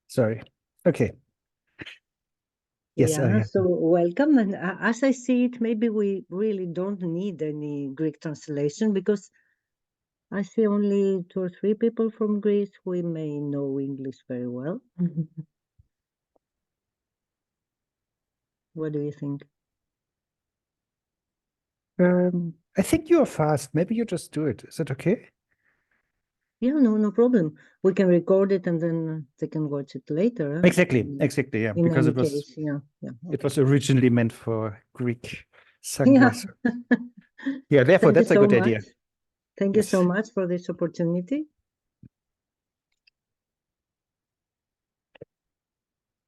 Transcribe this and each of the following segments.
Sorry. Okay. Yes, Yeah, so welcome. And as I see it, maybe we really don't need any Greek translation because I see only 2 or 3 people from Greece who may know English very well. What do you think? I think you're fast. Maybe you just do it. Is it okay? Yeah, no problem. We can record it and then they can watch it later. Exactly, yeah. In Because any case, yeah. It was originally meant for Greek Yeah. Sangha. Yeah, therefore, Thank you that's a so good much. idea. Thank you so much for this opportunity.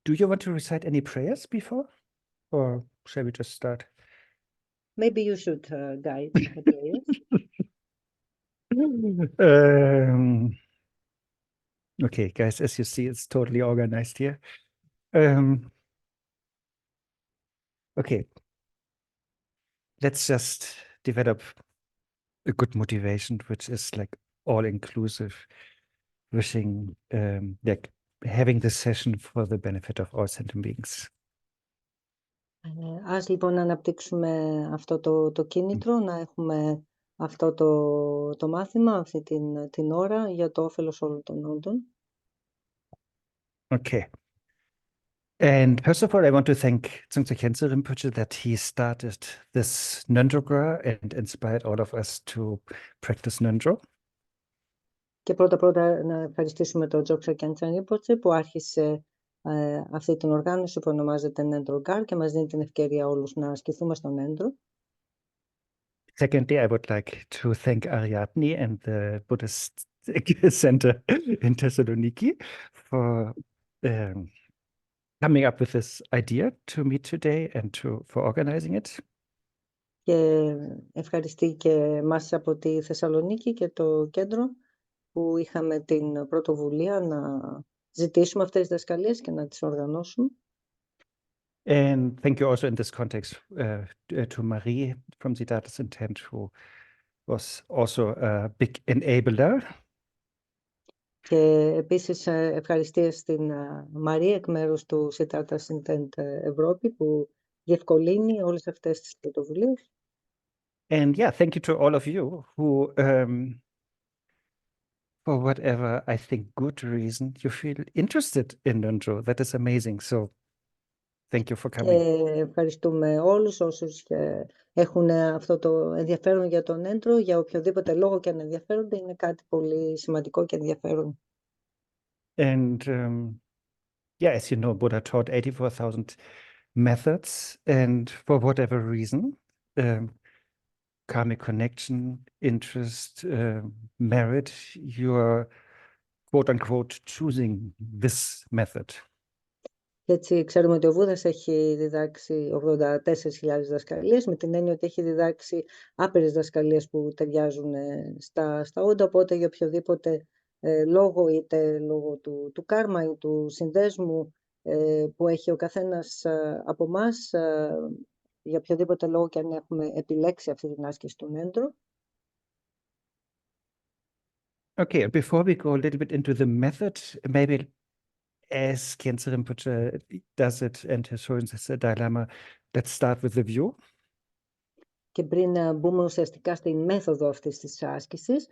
Do you want to recite any prayers before? Or shall we just start? Maybe you should guide the prayers. Okay, guys, as you see, it's totally organized here. Okay, let's just develop a good motivation, which is like all-inclusive, wishing, like having the session for the benefit of all sentient beings. Ας λοιπόν αναπτύξουμε αυτό το κίνητρο, να έχουμε αυτό το μάθημα, αυτή την ώρα για το όφελος όλων των όντων. Okay. And first of all, I want to thank Dzongtse Khyentse Rinpoche that he started this Ngöndro and inspired all of us to practice Ngöndro. Και πρώτα να ευχαριστήσουμε τον Dzogchen Khyentse Rinpoche που άρχισε αυτή την οργάνωση που ονομάζεται Ngöndro και μας δίνει την ευκαιρία όλους να ασκηθούμε στον Ngöndro. Secondly, I would like to thank Ariadne and the Buddhist Center in Thessaloniki for coming up with this idea to meet today and for organizing it. Και ευχαριστεί και εμάς από τη Θεσσαλονίκη και το κέντρο που είχαμε την πρωτοβουλία να ζητήσουμε αυτές τις δασκαλίες και να τις οργανώσουμε. And thank you also in this context to Marie from Siddhartha's Intent, who was also a big enabler. Και επίσης ευχαριστίες στην Μαρία εκ μέρους του Siddhartha's Intent Ευρώπη που διευκολύνει όλες αυτές τις πρωτοβουλίες. And yeah, thank you to all of you who, for whatever I think good reason, you feel interested in Ngöndro. That is amazing. So thank you for coming. Και ευχαριστούμε όλους όσους έχουν αυτό το ενδιαφέρον για τον Ngöndro, για οποιοδήποτε λόγο και αν ενδιαφέρονται, είναι κάτι πολύ σημαντικό και ενδιαφέρον. And yeah, as you know, Buddha taught 84,000 methods, and for whatever reason, karmic connection, interest, merit, you're quote unquote choosing this method. Και έτσι ξέρουμε ότι ο Βούδας έχει διδάξει 84.000 δασκαλίες, με την έννοια ότι έχει διδάξει άπειρες δασκαλίες που ταιριάζουν στα όντα, οπότε για οποιοδήποτε λόγο, είτε λόγω του κάρμα ή του συνδέσμου που έχει ο καθένας από εμάς, για οποιοδήποτε λόγο και αν έχουμε επιλέξει αυτή την άσκηση του Ngöndro. Okay, before we go a little bit into the method, maybe as Khyentse Rinpoche does it and his Holiness Dalai Lama, let's start with the view. Και πριν μπούμε ουσιαστικά στην μέθοδο αυτής της άσκησης,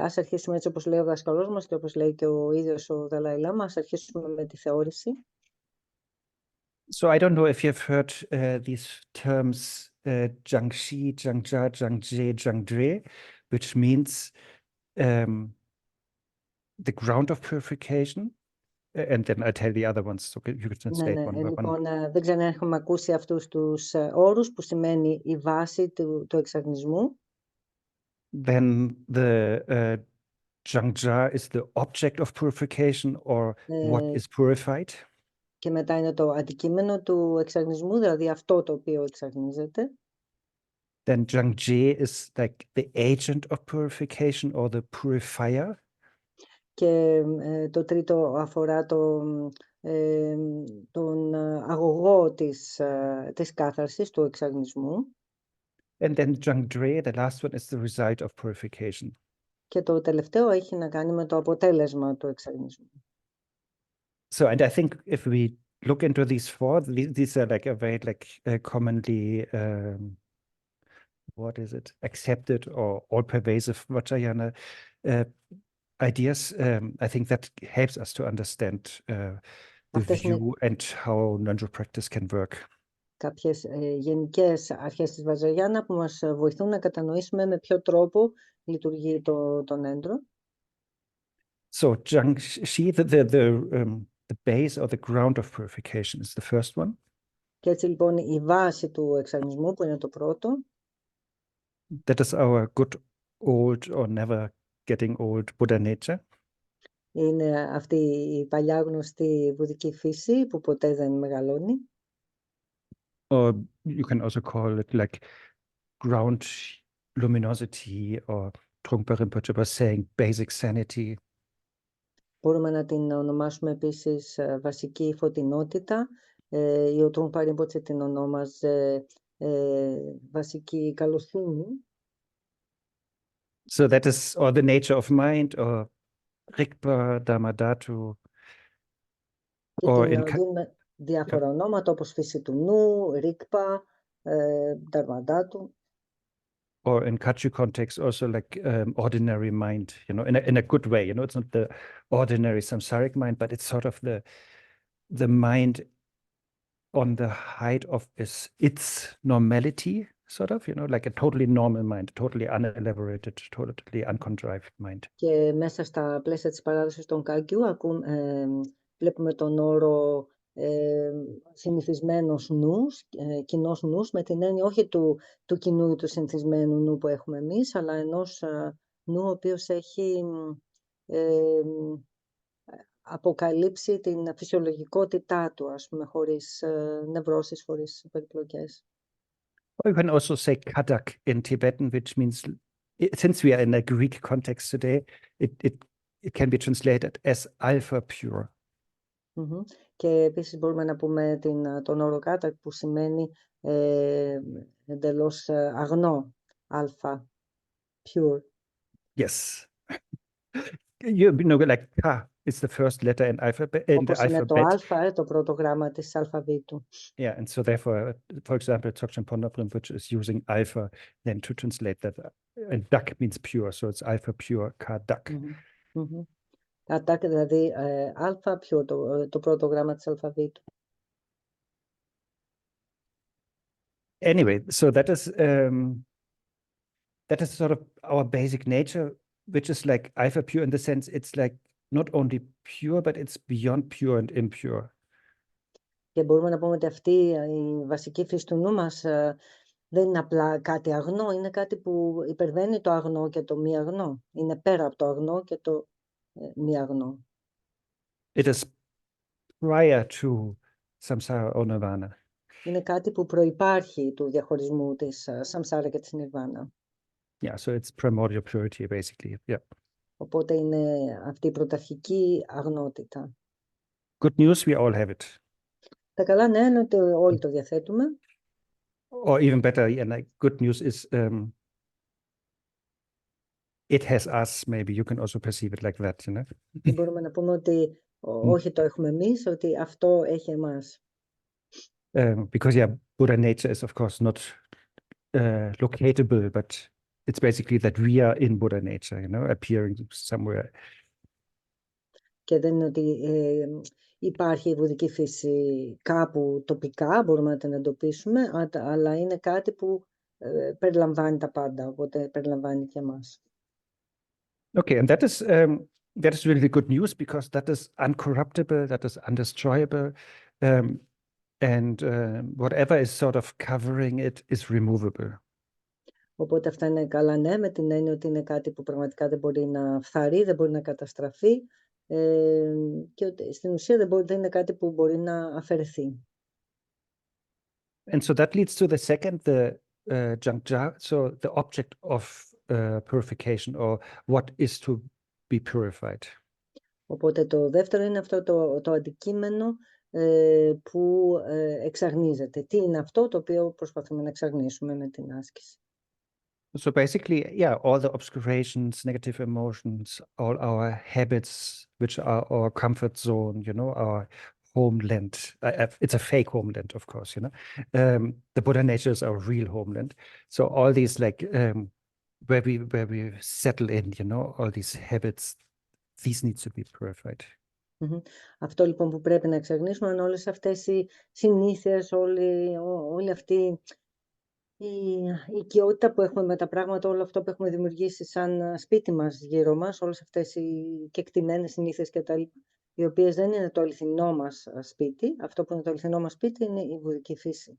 ας αρχίσουμε έτσι όπως λέει ο δάσκαλός μας και όπως λέει και ο ίδιος ο Δαλάι Λάμα, ας αρχίσουμε με τη θεώρηση. So I don't know if you've heard these terms Jiangxi, Jiangja, Jiangje, Jiangdre, which means the ground of purification. And then I tell the other ones, so you can translate one by one. Λοιπόν, δεν ξέρω αν έχουμε ακούσει αυτούς τους όρους που σημαίνει η βάση του εξαγνισμού. Then the Jiangja is the object of purification or what is purified. Και μετά είναι το αντικείμενο του εξαγνισμού, δηλαδή αυτό το οποίο εξαγνίζεται. Then Jiangje is like the agent of purification or the purifier. Και το τρίτο αφορά τον αγωγό της κάθαρσης, του εξαγνισμού. And then Jiangdre, the last one, is the result of purification. Και το τελευταίο έχει να κάνει με το αποτέλεσμα του εξαγνισμού. So, and I think if we look into these four, these are like a very like commonly what is it, accepted or all-pervasive Vajrayana ideas. I think that helps us to understand the Αυτές είναι view and how Ngöndro practice can work. κάποιες γενικές αρχές της Βαζαγιάννα που μας βοηθούν να κατανοήσουμε με ποιο τρόπο λειτουργεί το Ngöndro. So Jiangxi, the base or the ground of purification is the first one. Και έτσι λοιπόν η βάση του εξαγνισμού που είναι το πρώτο That is our good old or never getting old Buddha nature. είναι αυτή η παλιά γνωστή βουδική φύση που ποτέ δεν μεγαλώνει. Or you can also call it like ground luminosity, or Trungpa Rinpoche was saying basic sanity. Μπορούμε να την ονομάσουμε επίσης βασική φωτεινότητα. Η ο Trungpa Rinpoche την ονόμαζε βασική καλοσύνη. So that is, or the nature of mind, or Rigpa, Dharmadhatu, Και or την in δίνουμε διάφορα ονόματα όπως φύση του νου, Ρίκπα, Δαρμαντάτου. or in Kachu context also like ordinary mind, in a good way. It's not the ordinary samsaric mind, but it's sort of the mind on the height of its normality, sort of, like a totally normal mind, totally unelaborated, totally uncontrived mind. Και μέσα στα πλαίσια της παράδοσης των Κάγκιου βλέπουμε τον όρο συνηθισμένος νους, κοινός νους, με την έννοια όχι του κοινού ή του συνηθισμένου νου που έχουμε εμείς, αλλά ενός νου ο οποίος έχει αποκαλύψει την φυσιολογικότητά του, ας πούμε, χωρίς νευρώσεις, χωρίς περιπλοκές. Or you can also say kadak in Tibetan, which means, since we are in a Greek context today, it can be translated as alpha pure. Και επίσης μπορούμε να πούμε τον όρο kadak που σημαίνει εντελώς αγνό, alpha pure. Yes. Like ka is the first letter in the Όπως είναι το alphabet. α, το πρώτο γράμμα της αλφαβήτου. Yeah, and so therefore, for example, Dzogchen Ponpa Rinpoche is using alpha then to translate that. And dak means pure, so it's alpha pure ka dak. Kadak, δηλαδή αλφα pure, το πρώτο γράμμα της αλφαβήτου. Anyway, so that is sort of our basic nature, which is like alpha pure in the sense it's like not only pure, but it's beyond pure and impure. Και μπορούμε να πούμε ότι αυτή η βασική φύση του νου μας δεν είναι απλά κάτι αγνό, είναι κάτι που υπερβαίνει το αγνό και το μη αγνό. Είναι πέρα από το αγνό και το μη αγνό. It is prior to samsara or nirvana. Είναι κάτι που προϋπάρχει του διαχωρισμού της samsara και της nirvana. Yeah, so it's primordial purity, basically. Yeah. Οπότε είναι αυτή η πρωταρχική αγνότητα. Good news, we all have it. Τα καλά νέα είναι ότι όλοι το διαθέτουμε. Or even better, and like good news is it has us. Maybe you can also perceive it like that, Ή μπορούμε να πούμε ότι όχι το έχουμε εμείς, ότι αυτό έχει εμάς. Because yeah, Buddha nature is of course not locatable, but it's basically that we are in Buddha nature, appearing somewhere. Και δεν είναι ότι υπάρχει η βουδική φύση κάπου τοπικά, μπορούμε να την εντοπίσουμε, αλλά είναι κάτι που περιλαμβάνει τα πάντα, οπότε περιλαμβάνει και εμάς. Okay, and that is really good news, because that is uncorruptible, that is undestroyable, and whatever is sort of covering it is removable. Οπότε αυτά είναι καλά νέα, με την έννοια ότι είναι κάτι που πραγματικά δεν μπορεί να φθαρεί, δεν μπορεί να καταστραφεί και ότι στην ουσία δεν είναι κάτι που μπορεί να αφαιρεθεί. And so that leads to the second, the Jangja, so the object of purification, or what is to be purified. Οπότε το δεύτερο είναι αυτό το αντικείμενο που εξαγνίζεται. Τι είναι αυτό το οποίο προσπαθούμε να εξαγνίσουμε με την άσκηση. So basically, yeah, all the obscurations, negative emotions, all our habits, which are our comfort zone, our homeland. It's a fake homeland, of course, The Buddha nature is our real homeland. So all these where we settle in, all these habits, these need to be purified. Αυτό λοιπόν που πρέπει να εξαγνίσουμε είναι όλες αυτές οι συνήθειες, όλη αυτή η οικειότητα που έχουμε με τα πράγματα, όλο αυτό που έχουμε δημιουργήσει σαν σπίτι μας γύρω μας, όλες αυτές οι κεκτημένες συνήθειες και τα λοιπά, οι οποίες δεν είναι το αληθινό μας σπίτι. Αυτό που είναι το αληθινό μας σπίτι είναι η βουδική φύση.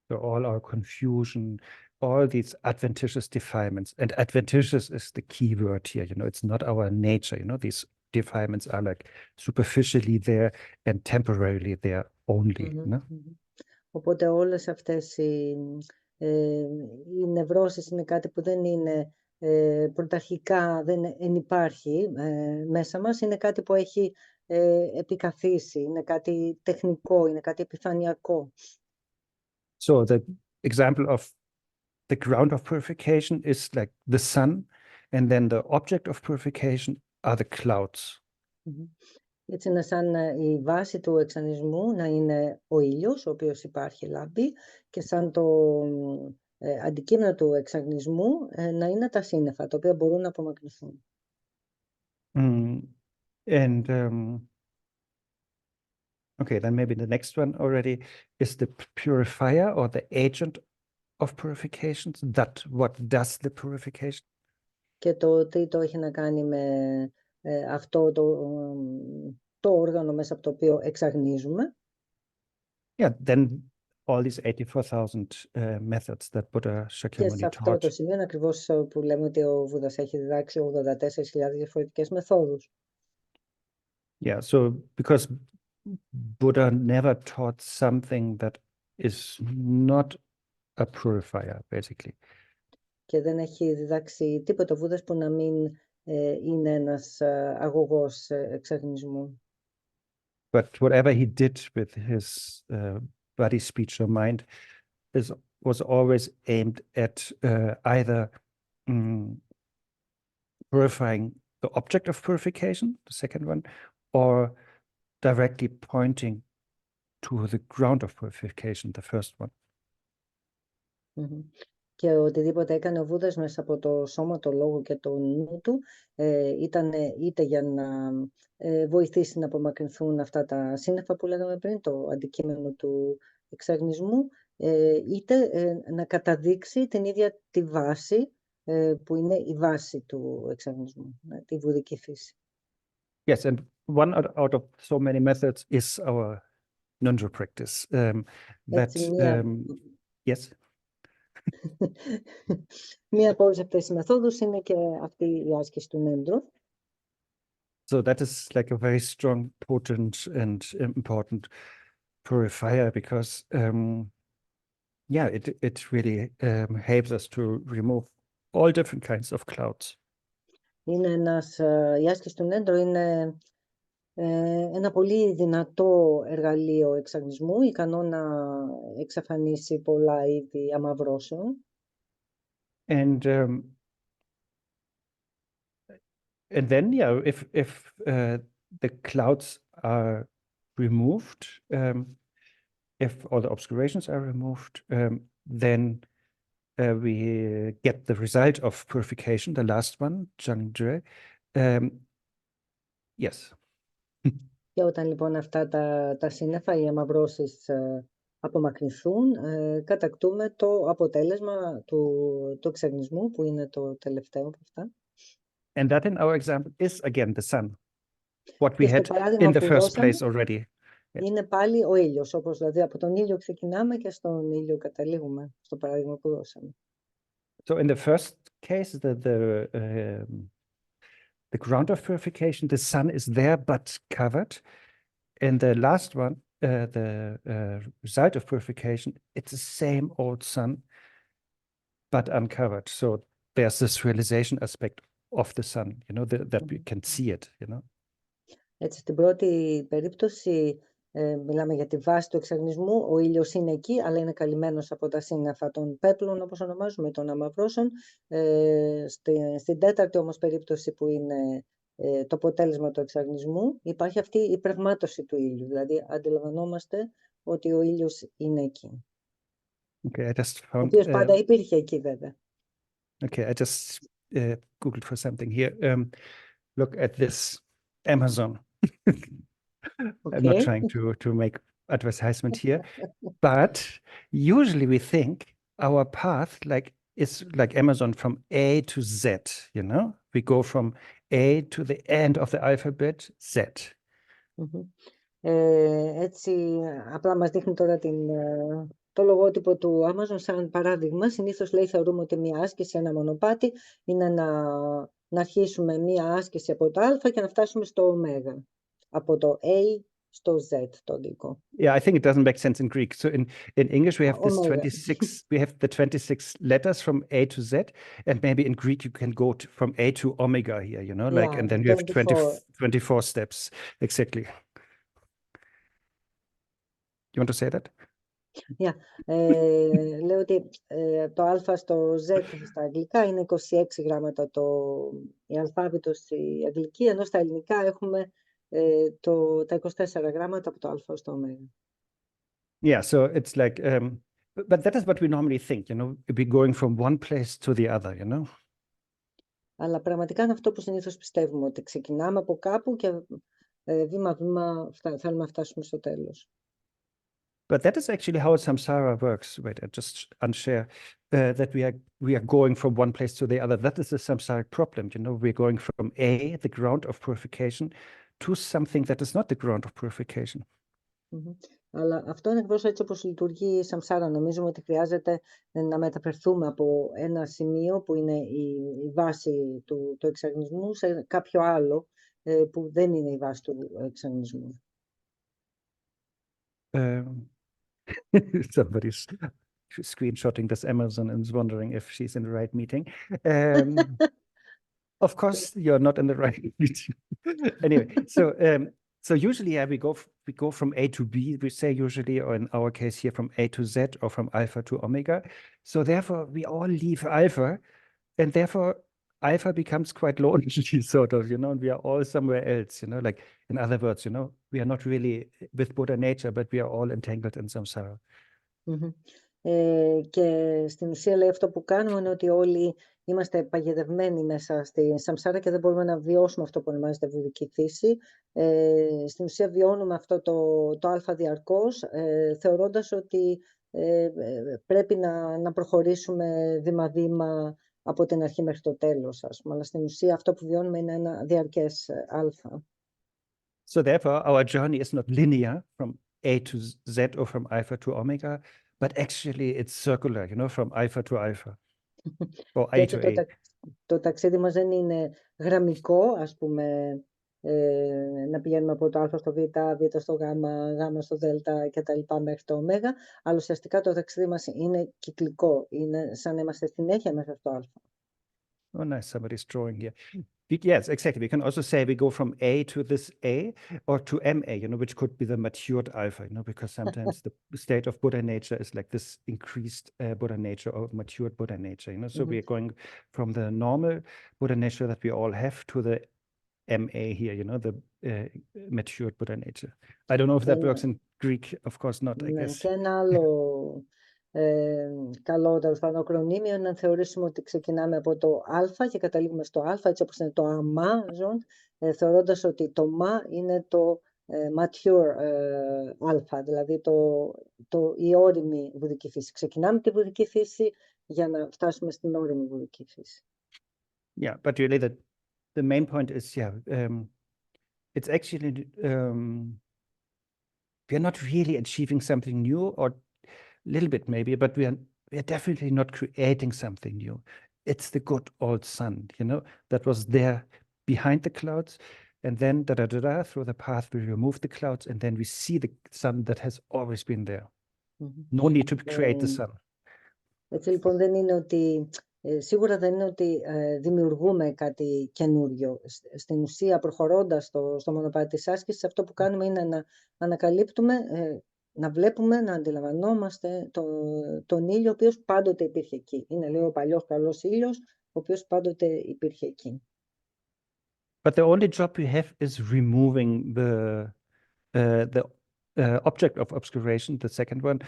So all our confusion, all these adventitious defilements, and adventitious is the key word here, it's not our nature, these defilements are like superficially there and temporarily there only. Οπότε όλες αυτές οι νευρώσεις είναι κάτι που δεν είναι πρωταρχικά, δεν ενυπάρχει μέσα μας, είναι κάτι που έχει επικαθίσει, είναι κάτι τεχνικό, είναι κάτι επιφανειακό. So the example of the ground of purification is like the sun, and then the object of purification are the clouds. Έτσι είναι σαν η βάση του εξανισμού να είναι ο ήλιος, ο οποίος υπάρχει, λάμπει, και σαν το αντικείμενο του εξανισμού να είναι τα σύννεφα, τα οποία μπορούν να απομακρυνθούν. And okay, then maybe the next one already is the purifier or the agent of purification. What does the purification? Και το τρίτο έχει να κάνει με αυτό το όργανο μέσα από το οποίο εξαγνίζουμε. Yeah, then all these 84,000 methods that Buddha Και σε Shakyamuni αυτό το taught. σημείο είναι ακριβώς που λέμε ότι ο Βούδας έχει διδάξει 84.000 διαφορετικές μεθόδους. Yeah, so because Buddha never taught something that is not a purifier, basically. Και δεν έχει διδάξει τίποτα ο Βούδας που να μην είναι ένας αγωγός εξαγνισμού. But whatever he did with his body, speech, or mind was always aimed at either purifying the object of purification, the second one, or directly pointing to the ground of purification, the first one. Και οτιδήποτε έκανε ο Βούδας μέσα από το σώμα, το λόγο και το νου του ήταν είτε για να βοηθήσει να απομακρυνθούν αυτά τα σύννεφα που λέγαμε πριν, το αντικείμενο του εξαγνισμού, είτε να καταδείξει την ίδια τη βάση που είναι η βάση του εξαγνισμού, τη βουδική φύση. Yes, and one out of so many methods is our Ngöndro practice. Yes. Μία από όλες αυτές τις μεθόδους είναι και αυτή η άσκηση του Ngöndro. So that is like a very strong, potent, and important purifier because, it really helps us to remove all different kinds of clouds. Η άσκηση του Ngöndro είναι ένα πολύ δυνατό εργαλείο εξαγνισμού, ικανό να εξαφανίσει πολλά είδη αμαυρώσεων. And then, if the clouds are removed, if all the obscurations are removed, then we get the result of purification, the last one, Zhangzhe. Yes. Και όταν λοιπόν αυτά τα σύννεφα, οι αμαυρώσεις απομακρυνθούν, κατακτούμε το αποτέλεσμα του εξαγνισμού, που είναι το τελευταίο από αυτά. And that in our example is again the sun, what we had in the first place already. Είναι πάλι ο ήλιος, όπως δηλαδή από τον ήλιο ξεκινάμε και στον ήλιο καταλήγουμε, στο παράδειγμα που δώσαμε. So in the first case, the ground of purification, the sun is there but covered. In the last one, the result of purification, it's the same old sun but uncovered. So there's this realization aspect of the sun, that we can see it, Έτσι, στην πρώτη περίπτωση, μιλάμε για τη βάση του εξαγνισμού, ο ήλιος είναι εκεί, αλλά είναι καλυμμένος από τα σύννεφα των πέπλων, όπως ονομάζουμε, των αμαυρώσεων. Στην τέταρτη όμως περίπτωση που είναι το αποτέλεσμα του εξαγνισμού, υπάρχει αυτή η πραγμάτωση του ήλιου, δηλαδή αντιλαμβανόμαστε ότι ο ήλιος είναι εκεί. Okay, I just Ο found. οποίος πάντα υπήρχε εκεί, βέβαια. Okay, I just Googled for something here. Look at this Amazon. I'm not Okay. trying to make advertisement here, but usually we think our path is like Amazon from A to Z, you know? We go from A to the end of the alphabet, Z. Έτσι, απλά μας δείχνει τώρα το λογότυπο του Amazon σαν παράδειγμα. Συνήθως λέει θεωρούμε ότι μια άσκηση, ένα μονοπάτι, είναι να αρχίσουμε μια άσκηση από το α και να φτάσουμε στο ω. Από το A στο Z το δικό. Yeah, I think it doesn't make sense in Greek. So in English we have this Omega. 26, we have the 26 letters from A to Z, and maybe in Greek you can go from A to omega here, you know, like, Yeah, and then you have 24. 24 steps. Exactly. You want to say that? Yeah. Λέω ότι το α στο z στα αγγλικά είναι 26 γράμματα η αλφάβητος η αγγλική, ενώ στα ελληνικά έχουμε τα 24 γράμματα από το α ως το ω. Yeah, so it's like, but that is what we normally think, you know, we're going from one place to the other, you know. Αλλά πραγματικά είναι αυτό που συνήθως πιστεύουμε, ότι ξεκινάμε από κάπου και βήμα-βήμα θέλουμε να φτάσουμε στο τέλος. But that is actually how samsara works. Wait, I just unshare that we are going from one place to the other. That is the samsaric problem. You know, we're going from A, the ground of purification, to something that is not the ground of purification. Αλλά αυτό είναι ακριβώς έτσι όπως λειτουργεί η σαμσάρα. Νομίζουμε ότι χρειάζεται να μεταφερθούμε από ένα σημείο που είναι η βάση του εξαγνισμού σε κάποιο άλλο που δεν είναι η βάση του εξαγνισμού. Somebody's screenshotting this Amazon and is wondering if she's in the right meeting. Of course, you're not in the right meeting. Anyway, so usually, yeah, we go from A to B. We say usually, or in our case here, from A to Z, or from alpha to omega. So therefore, we all leave alpha, and therefore alpha becomes quite lonely, sort of, you know, and we are all somewhere else, you know, like, in other words, you know, we are not really with Buddha nature, but we are all entangled in samsara. Και στην ουσία λέει αυτό που κάνουμε είναι ότι όλοι είμαστε παγιδευμένοι μέσα στη σαμσάρα και δεν μπορούμε να βιώσουμε αυτό που ονομάζεται βουδική φύση. Στην ουσία βιώνουμε αυτό το α διαρκώς, θεωρώντας ότι πρέπει να προχωρήσουμε βήμα-βήμα από την αρχή μέχρι το τέλος, ας πούμε. Αλλά στην ουσία αυτό που βιώνουμε είναι ένα διαρκές α. So therefore, our journey is not linear from A to Z or from alpha to omega, but actually it's circular, you know, from alpha to alpha, or A to A. Το ταξίδι μας δεν είναι γραμμικό, ας πούμε, να πηγαίνουμε από το α στο β, β στο γ, γ στο δ και τα λοιπά μέχρι το ω, αλλά ουσιαστικά το ταξίδι μας είναι κυκλικό, είναι σαν να είμαστε συνέχεια μέσα στο α. Oh, nice, somebody's drawing here. Yes, exactly. We can also say we go from A to this A or to MA, you know, which could be the matured alpha, you know, because sometimes the state of Buddha nature is like this increased Buddha nature or matured Buddha nature, you know. So we are going from the normal Buddha nature that we all have to the MA here, you know, the matured Buddha nature. I don't know if that works in Greek. Of course not, I guess. Και ένα άλλο καλό τέλος πάντων ακρονίμιο είναι να θεωρήσουμε ότι ξεκινάμε από το α και καταλήγουμε στο α, έτσι όπως είναι το Amazon, θεωρώντας ότι το μα είναι το mature α, δηλαδή η όριμη βουδική φύση. Ξεκινάμε τη βουδική φύση για να φτάσουμε στην όριμη βουδική φύση. Yeah, but really the main point is, it's actually we are not really achieving something new, or a little bit maybe, but we are definitely not creating something new. It's the good old sun, you know, that was there behind the clouds, and then through the path we remove the clouds, and then we see the sun that has always been there. No need to create the sun. Έτσι λοιπόν δεν είναι ότι Σίγουρα δεν είναι ότι δημιουργούμε κάτι καινούριο. Στην ουσία, προχωρώντας στο μονοπάτι της άσκησης, αυτό που κάνουμε είναι να ανακαλύπτουμε, να βλέπουμε, να αντιλαμβανόμαστε τον ήλιο, ο οποίος πάντοτε υπήρχε εκεί. Είναι λίγο ο παλιός καλός ήλιος, ο οποίος πάντοτε υπήρχε εκεί. But the only job we have is removing the object of obscuration, the second one,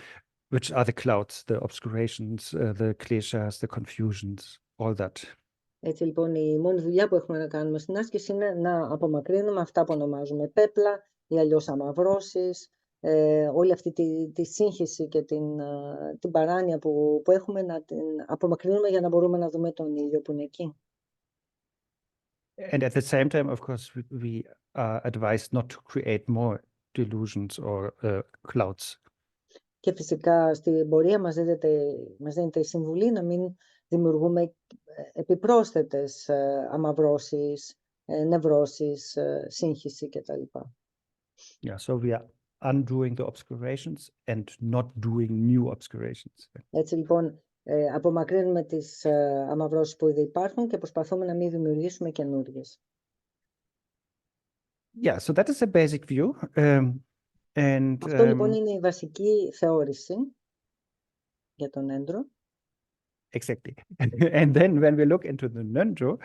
which are the clouds, the obscurations, the kleshas, the confusions, all that. Έτσι λοιπόν η μόνη δουλειά που έχουμε να κάνουμε στην άσκηση είναι να απομακρύνουμε αυτά που ονομάζουμε πέπλα ή αλλιώς αμαυρώσεις, όλη αυτή τη σύγχυση και την παράνοια που έχουμε να την απομακρύνουμε για να μπορούμε να δούμε τον ήλιο που είναι εκεί. And at the same time, of course, we are advised not to create more delusions or clouds. Και φυσικά στην πορεία μας δίνεται η συμβουλή να μην δημιουργούμε επιπρόσθετες αμαυρώσεις, νευρώσεις, σύγχυση κτλ. Yeah, so we are undoing the obscurations and not doing new obscurations. Έτσι λοιπόν απομακρύνουμε τις αμαυρώσεις που ήδη υπάρχουν και προσπαθούμε να μην δημιουργήσουμε καινούργιες. Yeah, so that is a basic view. Αυτό λοιπόν είναι η βασική θεώρηση για τον Ngöndro. Exactly. And then when we look into the Ngöndro,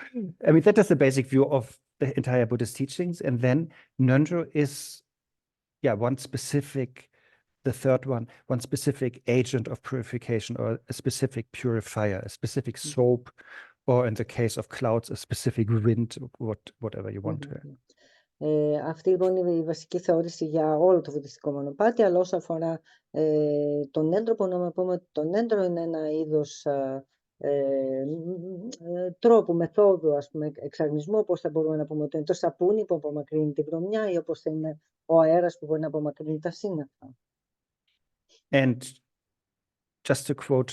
I mean, that is the basic view of the entire Buddhist teachings. And then Ngöndro is, yeah, the third one specific agent of purification or a specific purifier, a specific soap, or in the case of clouds, a specific wind, whatever you want to. Αυτή λοιπόν είναι η βασική θεώρηση για όλο το βουδιστικό μονοπάτι, αλλά όσο αφορά τον Ngöndro, μπορούμε να πούμε ότι το Ngöndro είναι ένα είδος τρόπου, μεθόδου, ας πούμε, εξαγνισμού, όπως θα μπορούμε να πούμε ότι είναι το σαπούνι που απομακρύνει τη βρωμιά ή όπως είναι ο αέρας που μπορεί να απομακρύνει τα σύννεφα. And just to quote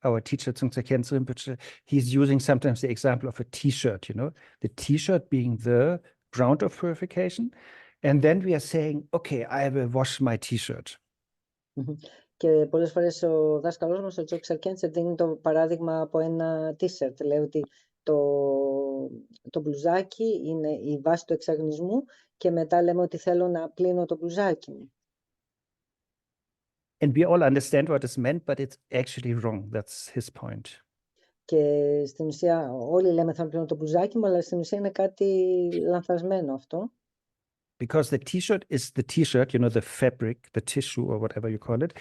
our teacher, Tsongtse Khyentse Rinpoche, he's using sometimes the example of a T-shirt, you know, the T-shirt being the ground of purification. And then we are saying, okay, I will wash my T-shirt. Και πολλές φορές ο δάσκαλός μας, ο Tsongtse Khyentse, δίνει το παράδειγμα από ένα T-shirt. Λέει ότι το μπλουζάκι είναι η βάση του εξαγνισμού και μετά λέμε ότι θέλω να πλύνω το μπλουζάκι μου. And we all understand what is meant, but it's actually wrong. That's his point. Και στην ουσία όλοι λέμε θα πλύνω το μπλουζάκι μου, αλλά στην ουσία είναι κάτι λανθασμένο αυτό. Because the T-shirt is the T-shirt, you know, the fabric, the tissue, or whatever you call it.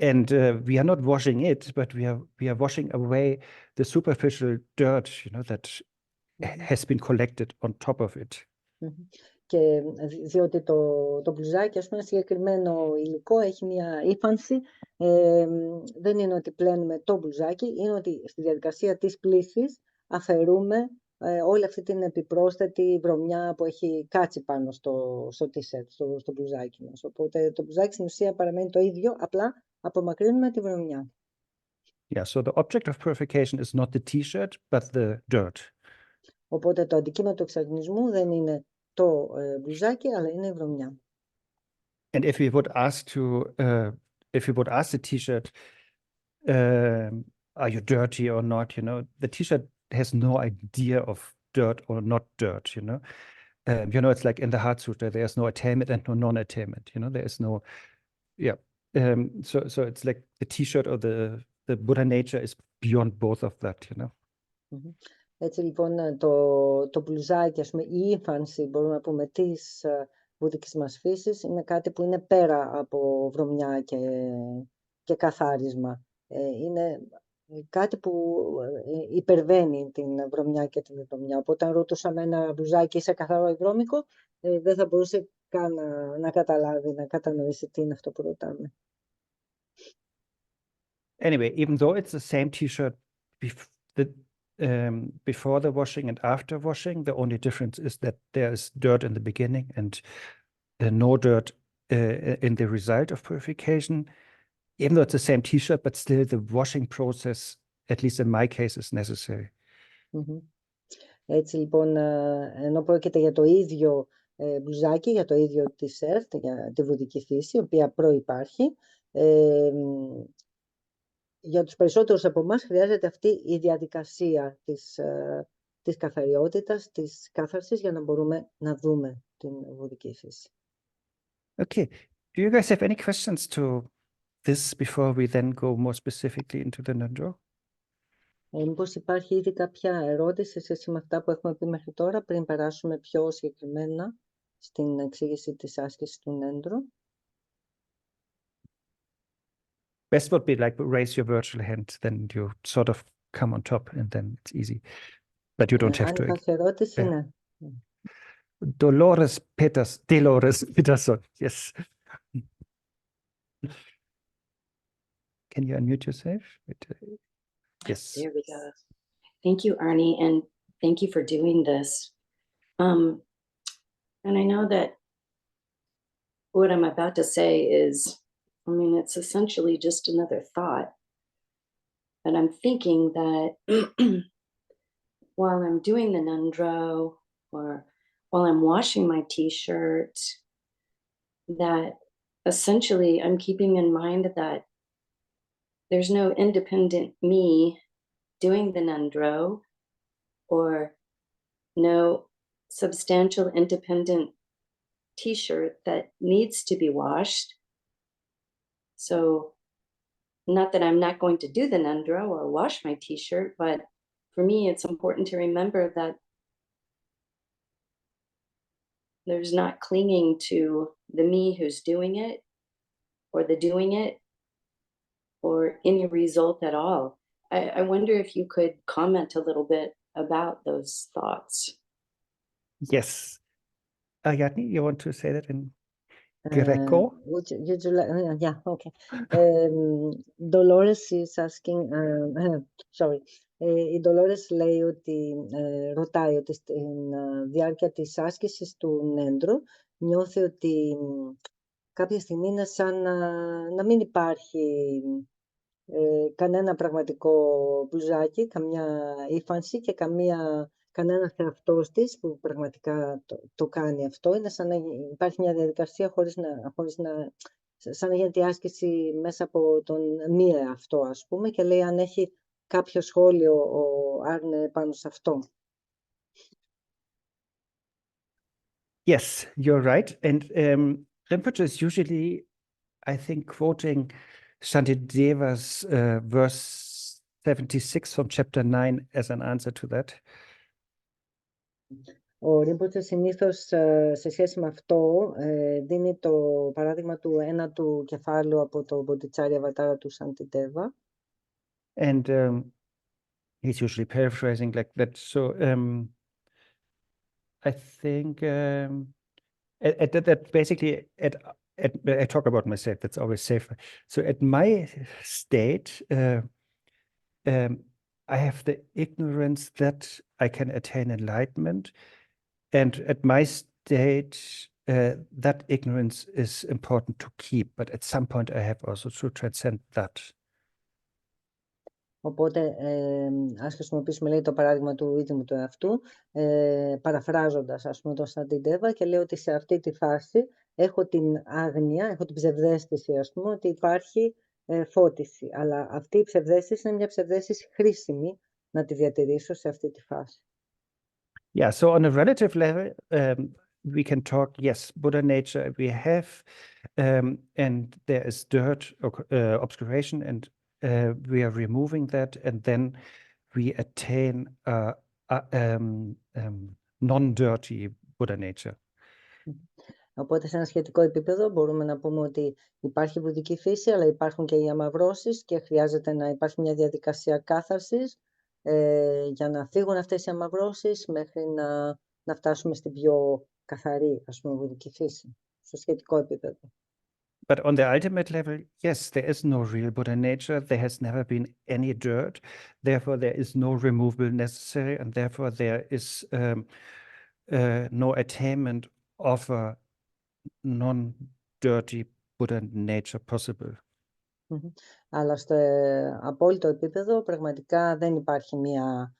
And we are not washing it, but we are washing away the superficial dirt, you know, that has been collected on top of it. Και διότι το μπλουζάκι, ας πούμε, συγκεκριμένο υλικό έχει μια ύφανση. Δεν είναι ότι πλένουμε το μπλουζάκι, είναι ότι στη διαδικασία της πλύσης αφαιρούμε όλη αυτή την επιπρόσθετη βρωμιά που έχει κάτσει πάνω στο t-shirt, στο μπλουζάκι μας. Οπότε το μπλουζάκι στην ουσία παραμένει το ίδιο, απλά απομακρύνουμε τη βρωμιά. Yeah, so the object of purification is not the t-shirt, but the dirt. Οπότε το αντικείμενο του εξαγνισμού δεν είναι το μπλουζάκι, αλλά είναι η βρωμιά. And if we would ask the t-shirt, are you dirty or not, you know, the t-shirt has no idea of dirt or not dirt, you know. You know, it's like in the Heart Sutra, there's no attainment and no non-attainment, you know, there is no, yeah. So it's like the t-shirt or the Buddha nature is beyond both of that, you know. Έτσι λοιπόν το μπλουζάκι, ας πούμε, η ύφανση, μπορούμε να πούμε, της βουδικής μας φύσης είναι κάτι που είναι πέρα από βρωμιά και καθάρισμα. Είναι κάτι που υπερβαίνει την βρωμιά και την βρωμιά. Οπότε αν ρωτούσαμε ένα μπλουζάκι σε καθαρό ή βρώμικο, δεν θα μπορούσε καν να καταλάβει, να κατανοήσει τι είναι αυτό που ρωτάμε. Anyway, even though it's the same t-shirt before the washing and after washing, the only difference is that there is dirt in the beginning and no dirt in the result of purification. Even though it's the same t-shirt, but still the washing process, at least in my case, is necessary. Έτσι λοιπόν, ενώ πρόκειται για το ίδιο μπλουζάκι, για το ίδιο t-shirt, για τη βουδική φύση, η οποία προϋπάρχει, για τους περισσότερους από εμάς χρειάζεται αυτή η διαδικασία της καθαριότητας, της κάθαρσης, για να μπορούμε να δούμε την βουδική φύση. Okay. Do you guys have any questions to this before we then go more specifically into the Ngöndro? Μήπως υπάρχει ήδη κάποια ερώτηση σε σχέση με αυτά που έχουμε πει μέχρι τώρα, πριν περάσουμε πιο συγκεκριμένα στην εξήγηση της άσκησης του Ngöndro? Best would be like raise your virtual hand, then you sort of come on top and then it's easy. But you don't have Αν to. υπάρχει ερώτηση, ναι. Dolores Peterson. Yes. Can you unmute yourself? Yes. There we go. Thank you, Arne, and thank you for doing this. And I know that what I'm about to say is, I mean, it's essentially just another thought. But I'm thinking that while I'm doing the Ngöndro, or while I'm washing my t-shirt, that essentially I'm keeping in mind that there's no independent me doing the Ngöndro, or no substantial independent t-shirt that needs to be washed. So not that I'm not going to do the Ngöndro or wash my t-shirt, but for me, it's important to remember that there's not clinging to the me who's doing it, or the doing it, or any result at all. I wonder if you could comment a little bit about those thoughts. Yes. Ariadne, you want to say that in Greco? Would you like, yeah, okay. Dolores is asking, sorry. Η Dolores λέει ότι, ρωτάει ότι στην διάρκεια της άσκησης του Ngöndro νιώθει ότι κάποια στιγμή είναι σαν να μην υπάρχει κανένα πραγματικό μπλουζάκι, καμιά ύφανση και κανένα εαυτός της που πραγματικά το κάνει αυτό. Είναι σαν να υπάρχει μια διαδικασία σαν να γίνεται η άσκηση μέσα από τον μη εαυτό, ας πούμε, και λέει αν έχει κάποιο σχόλιο ο Άρνε πάνω σε αυτό. Yes, you're right. And Rinpoche is usually, I think, quoting Shantideva's verse 76 from chapter 9 as an answer to that. Ο Rinpoche συνήθως σε σχέση με αυτό δίνει το παράδειγμα του ένατου κεφάλου από το Bodhicharya Vatara του Shantideva. And he's usually paraphrasing like that. So I think that basically I talk about myself, that's always safer. So at my state, I have the ignorance that I can attain enlightenment. And at my state, that ignorance is important to keep. But at some point, I have also to transcend that. Οπότε, ας χρησιμοποιήσουμε, λέει, το παράδειγμα του ίδιου μου του εαυτού, παραφράζοντας, ας πούμε, τον Σαντιντέβα, και λέει ότι σε αυτή τη φάση έχω την άγνοια, έχω την ψευδαίσθηση, ας πούμε, ότι υπάρχει φώτιση. Αλλά αυτή η ψευδαίσθηση είναι μια ψευδαίσθηση χρήσιμη να τη διατηρήσω σε αυτή τη φάση. Yeah, so on a relative level, we can talk, yes, Buddha nature we have, and there is dirt, obscuration, and we are removing that, and then we attain non-dirty Buddha nature. Οπότε, σε ένα σχετικό επίπεδο, μπορούμε να πούμε ότι υπάρχει βουδική φύση, αλλά υπάρχουν και οι αμαυρώσεις και χρειάζεται να υπάρχει μια διαδικασία κάθαρσης για να φύγουν αυτές οι αμαυρώσεις μέχρι να φτάσουμε στην πιο καθαρή, ας πούμε, βουδική φύση, στο σχετικό επίπεδο. But on the ultimate level, yes, there is no real Buddha nature. There has never been any dirt. Therefore, there is no removal necessary, and therefore there is no attainment of a non-dirty Buddha nature possible. Αλλά στο απόλυτο επίπεδο πραγματικά δεν υπάρχει μια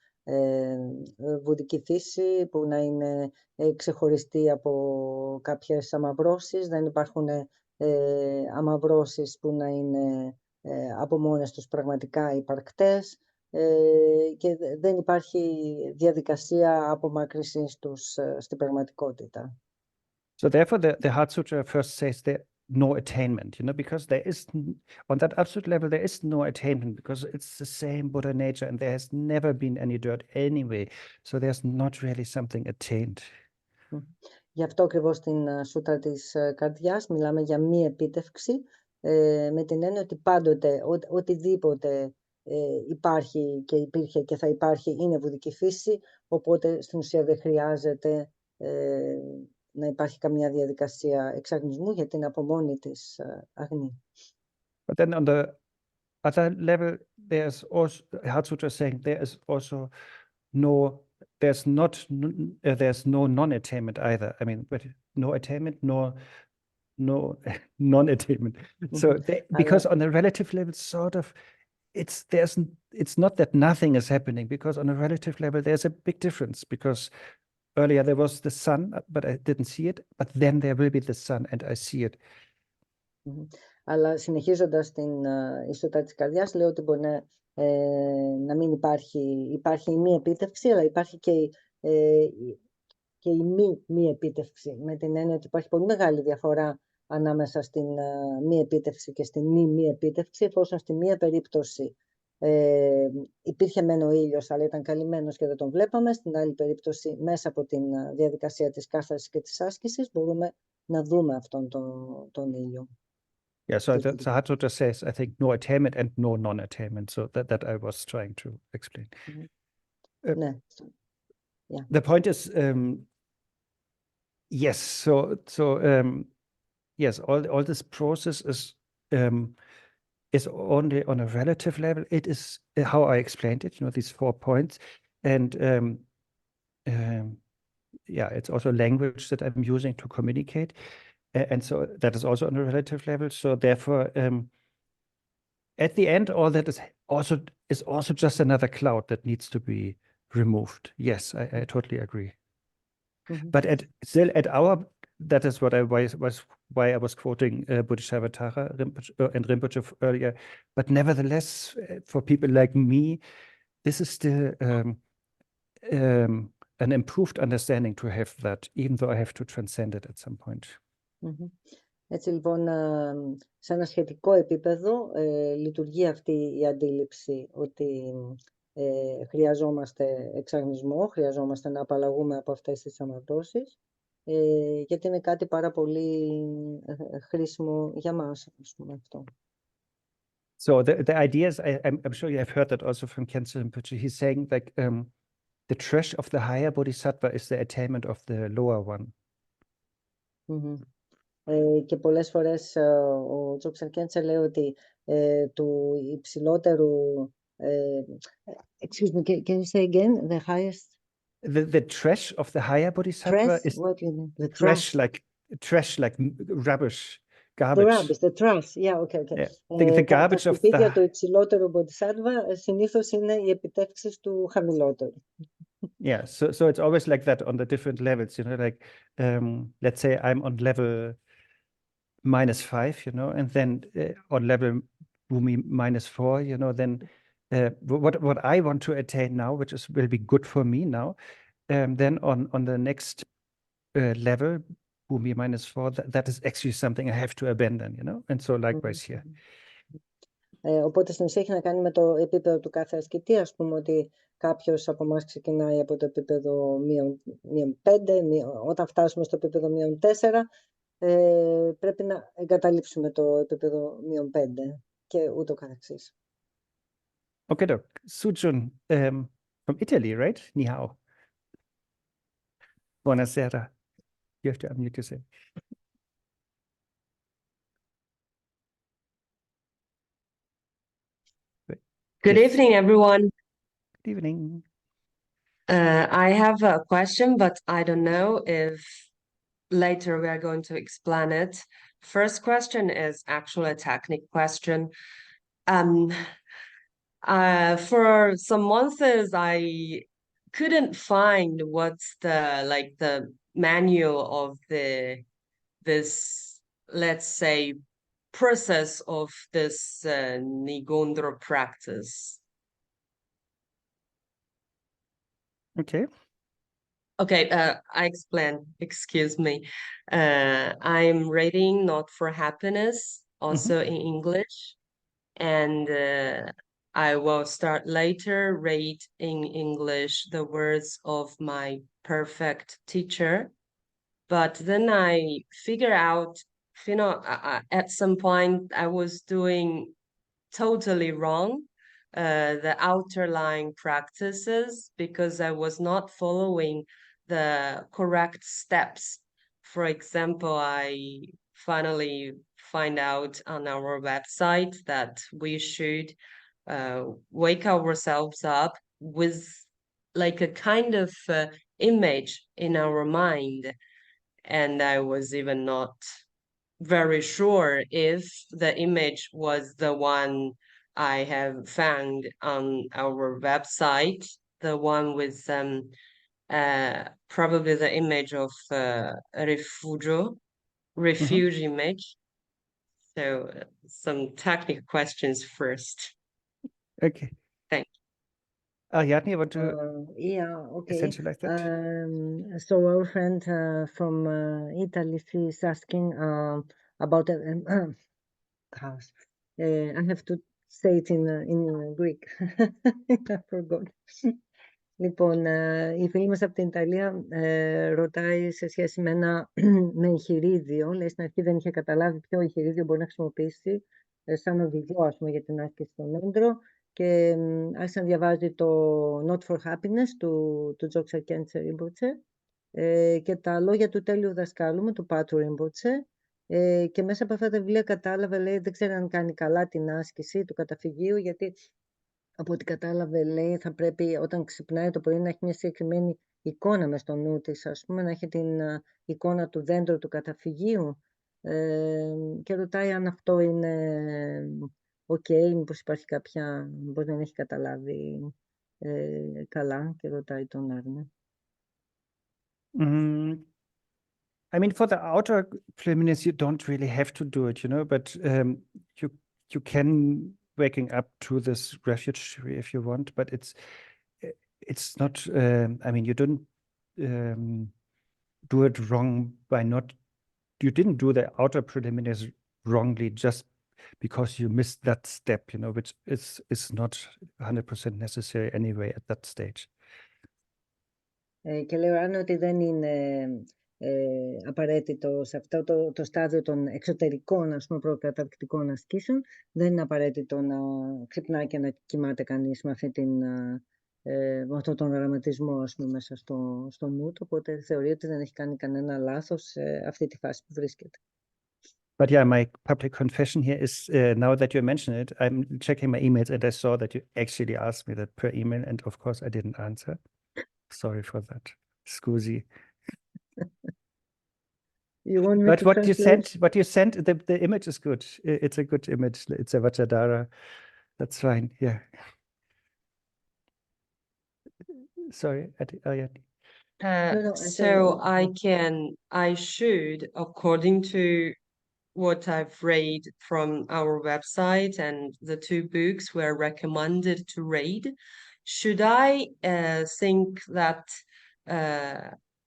βουδική φύση που να είναι ξεχωριστή από κάποιες αμαυρώσεις, δεν υπάρχουν αμαυρώσεις που να είναι από μόνες τους πραγματικά υπαρκτές και δεν υπάρχει διαδικασία απομάκρυνσης τους στην πραγματικότητα. So therefore, the Heart Sutra first says there no attainment, because there is, on that absolute level, there is no attainment because it's the same Buddha nature and there has never been any dirt anyway. So there's not really something attained. Γι' αυτό ακριβώς στην σούτρα της καρδιάς μιλάμε για μη επίτευξη, με την έννοια ότι πάντοτε οτιδήποτε υπάρχει και υπήρχε και θα υπάρχει είναι βουδική φύση, οπότε στην ουσία δεν χρειάζεται να υπάρχει καμία διαδικασία εξαγνισμού γιατί είναι από μόνη της αγνή. But then on the other level, there's also, Heart Sutra is saying there is also there's no non-attainment either. I mean, but no attainment, no non-attainment. So because on a relative level, sort of, it's not that nothing is happening, because on a relative level, there's a big difference, because earlier there was the sun, but I didn't see it, but then there will be the sun and I see it. Αλλά συνεχίζοντας την ισότητα της καρδιάς, λέω ότι μπορεί να μην υπάρχει η μη επίτευξη, αλλά υπάρχει και η μη επίτευξη, με την έννοια ότι υπάρχει πολύ μεγάλη διαφορά ανάμεσα στην μη επίτευξη και στην μη επίτευξη, εφόσον στη μία περίπτωση υπήρχε μεν ο ήλιος, αλλά ήταν καλυμμένος και δεν τον βλέπαμε, στην άλλη περίπτωση μέσα από την διαδικασία της κάθαρσης και της άσκησης μπορούμε να δούμε αυτόν τον ήλιο. Yeah, so the Heart Sutra says, I think, no attainment and no non-attainment. So that I was trying to explain. Yeah. The point is, yes. So yes, all this process is only on a relative level. It is how I explained it. These 4 points, and yeah, it's also language that I'm using to communicate. And so that is also on a relative level. So therefore, at the end, all that is also just another cloud that needs to be removed. Yes, I totally agree. But that is what why I was quoting Bodhisattva and Rinpoche earlier. But nevertheless, for people like me, this is still an improved understanding to have that, even though I have to transcend it at some point. Έτσι λοιπόν, σε ένα σχετικό επίπεδο λειτουργεί αυτή η αντίληψη ότι χρειαζόμαστε εξαγνισμό, χρειαζόμαστε να απαλλαγούμε από αυτές τις αμαρτώσεις, γιατί είναι κάτι πάρα πολύ χρήσιμο για μας, ας πούμε, αυτό. So the idea is, I'm sure you have heard that also from Khyentse Rinpoche. He's saying like the trash of the higher bodhisattva is the attainment of the lower one. Και πολλές φορές ο Dzogchen Khyentse λέει ότι του υψηλότερου excuse me, can you say again the highest? The trash of the higher bodhisattva is what do you mean? The trash like rubbish, garbage. The rubbish, the trash, yeah, okay. Yeah. The garbage τα of σκουπίδια του υψηλότερου bodhisattva συνήθως είναι οι επιτεύξεις του χαμηλότερου. Yeah, so it's always like that on the different levels, like let's say I'm on level -5, and then on level Bhumi -4, then what I want to attain now, which will be good for me now, then on the next level, Bhumi -4, that is actually something I have to abandon, and so likewise here. Οπότε στην ουσία έχει να κάνει με το επίπεδο του κάθε ασκητή. Ας πούμε ότι κάποιος από εμάς ξεκινάει από το επίπεδο -5, όταν φτάσουμε στο επίπεδο -4, πρέπει να εγκαταλείψουμε το επίπεδο -5 και ούτω καθεξής. Okay, Doc. Sujun from Italy, right? Ni hao. Buonasera. You have to unmute yourself. Good evening, everyone. Good evening. I have a question, but I don't know if later we are going to explain it. First question is actually a technical question. For some months, I couldn't find what's the manual of this, let's say, process of this Ngöndro practice. Okay. Okay, I explain, excuse me. I'm reading Not for Happiness, also in English, and I will start later read in English the words of my perfect teacher. But then I figure out, at some point I was doing totally wrong the outer line practices because I was not following the correct steps. For example, I finally find out on our website that we should wake ourselves up with like a kind of image in our mind. And I was even not very sure if the image was the one I have found on our website, the one with probably the image of refuge image. So some technical questions first. Okay. Thank Ariadne, you want to Yeah, okay. essentialize that? So our friend from Italy, she's asking about house. I have to say it in Greek. I forgot. Λοιπόν, η φίλη μας από την Ιταλία ρωτάει σε σχέση με ένα με εγχειρίδιο. Λέει στην αρχή δεν είχε καταλάβει ποιο εγχειρίδιο μπορεί να χρησιμοποιήσει σαν οδηγό, ας πούμε, για την άσκηση στον Ngöndro. Και άρχισε να διαβάζει το Not for Happiness του Τζόξα Κέντσε Ρίμποτσε και τα λόγια του τέλειου δασκάλου μου, του Πάτρου Ρίμποτσε. Και μέσα από αυτά τα βιβλία κατάλαβε, λέει, δεν ξέρει αν κάνει καλά την άσκηση του καταφυγίου, γιατί από ό,τι κατάλαβε, λέει, θα πρέπει όταν ξυπνάει το πρωί να έχει μια συγκεκριμένη εικόνα μες στο νου της, ας πούμε, να έχει την εικόνα του δέντρου του καταφυγίου και ρωτάει αν αυτό είναι ok, μήπως υπάρχει κάποια, μήπως δεν έχει καταλάβει καλά και ρωτάει τον Άρνε. I mean, for the outer preliminaries, you don't really have to do it, but you can waking up to this refuge if you want, but it's not. I mean, you don't do it wrong by not. You didn't do the outer preliminaries wrongly just because you missed that step, which is not 100% necessary anyway at that stage. Και λέω, Άρνε, ότι δεν είναι απαραίτητο σε αυτό το στάδιο των εξωτερικών, ας πούμε, προκαταρκτικών ασκήσεων, δεν είναι απαραίτητο να ξυπνάει και να κοιμάται κανείς με αυτόν τον γραμματισμό, ας πούμε, μέσα στο νου του, οπότε θεωρεί ότι δεν έχει κάνει κανένα λάθος σε αυτή τη φάση που βρίσκεται. But yeah, my public confession here is now that you mention it, I'm checking my emails and I saw that you actually asked me that per email, and of course I didn't answer. Sorry for that. Scusi. You want me But to what you sent, the image is good. It's a good image. It's a Vajradhara. That's fine. Yeah. Sorry, Ariadne. So I should, according to what I've read from our website and the two books were recommended to read, should I think that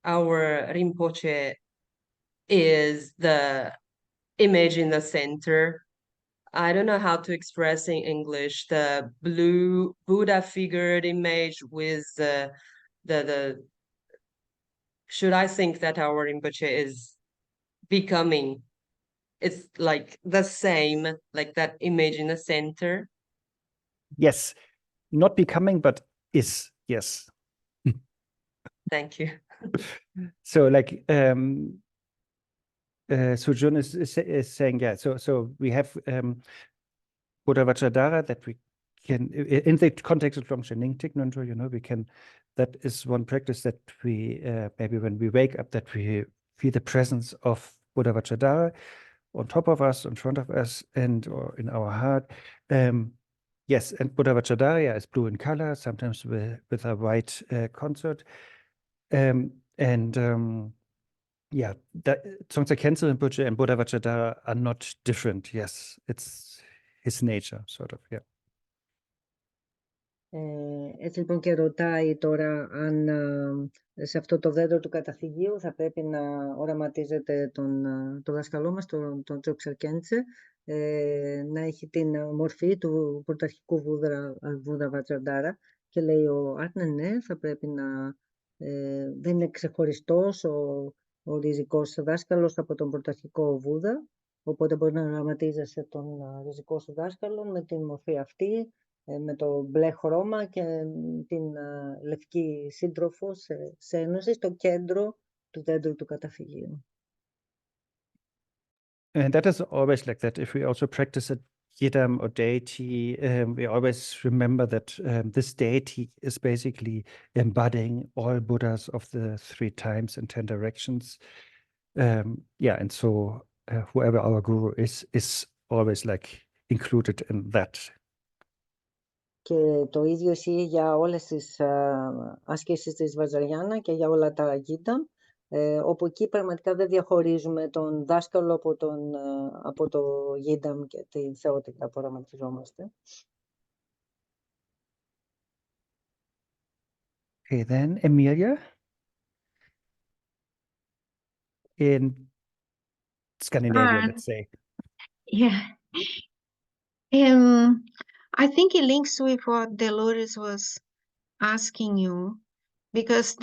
our Rinpoche is the image in the center? I don't know how to express in English the blue Buddha figured image with the should I think that our Rinpoche is becoming, it's like the same, like that image in the center? Yes, not becoming, but is, yes. Thank you. So like Sujun is saying, yeah, so we have Buddha Vajradhara that we can, in the context of Longshening Ngöndro, we can, that is one practice that we, maybe when we wake up, that we feel the presence of Buddha Vajradhara on top of us, in front of us, and or in our heart. Yes, and Buddha Vajradhara is blue in color, sometimes with a white consort. Yeah, Tsongtse Khyentse Rinpoche and Buddha Vajradhara are not different. Yes, it's his nature, sort of. Yeah. Έτσι λοιπόν και ρωτάει τώρα αν σε αυτό το δέντρο του καταφυγίου θα πρέπει να οραματίζεται το δάσκαλό μας, τον Tsongtse Khyentse, να έχει την μορφή του πρωταρχικού Βούδα Βατζαντάρα, και λέει ο Άρνε, ναι, θα πρέπει να δεν είναι ξεχωριστός ο ριζικός δάσκαλος από τον πρωταρχικό Βούδα, οπότε μπορεί να οραματίζεσαι τον ριζικό σου δάσκαλο με την μορφή αυτή, με το μπλε χρώμα και την λευκή σύντροφο σε ένωση στο κέντρο του δέντρου του καταφυγίου. And that is always like that. If we also practice a yidam or deity, we always remember that this deity is basically embodying all Buddhas of the 3 times and 10 directions. Yeah, and so whoever our guru is always like included in that. Και το ίδιο ισχύει για όλες τις ασκήσεις της Βαζαριάνα και για όλα τα γίδα, όπου εκεί πραγματικά δεν διαχωρίζουμε τον δάσκαλο από το γίδαμ και τη θεότητα που οραματιζόμαστε. Okay, then Emilia in Scandinavia, let's say. Yeah. I think it links with what Dolores was asking you, because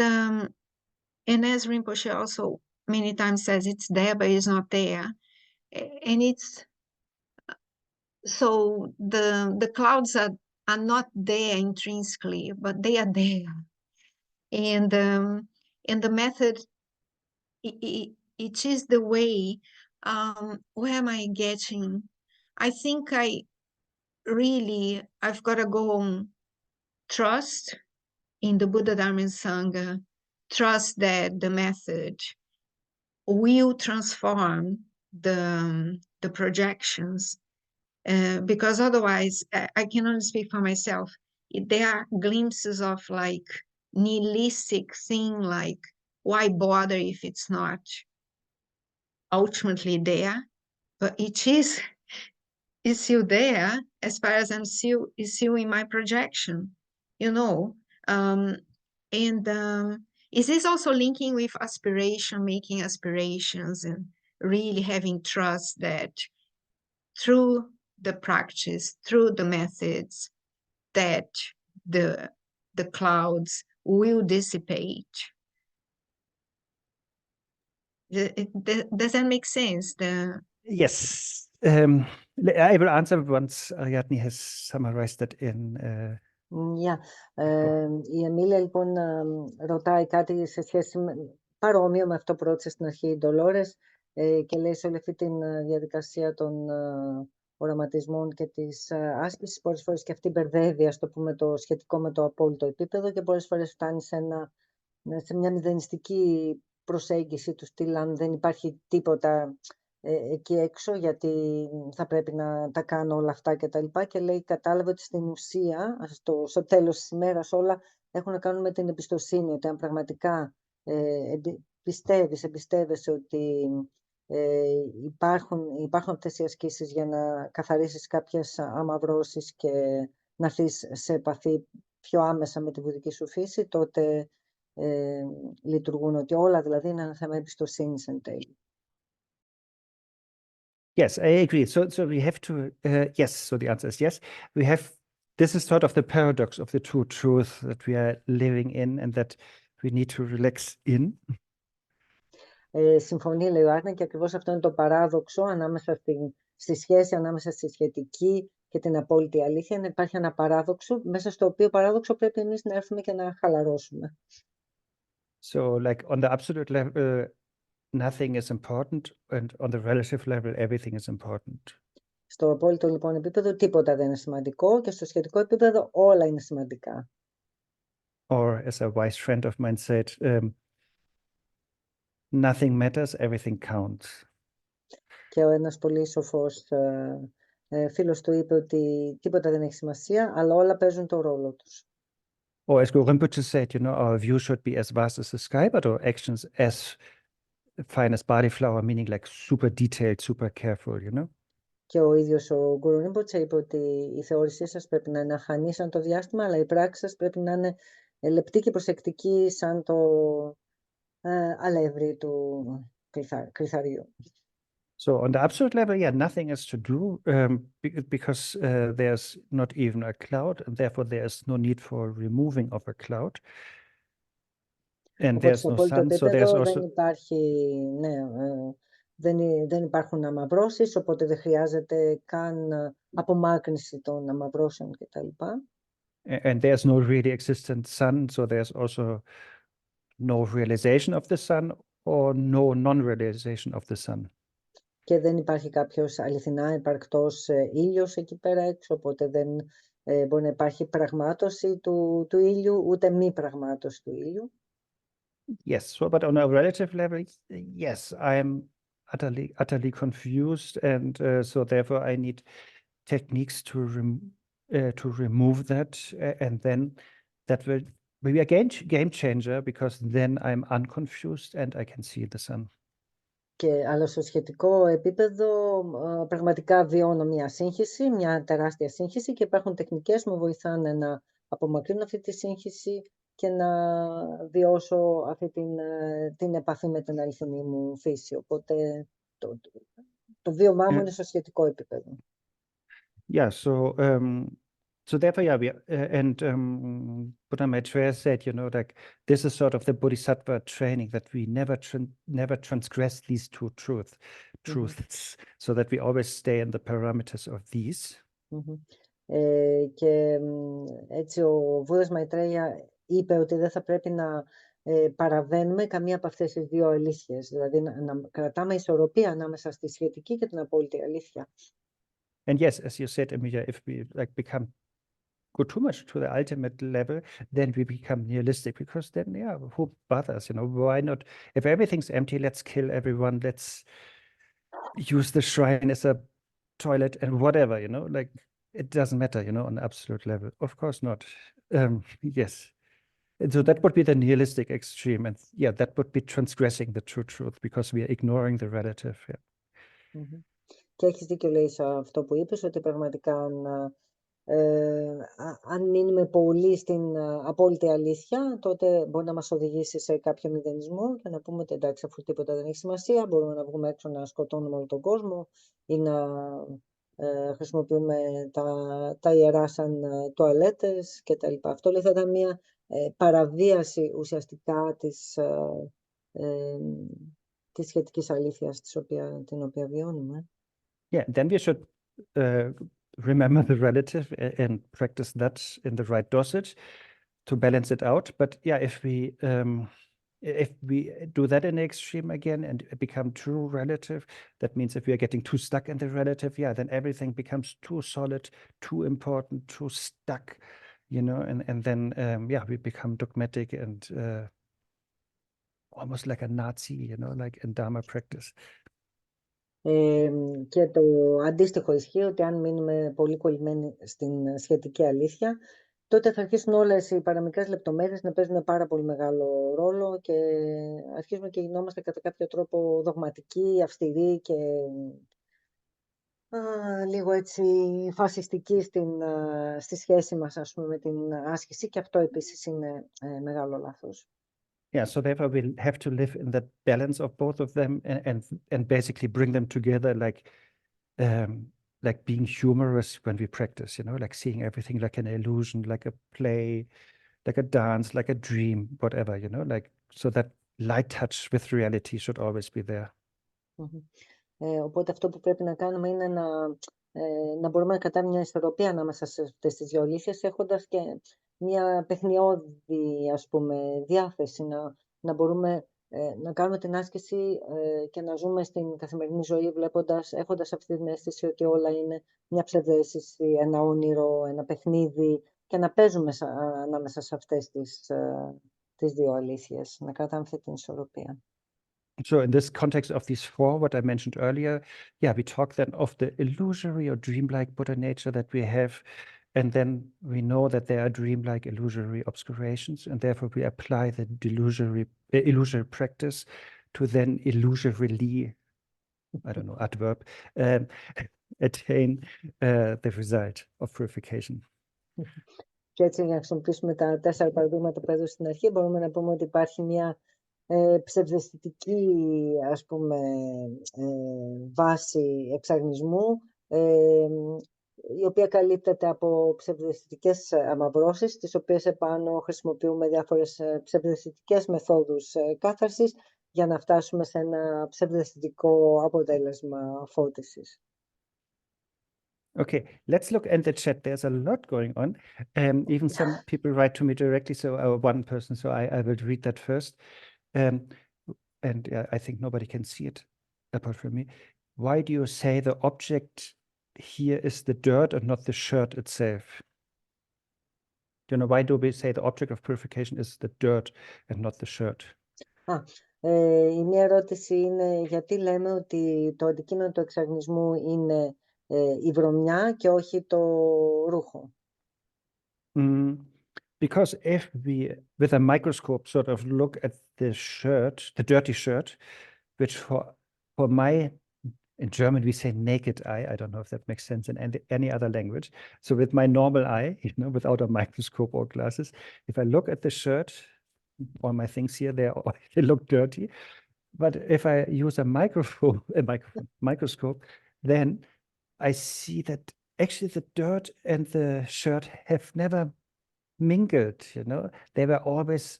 Enes Rinpoche also many times says it's there, but it's not there. And it's so the clouds are not there intrinsically, but they are there. And the method, it is the way. Where am I getting? I think I've got to go on trust in the Buddha, Dharma, and Sangha, trust that the method will transform the projections, because otherwise, I can only speak for myself. There are glimpses of like nihilistic thing, like why bother if it's not ultimately there? But it is still there as far as it's still in my projection, you know. Is this also linking with aspiration, making aspirations, and really having trust that through the practice, through the methods, that the clouds will dissipate? Does that make sense? Yes. I will answer once Ariadne has summarized that in. Yeah. Η Εμίλια λοιπόν ρωτάει κάτι σε σχέση παρόμοιο με αυτό που ρώτησε στην αρχή η Ντολόρες, και λέει σε όλη αυτή τη διαδικασία των οραματισμών και της άσκησης, πολλές φορές και αυτή μπερδεύει, ας το πούμε, το σχετικό με το απόλυτο επίπεδο, και πολλές φορές φτάνει σε μια μηδενιστική προσέγγιση του στυλ, αν δεν υπάρχει τίποτα εκεί έξω, γιατί θα πρέπει να τα κάνω όλα αυτά και τα λοιπά, και λέει, κατάλαβε ότι στην ουσία, στο τέλος της ημέρας, όλα έχουν να κάνουν με την εμπιστοσύνη, ότι αν πραγματικά εμπιστεύεσαι ότι υπάρχουν αυτές οι ασκήσεις για να καθαρίσεις κάποιες αμαυρώσεις και να έρθεις σε επαφή πιο άμεσα με τη βουδική σου φύση, τότε λειτουργούν, ότι όλα δηλαδή είναι ένα θέμα εμπιστοσύνης εν τέλει. Yes, I agree. So we have to, yes, so the answer is yes. This is sort of the paradox of the two truths that we are living in and that we need to relax in. Συμφωνεί, λέει ο Άρνε, και ακριβώς αυτό είναι το παράδοξο ανάμεσα στη σχέση ανάμεσα στη σχετική και την απόλυτη αλήθεια. Υπάρχει ένα παράδοξο, μέσα στο οποίο παράδοξο πρέπει εμείς να έρθουμε και να χαλαρώσουμε. So like on the absolute level, nothing is important, and on the relative level, everything is important. Στο απόλυτο λοιπόν επίπεδο τίποτα δεν είναι σημαντικό, και στο σχετικό επίπεδο όλα είναι σημαντικά. Or as a wise friend of mine said, nothing matters, everything counts. Και ένας πολύ σοφός φίλος του είπε ότι τίποτα δεν έχει σημασία, αλλά όλα παίζουν το ρόλο τους. Or as Guru Rinpoche said, our view should be as vast as the sky, but our actions as finest body flower, meaning like super detailed, super careful, you know? Και ο ίδιος ο Γκουρου Ρίμποτσε είπε ότι η θεώρησή σας πρέπει να είναι αχανή σαν το διάστημα, αλλά η πράξη σας πρέπει να είναι λεπτή και προσεκτική σαν το αλεύρι του κρυθαριού. So on the absolute level, yeah, nothing is to do because there's not even a cloud, and therefore there's no need for removing of a cloud. And Οπότε there's στο no απόλυτο sun, so there's επίπεδο also... δεν υπάρχει, ναι, δεν υπάρχουν αμαυρώσεις, οπότε δεν χρειάζεται καν απομάκρυνση των αμαυρώσεων κτλ. And there's no really existent sun, so there's also no realization of the sun or no non-realization of the sun. Και δεν υπάρχει κάποιος αληθινά υπαρκτός ήλιος εκεί πέρα έξω, οπότε δεν μπορεί να υπάρχει πραγμάτωση του ήλιου, ούτε μη πραγμάτωση του ήλιου. Yes, so but on a relative level, yes, I'm utterly confused, and so therefore I need techniques to remove that, and then that will be a game changer because then I'm unconfused and I can see the sun. Αλλά στο σχετικό επίπεδο πραγματικά βιώνω μια σύγχυση, μια τεράστια σύγχυση και υπάρχουν τεχνικές που με βοηθάνε να απομακρύνω αυτή τη σύγχυση και να βιώσω αυτή την επαφή με την αληθινή μου φύση. Οπότε το βίωμά μου είναι στο σχετικό επίπεδο. Yeah, so therefore, yeah, Buddha Maitreya said, you know, like this is sort of the bodhisattva training, that we never transgress these two truths, so that we always stay in the parameters of these. Και έτσι ο Βούδας Μαϊτρέια είπε ότι δεν θα πρέπει να παραβαίνουμε καμία από αυτές τις δύο αλήθειες, δηλαδή να κρατάμε ισορροπία ανάμεσα στη σχετική και την απόλυτη αλήθεια. And yes, as you said, Emilia, if we like go too much to the ultimate level, then we become nihilistic, because then, yeah, who bothers, you know? Why not? If everything's empty, let's kill everyone. Let's use the shrine as a toilet and whatever, you know? Like, it doesn't matter, you know, on the absolute level. Of course not. Yes. And so that would be the nihilistic extreme. And yeah, that would be transgressing the true truth, because we are ignoring the relative. Yeah. Και έχεις δίκιο, λέει, σε αυτό που είπες, ότι πραγματικά αν μείνουμε πολύ στην απόλυτη αλήθεια, τότε μπορεί να μας οδηγήσει σε κάποιο μηδενισμό και να πούμε ότι εντάξει, αφού τίποτα δεν έχει σημασία, μπορούμε να βγούμε έξω να σκοτώνουμε όλο τον κόσμο ή να χρησιμοποιούμε τα ιερά σαν τουαλέτες κτλ. Αυτό, λέει, θα ήταν μια παραβίαση ουσιαστικά της σχετικής αλήθειας την οποία βιώνουμε. Yeah, then we should remember the relative and practice that in the right dosage to balance it out. But yeah, if we do that in the extreme again and become true relative, that means if we are getting too stuck in the relative, yeah, then everything becomes too solid, too important, too stuck, you know, and then yeah, we become dogmatic and almost like a Nazi, you know, like in Dharma practice. Και το αντίστοιχο ισχύει, ότι αν μείνουμε πολύ κολλημένοι στην σχετική αλήθεια, τότε θα αρχίσουν όλες οι παραμικρές λεπτομέρειες να παίζουν πάρα πολύ μεγάλο ρόλο και αρχίζουμε και γινόμαστε κατά κάποιο τρόπο δογματικοί, αυστηροί και λίγο έτσι φασιστικοί στη σχέση μας, ας πούμε, με την άσκηση, και αυτό επίσης είναι μεγάλο λάθος. Yeah, so therefore we'll have to live in the balance of both of them and basically bring them together, like being humorous when we practice, you know, like seeing everything like an illusion, like a play, like a dance, like a dream, whatever, you know, like, so that light touch with reality should always be there. Οπότε αυτό που πρέπει να κάνουμε είναι να μπορούμε να κρατάμε μια ισορροπία ανάμεσα σε αυτές τις δύο αλήθειες, έχοντας και μια παιχνιώδη, ας πούμε, διάθεση, να μπορούμε να κάνουμε την άσκηση και να ζούμε στην καθημερινή ζωή έχοντας αυτή την αίσθηση ότι όλα είναι μια ψευδαίσθηση, ένα όνειρο, ένα παιχνίδι, και να παίζουμε ανάμεσα σε αυτές τις δύο αλήθειες, να κρατάμε αυτή την ισορροπία. So in this context of these four, what I mentioned earlier, yeah, we talk then of the illusory or dreamlike Buddha nature that we have, and then we know that there are dreamlike illusory obscurations, and therefore we apply the illusory practice to then illusorily, I don't know, adverb, attain the result of purification. Και έτσι, για να χρησιμοποιήσουμε τα 4 παραδείγματα που έδωσε στην αρχή, μπορούμε να πούμε ότι υπάρχει μια ψευδαισθητική, ας πούμε, βάση εξαγνισμού, η οποία καλύπτεται από ψευδαισθητικές αμαυρώσεις, τις οποίες επάνω χρησιμοποιούμε διάφορες ψευδαισθητικές μεθόδους κάθαρσης για να φτάσουμε σε ένα ψευδαισθητικό αποτέλεσμα φώτισης. Okay, let's look at the chat. There's a lot going on. Even some people write to me directly, so one person, so I will read that first. And I think nobody can see it apart from me. Why do you say the object here is the dirt and not the shirt itself? You know, why do we say the object of purification is the dirt and not the shirt? Η μία ερώτηση είναι γιατί λέμε ότι το αντικείμενο του εξαγνισμού είναι η βρωμιά και όχι το ρούχο. Because if we, with a microscope, sort of look at the shirt, the dirty shirt, which for my, in German we say naked eye, I don't know if that makes sense in any other language. So with my normal eye, you know, without a microscope or glasses, if I look at the shirt, all my things here, they look dirty. But if I use a microscope, then I see that actually the dirt and the shirt have never mingled, you know. They were always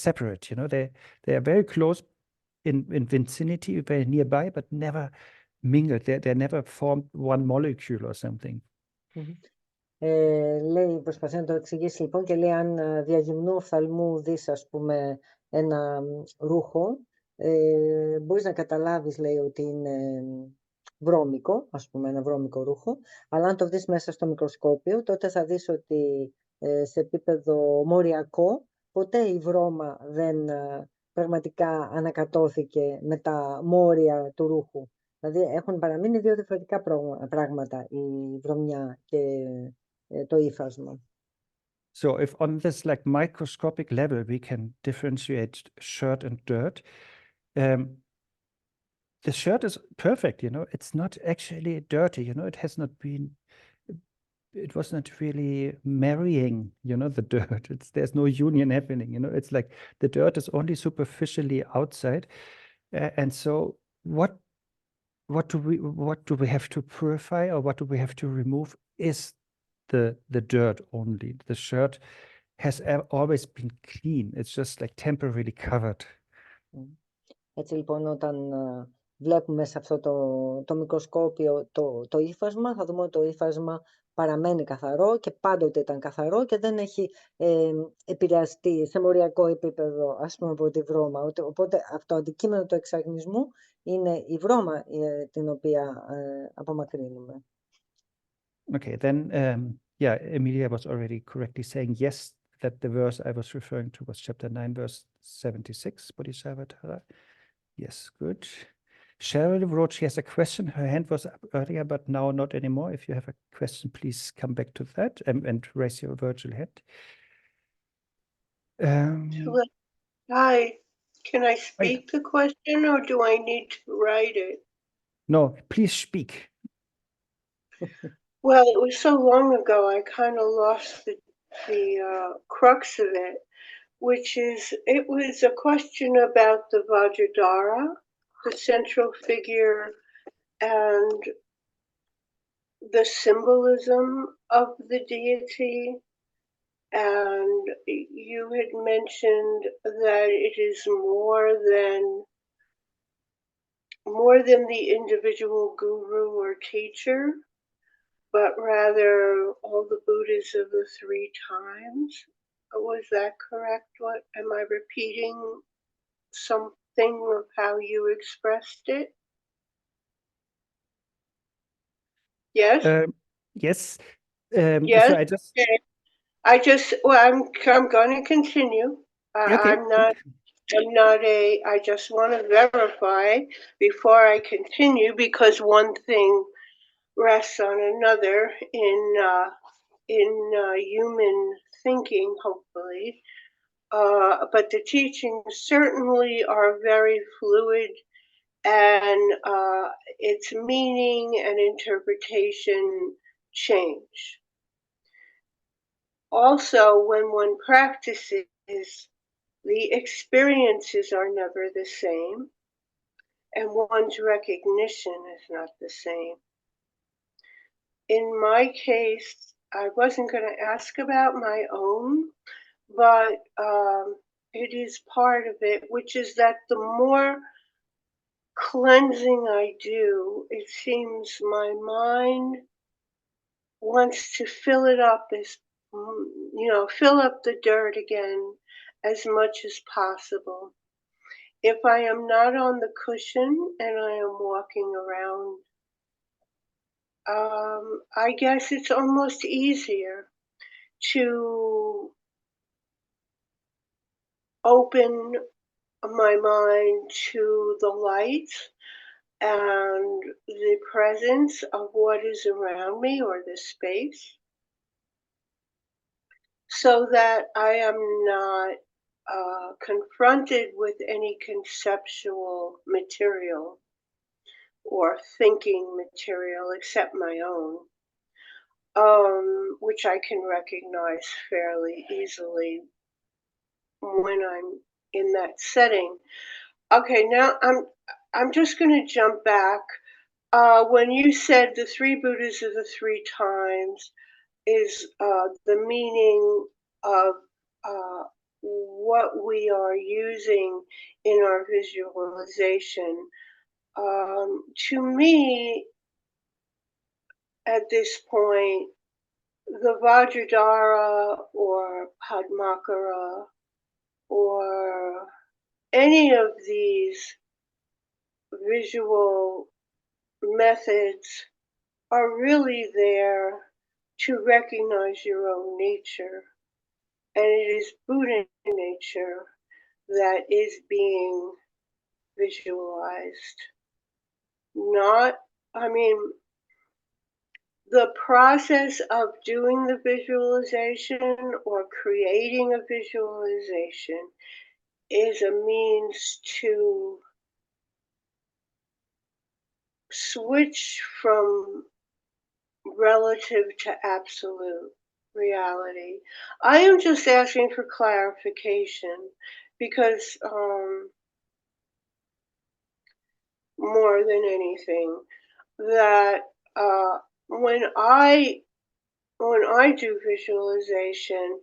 separate, you know. They are very close in vicinity, very nearby, but never mingled. They never formed one molecule or something. Λέει, προσπαθεί να το εξηγήσει λοιπόν και λέει αν διαγυμνού οφθαλμού δεις, ας πούμε, ένα ρούχο, μπορείς να καταλάβεις, λέει, ότι είναι βρώμικο, ας πούμε, ένα βρώμικο ρούχο, αλλά αν το δεις μέσα στο μικροσκόπιο, τότε θα δεις ότι σε επίπεδο μοριακό, ποτέ η βρώμα δεν πραγματικά ανακατώθηκε με τα μόρια του ρούχου. Δηλαδή έχουν παραμείνει δύο διαφορετικά πράγματα, η βρωμιά και το ύφασμα. So if on this like microscopic level we can differentiate shirt and dirt, the shirt is perfect, you know. It's not actually dirty, you know. It has not been, it was not really marrying, you know, the dirt. There's no union happening, you know. It's like the dirt is only superficially outside, and so what do we have to purify, or what do we have to remove is the dirt only. The shirt has always been clean. It's just like temporarily covered. Έτσι λοιπόν, όταν βλέπουμε σε αυτό το μικροσκόπιο το ύφασμα, θα δούμε ότι το ύφασμα παραμένει καθαρό και πάντοτε ήταν καθαρό και δεν έχει επηρεαστεί σε μοριακό επίπεδο, ας πούμε, από τη βρώμα. Οπότε αυτό το αντικείμενο του εξαγνισμού είναι η βρώμα την οποία απομακρύνουμε. Okay, then, yeah, Emilia was already correctly saying yes, that the verse I was referring to was chapter 9, verse 76, Bodhisattva Tara. Yes, good. Cheryl wrote she has a question. Her hand was up earlier, but now not anymore. If you have a question, please come back to that and raise your virtual hand. Hi, can I speak the question or do I need to write it? No, please speak. Well, it was so long ago, I kind of lost the crux of it, which is, it was a question about the Vajradhara, the central figure, and the symbolism of the deity. And you had mentioned that it is more than the individual guru or teacher, but rather all the Buddhas of the 3 times. Was that correct? Am I repeating something of how you expressed it? Yes? Yes. Yes. So I'm going to continue. Okay. I just want to verify before I continue, because one thing rests on another in human thinking, hopefully. but the teachings certainly are very fluid, and its meaning and interpretation change. Also, when one practices, the experiences are never the same, and one's recognition is not the same. In my case, I wasn't going to ask about my own, but it is part of it, which is that the more cleansing I do, it seems my mind wants to fill it up as, fill up the dirt again as much as possible. If I am not on the cushion and I am walking around, I guess it's almost easier to open my mind to the light and the presence of what is around me or the space, so that I am not confronted with any conceptual material or thinking material except my own, which I can recognize fairly easily when I'm in that setting. Okay, now I'm just going to jump back. When you said the three Buddhas of the three times is the meaning of what we are using in our visualization. To me, at this point, the Vajradhara or Padmakara or any of these visual methods are really there to recognize your own nature. And it is Buddha nature that is being visualized. The process of doing the visualization or creating a visualization is a means to switch from relative to absolute reality. I am just asking for clarification because more than anything, that when I do visualization,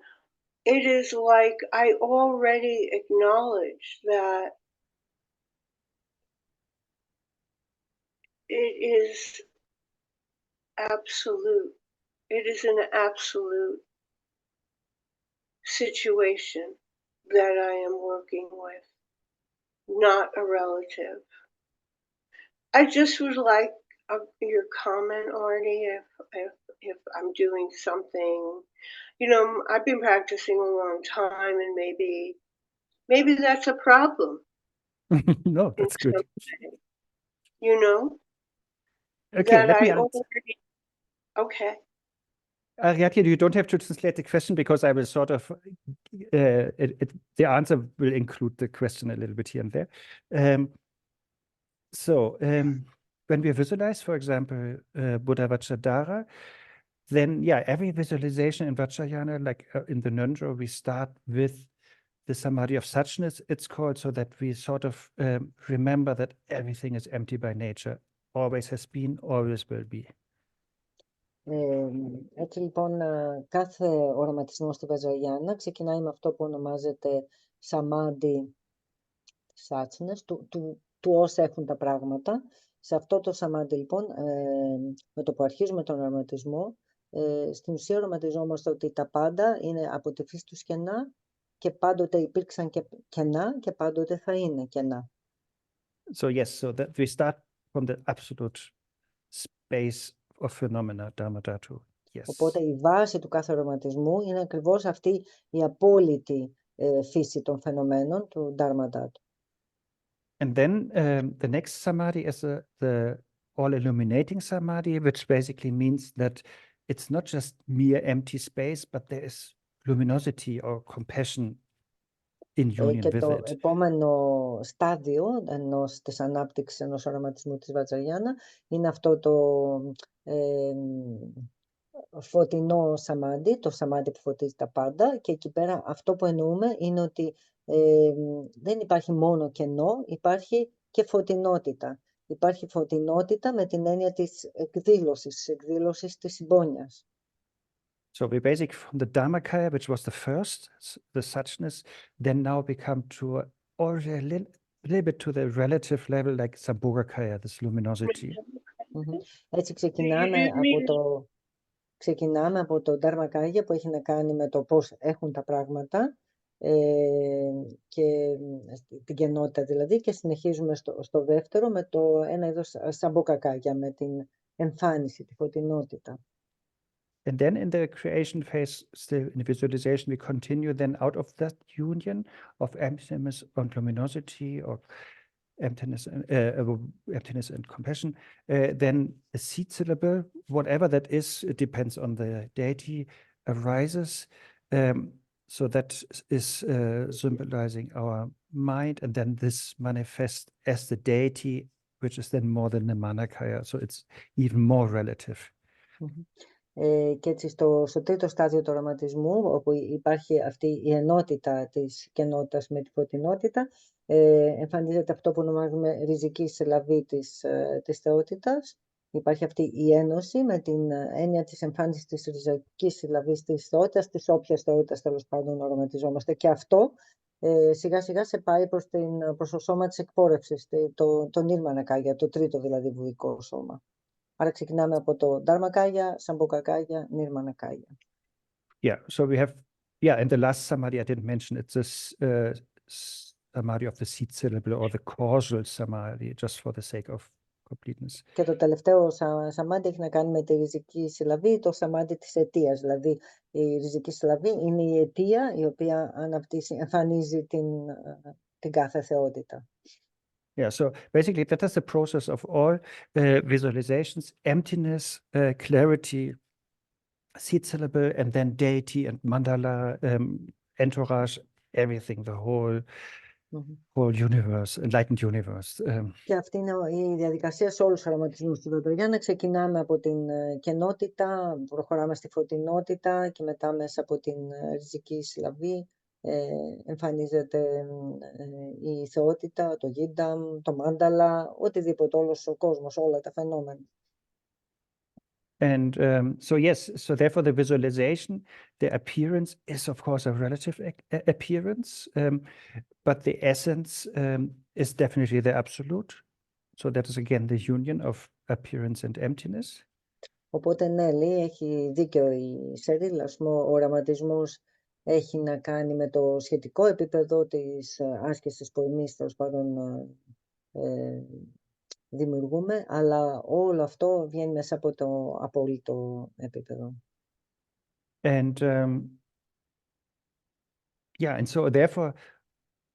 it is like I already acknowledge that it is absolute. It is an absolute situation that I am working with, not a relative. I just would like your comment, Arnie, if I'm doing something. I've been practicing a long time, and maybe that's a problem. No, that's good. Okay, that let me I answer. already. Okay. Ariadne, you don't have to translate the question because I will sort of, the answer will include the question a little bit here and there. When we visualize, for example, Buddha Vajradhara, then yeah, every visualization in Vajrayana, like in the Ngöndro, we start with the samadhi of suchness, it's called, so that we sort of remember that everything is empty by nature, always has been, always will be. Έτσι λοιπόν κάθε οραματισμό στη Βαζαγιάννα ξεκινάει με αυτό που ονομάζεται σαμάντι σάτσινες, του όσα έχουν τα πράγματα. Σε αυτό το σαμάντι λοιπόν, με το που αρχίζουμε τον οραματισμό, στην ουσία οραματιζόμαστε ότι τα πάντα είναι από τη φύση τους κενά και πάντοτε υπήρξαν και κενά και πάντοτε θα είναι κενά. So yes, so that we start from the absolute space of phenomena, Dharma Dhatu. Yes. Οπότε η βάση του κάθε οραματισμού είναι ακριβώς αυτή η απόλυτη φύση των φαινομένων του Dharma Dhatu. And then the next samadhi is the all-illuminating samadhi, which basically means that it's not just mere empty space, but there is luminosity or compassion in union Και with το it. επόμενο στάδιο της ανάπτυξης ενός οραματισμού της Βατζαγιάνα είναι αυτό το φωτεινό σαμάντι, το σαμάντι που φωτίζει τα πάντα, και εκεί πέρα αυτό που εννοούμε είναι ότι δεν υπάρχει μόνο κενό, υπάρχει και φωτεινότητα. Υπάρχει φωτεινότητα με την έννοια της εκδήλωσης της συμπόνιας. So we basically from the Dharmakaya, which was the first, the suchness, then now we come to already a little bit to the relative level, like Sambhogakaya, this luminosity. Έτσι ξεκινάμε από το Dharmakaya που έχει να κάνει με το πώς έχουν τα πράγματα και την κενότητα δηλαδή, και συνεχίζουμε στο δεύτερο με το ένα είδος Sambhogakaya, με την εμφάνιση, τη φωτεινότητα. And then in the creation phase, still in the visualization, we continue then out of that union of emptiness and luminosity, or emptiness and compassion, then a seed syllable, whatever that is, it depends on the deity, arises. So that is symbolizing our mind, and then this manifests as the deity, which is then more than the Manakaya. So it's even more relative. Και έτσι στο τρίτο στάδιο του οραματισμού, όπου υπάρχει αυτή η ενότητα της κενότητας με τη φωτεινότητα, εμφανίζεται αυτό που ονομάζουμε ριζική συλλαβή της θεότητας. Υπάρχει αυτή η ένωση με την έννοια της εμφάνισης της ριζικής συλλαβής της θεότητας, της όποιας θεότητας τέλος πάντων οραματιζόμαστε. Και αυτό σιγά σιγά σε πάει προς το σώμα της εκπόρευσης, το Nirmanakaya, το τρίτο δηλαδή βουδικό σώμα. Άρα ξεκινάμε από το Dharmakaya, Sambhogakaya, Nirmanakaya. Yeah, so we have, and the last samadhi I didn't mention, it's this samadhi of the seed syllable, or the causal samadhi, just for the sake of completeness. Και το τελευταίο σαμάντι έχει να κάνει με τη ριζική συλλαβή, το σαμάντι της αιτίας. Δηλαδή η ριζική συλλαβή είναι η αιτία η οποία εμφανίζει την κάθε θεότητα. Yeah, so basically that is the process of all visualizations: emptiness, clarity, seed syllable, and then deity and mandala, entourage, everything, the whole universe, enlightened universe. Και αυτή είναι η διαδικασία σε όλους τους οραματισμούς του Βατζαγιάνα. Ξεκινάμε από την κενότητα, προχωράμε στη φωτεινότητα και μετά μέσα από την ριζική συλλαβή εμφανίζεται η θεότητα, το γίνταμ, το μάνταλα, οτιδήποτε, όλος ο κόσμος, όλα τα φαινόμενα. And so yes, so therefore the visualization, the appearance is of course a relative appearance, but the essence is definitely the absolute. So that is again the union of appearance and emptiness. Οπότε ναι, λέει, έχει δίκιο η Σερίλ, ας πούμε, ο οραματισμός έχει να κάνει με το σχετικό επίπεδο της άσκησης που εμείς τέλος πάντων δημιουργούμε, αλλά όλο αυτό βγαίνει μέσα από το απόλυτο επίπεδο. And and so therefore,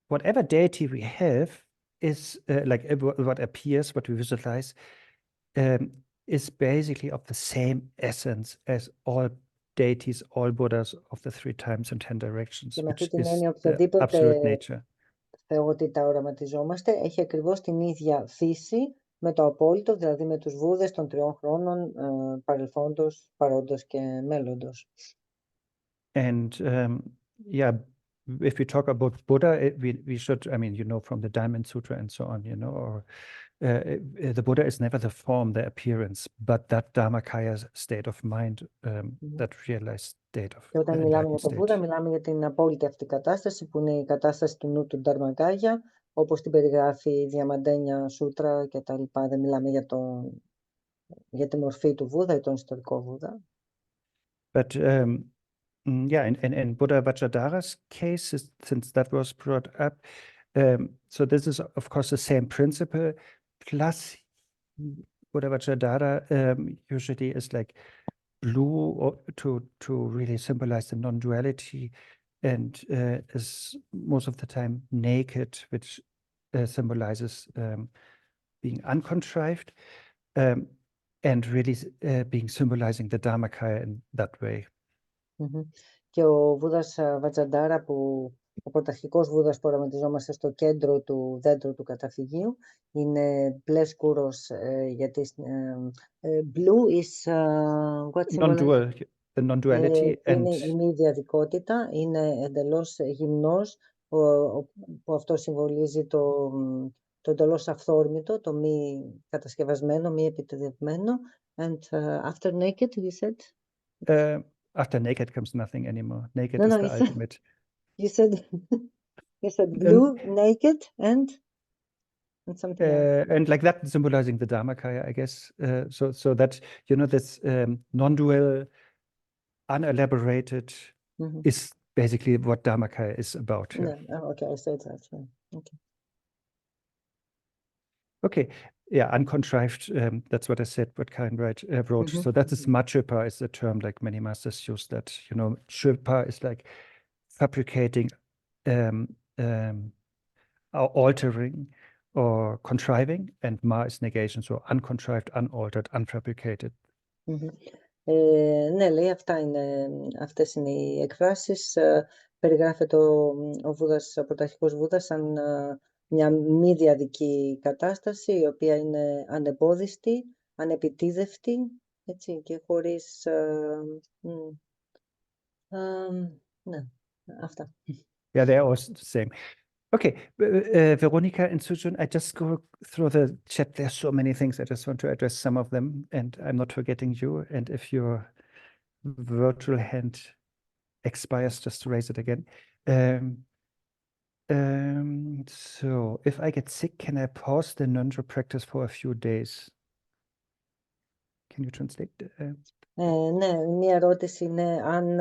whatever deity we have is like what appears, what we visualize, is basically of the same essence as all deities, all Buddhas of the 3 times and 10 directions, which is the absolute nature. Θεότητα οραματιζόμαστε, έχει ακριβώς την ίδια φύση με το απόλυτο, δηλαδή με τους Βούδες των 3 χρόνων, παρελθόντος, παρόντος και μέλλοντος. And if we talk about Buddha, we should, I mean, you know, from the Diamond Sutra and so on, you know, or the Buddha is never the form, the appearance, but that Dharmakaya state of mind, that realized state of Και όταν μιλάμε για τον state. Βούδα, μιλάμε για την απόλυτη αυτή κατάσταση, που είναι η κατάσταση του νου του Dharmakaya, όπως την περιγράφει η Διαμαντένια Σούτρα και τα λοιπά. Δεν μιλάμε για τη μορφή του Βούδα ή τον ιστορικό Βούδα. But in Buddha Vajradhara's case, since that was brought up, so this is of course the same principle, plus Buddha Vajradhara usually is like blue, or to really symbolize the non-duality, and is most of the time naked, which symbolizes being uncontrived, and really being symbolizing the Dharmakaya in that way. Και ο Βούδας Βατζαντάρα, που Ο πρωταρχικός Βούδας που οραματιζόμαστε στο κέντρο του δέντρου του καταφυγίου είναι μπλε σκούρος, γιατί blue is what symbolize? The non-duality Που and είναι η μη διαδικότητα, είναι εντελώς γυμνός, που αυτό συμβολίζει το εντελώς αυθόρμητο, το μη κατασκευασμένο, μη επιτεδευμένο. And after naked, you said? after naked comes nothing anymore. Naked No, is no, the ultimate. you said you said blue, naked, and something else. And like that symbolizing the Dharmakaya, I guess. So that, you know, this non-dual, unelaborated is basically what Dharmakaya is about. No, okay, I said that. Okay. Okay, yeah, uncontrived, that's what I said, what Karen wrote. So that is Matripa is the term, like many masters use that, you know, Tripa is like fabricating, or altering or contriving, and Ma is negation, so uncontrived, unaltered, unfabricated. Ναι, λέει αυτές είναι οι εκφράσεις. Περιγράφεται ο Βούδας, ο πρωταρχικός Βούδας, σαν μια μη διαδική κατάσταση, η οποία είναι ανεμπόδιστη, ανεπιτίδευτη, έτσι, και χωρίς... ναι, αυτά. Yeah, they're all the same. Okay, Veronica and Sujun, I just go through the chat. There's so many things. I just want to address some of them, and I'm not forgetting you. And if your virtual hand expires, just raise it again. So if I get sick, can I pause the Ngöndro practice for a few days? Can you translate? Ναι, μία ερώτηση είναι αν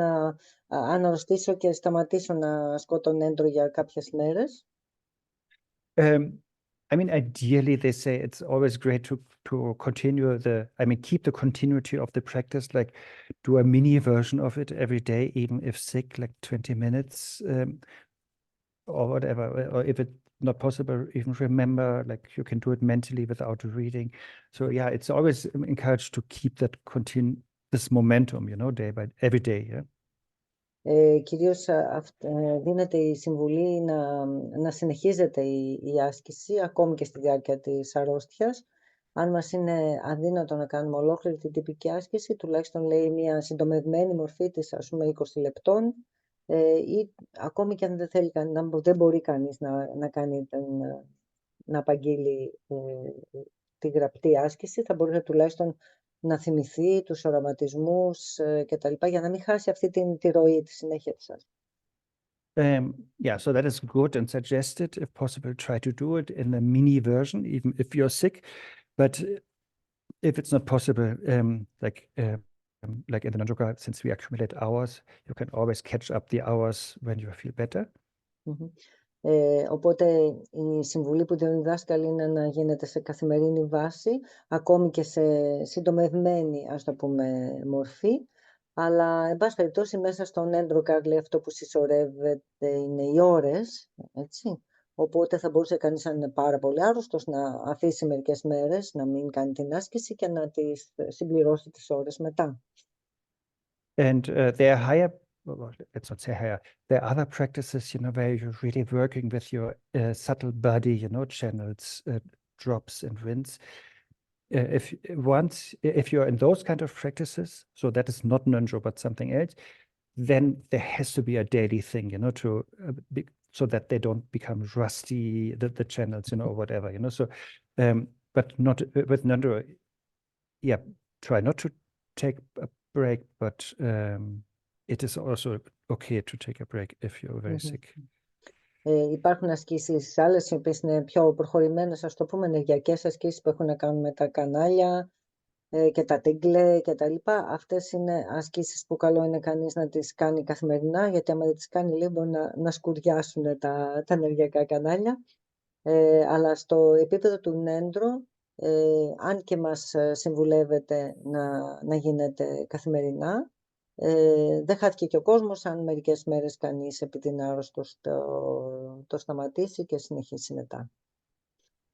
αρρωστήσω και σταματήσω να ασκώ τον Ngöndro για κάποιες μέρες. I mean, ideally, they say it's always great to continue keep the continuity of the practice, like do a mini version of it every day, even if sick, like 20 minutes or whatever. Or if it's not possible, even remember, like you can do it mentally without reading. So yeah, it's always encouraged to keep that this momentum, you know, every day. Yeah. Κυρίως δίνεται η συμβουλή να συνεχίζεται η άσκηση ακόμη και στη διάρκεια της αρρώστιας. Αν μας είναι αδύνατο να κάνουμε ολόκληρη την τυπική άσκηση, τουλάχιστον λέει μια συντομευμένη μορφή της, ας πούμε 20 λεπτών, ή ακόμη και αν δεν μπορεί κανείς να απαγγείλει τη γραπτή άσκηση, θα μπορούσε τουλάχιστον να θυμηθεί τους οραματισμούς και τα λοιπά, για να μην χάσει αυτή τη ροή, τη συνέχεια της. Yeah, so that is good and suggested. If possible, try to do it in a mini version, even if you're sick. But if it's not possible, like in the Ngöndro, since we accumulate hours, you can always catch up the hours when you feel better. Οπότε η συμβουλή που δίνουν οι δάσκαλοι είναι να γίνεται σε καθημερινή βάση, ακόμη και σε συντομευμένη, ας το πούμε, μορφή. Αλλά, εν πάση περιπτώσει, μέσα στον Ngöndro, λέει, αυτό που συσσωρεύεται είναι οι ώρες, έτσι. Οπότε θα μπορούσε κανείς, αν είναι πάρα πολύ άρρωστος, να αφήσει μερικές μέρες, να μην κάνει την άσκηση και να τις συμπληρώσει τις ώρες μετά. And there are higher, well, let's not say higher, there are other practices, you know, where you're really working with your subtle body, you know, channels, drops and winds. If you're in those kind of practices, so that is not Ngöndro, but something else, then there has to be a daily thing, you know, so that they don't become rusty, the channels, you know, or whatever, you know. So, but not with Ngöndro. Yeah, try not to take a break, but it is also okay to take a break if you're very sick. Υπάρχουν ασκήσεις άλλες, οι οποίες είναι πιο προχωρημένες, ας το πούμε, ενεργειακές ασκήσεις που έχουν να κάνουν με τα κανάλια και τα τίγκλε και τα λοιπά. Αυτές είναι ασκήσεις που καλό είναι κανείς να τις κάνει καθημερινά, γιατί άμα δεν τις κάνει λίγο να σκουριάσουν τα ενεργειακά κανάλια. Αλλά στο επίπεδο του Ngöndro, αν και μας συμβουλεύεται να γίνεται καθημερινά, δεν χάθηκε και ο κόσμος αν μερικές μέρες κανείς επειδή είναι άρρωστος το σταματήσει και συνεχίσει μετά.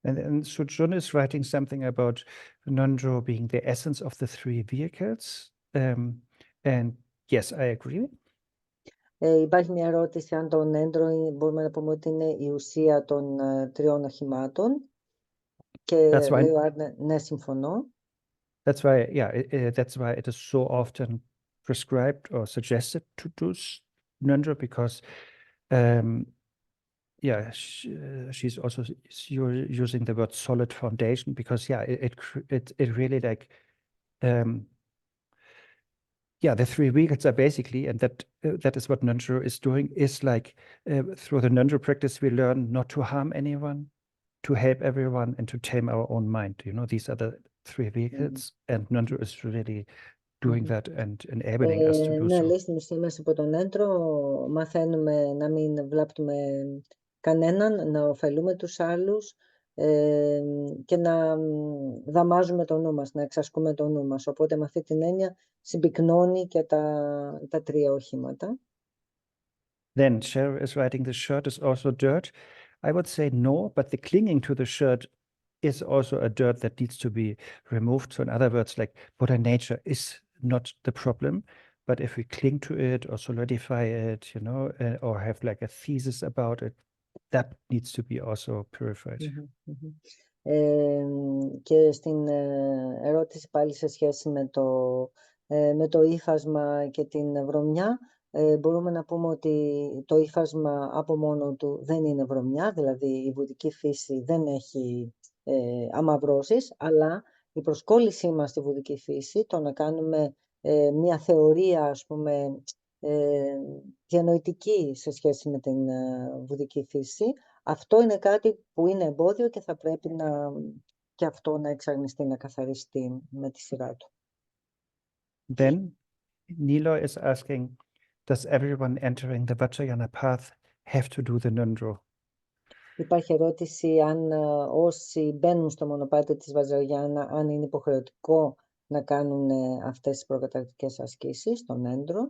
And Sujun is writing something about Ngöndro being the essence of the three vehicles. And yes, I agree. Υπάρχει μια ερώτηση αν το Ngöndro μπορούμε να πούμε ότι είναι η ουσία των 3 οχημάτων. Και That's why, λέει ο Άρνε, ναι, συμφωνώ. that's why, yeah, that's why it is so often prescribed or suggested to do Ngöndro, because, yeah, she's also using the word solid foundation, because, yeah, it really like, yeah, the 3 vehicles are basically, and that is what Ngöndro is doing, is like through the Ngöndro practice we learn not to harm anyone, to help everyone, and to tame our own mind. You know, these are the 3 vehicles, and Ngöndro is really doing that and enabling us to do Ναι, so. λέει στην ουσία μας από τον Ngöndro μαθαίνουμε να μην βλάπτουμε κανέναν, να ωφελούμε τους άλλους και να δαμάζουμε το νου μας, να εξασκούμε το νου μας. Οπότε με αυτή την έννοια συμπυκνώνει και τα 3 οχήματα. Then Cheryl is writing, the shirt is also dirt. I would say no, but the clinging to the shirt is also a dirt that needs to be removed. So in other words, like Buddha nature is not the problem, but if we cling to it or solidify it, you know, or have like a thesis about it, that needs to be also purified. Και στην ερώτηση πάλι σε σχέση με το ύφασμα και την βρωμιά, μπορούμε να πούμε ότι το ύφασμα από μόνο του δεν είναι βρωμιά, δηλαδή η βουδική φύση δεν έχει αμαυρώσεις, αλλά η προσκόλλησή μας στη βουδική φύση, το να κάνουμε μια θεωρία, ας πούμε, διανοητική σε σχέση με την βουδική φύση, αυτό είναι κάτι που είναι εμπόδιο και θα πρέπει και αυτό να εξαρνιστεί, να καθαριστεί με τη σειρά του. Then Nilo is asking, does everyone entering the Vajrayana path have to do the Ngöndro? Υπάρχει ερώτηση αν όσοι μπαίνουν στο μονοπάτι της Βαζαριάννα, αν είναι υποχρεωτικό να κάνουν αυτές τις προκαταρκτικές ασκήσεις, το Ngöndro.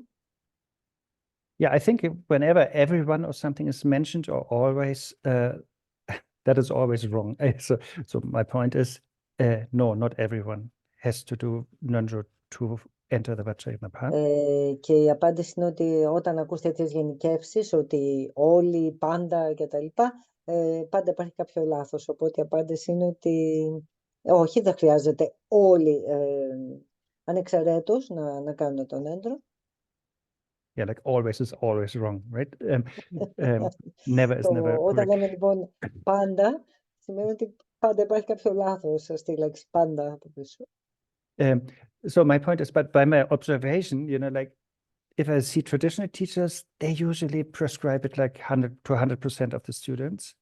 Yeah, I think whenever everyone or something is mentioned, or always, that is always wrong. So my point is, no, not everyone has to do Ngöndro to enter the Vajrayana path. Και η απάντηση είναι ότι όταν ακούς τέτοιες γενικεύσεις, ότι όλοι, πάντα κτλ., πάντα υπάρχει κάποιο λάθος. Οπότε η απάντηση είναι ότι όχι, δεν χρειάζεται όλοι ανεξαιρέτως να κάνουν τον Ngöndro. Yeah, like always is always wrong, right? Never is never Όταν correct. λέμε λοιπόν πάντα, σημαίνει ότι πάντα υπάρχει κάποιο λάθος στη λέξη πάντα από πίσω. So my point is, but by my observation, you know, like if I see traditional teachers, they usually prescribe it like 100 to 100% of the students.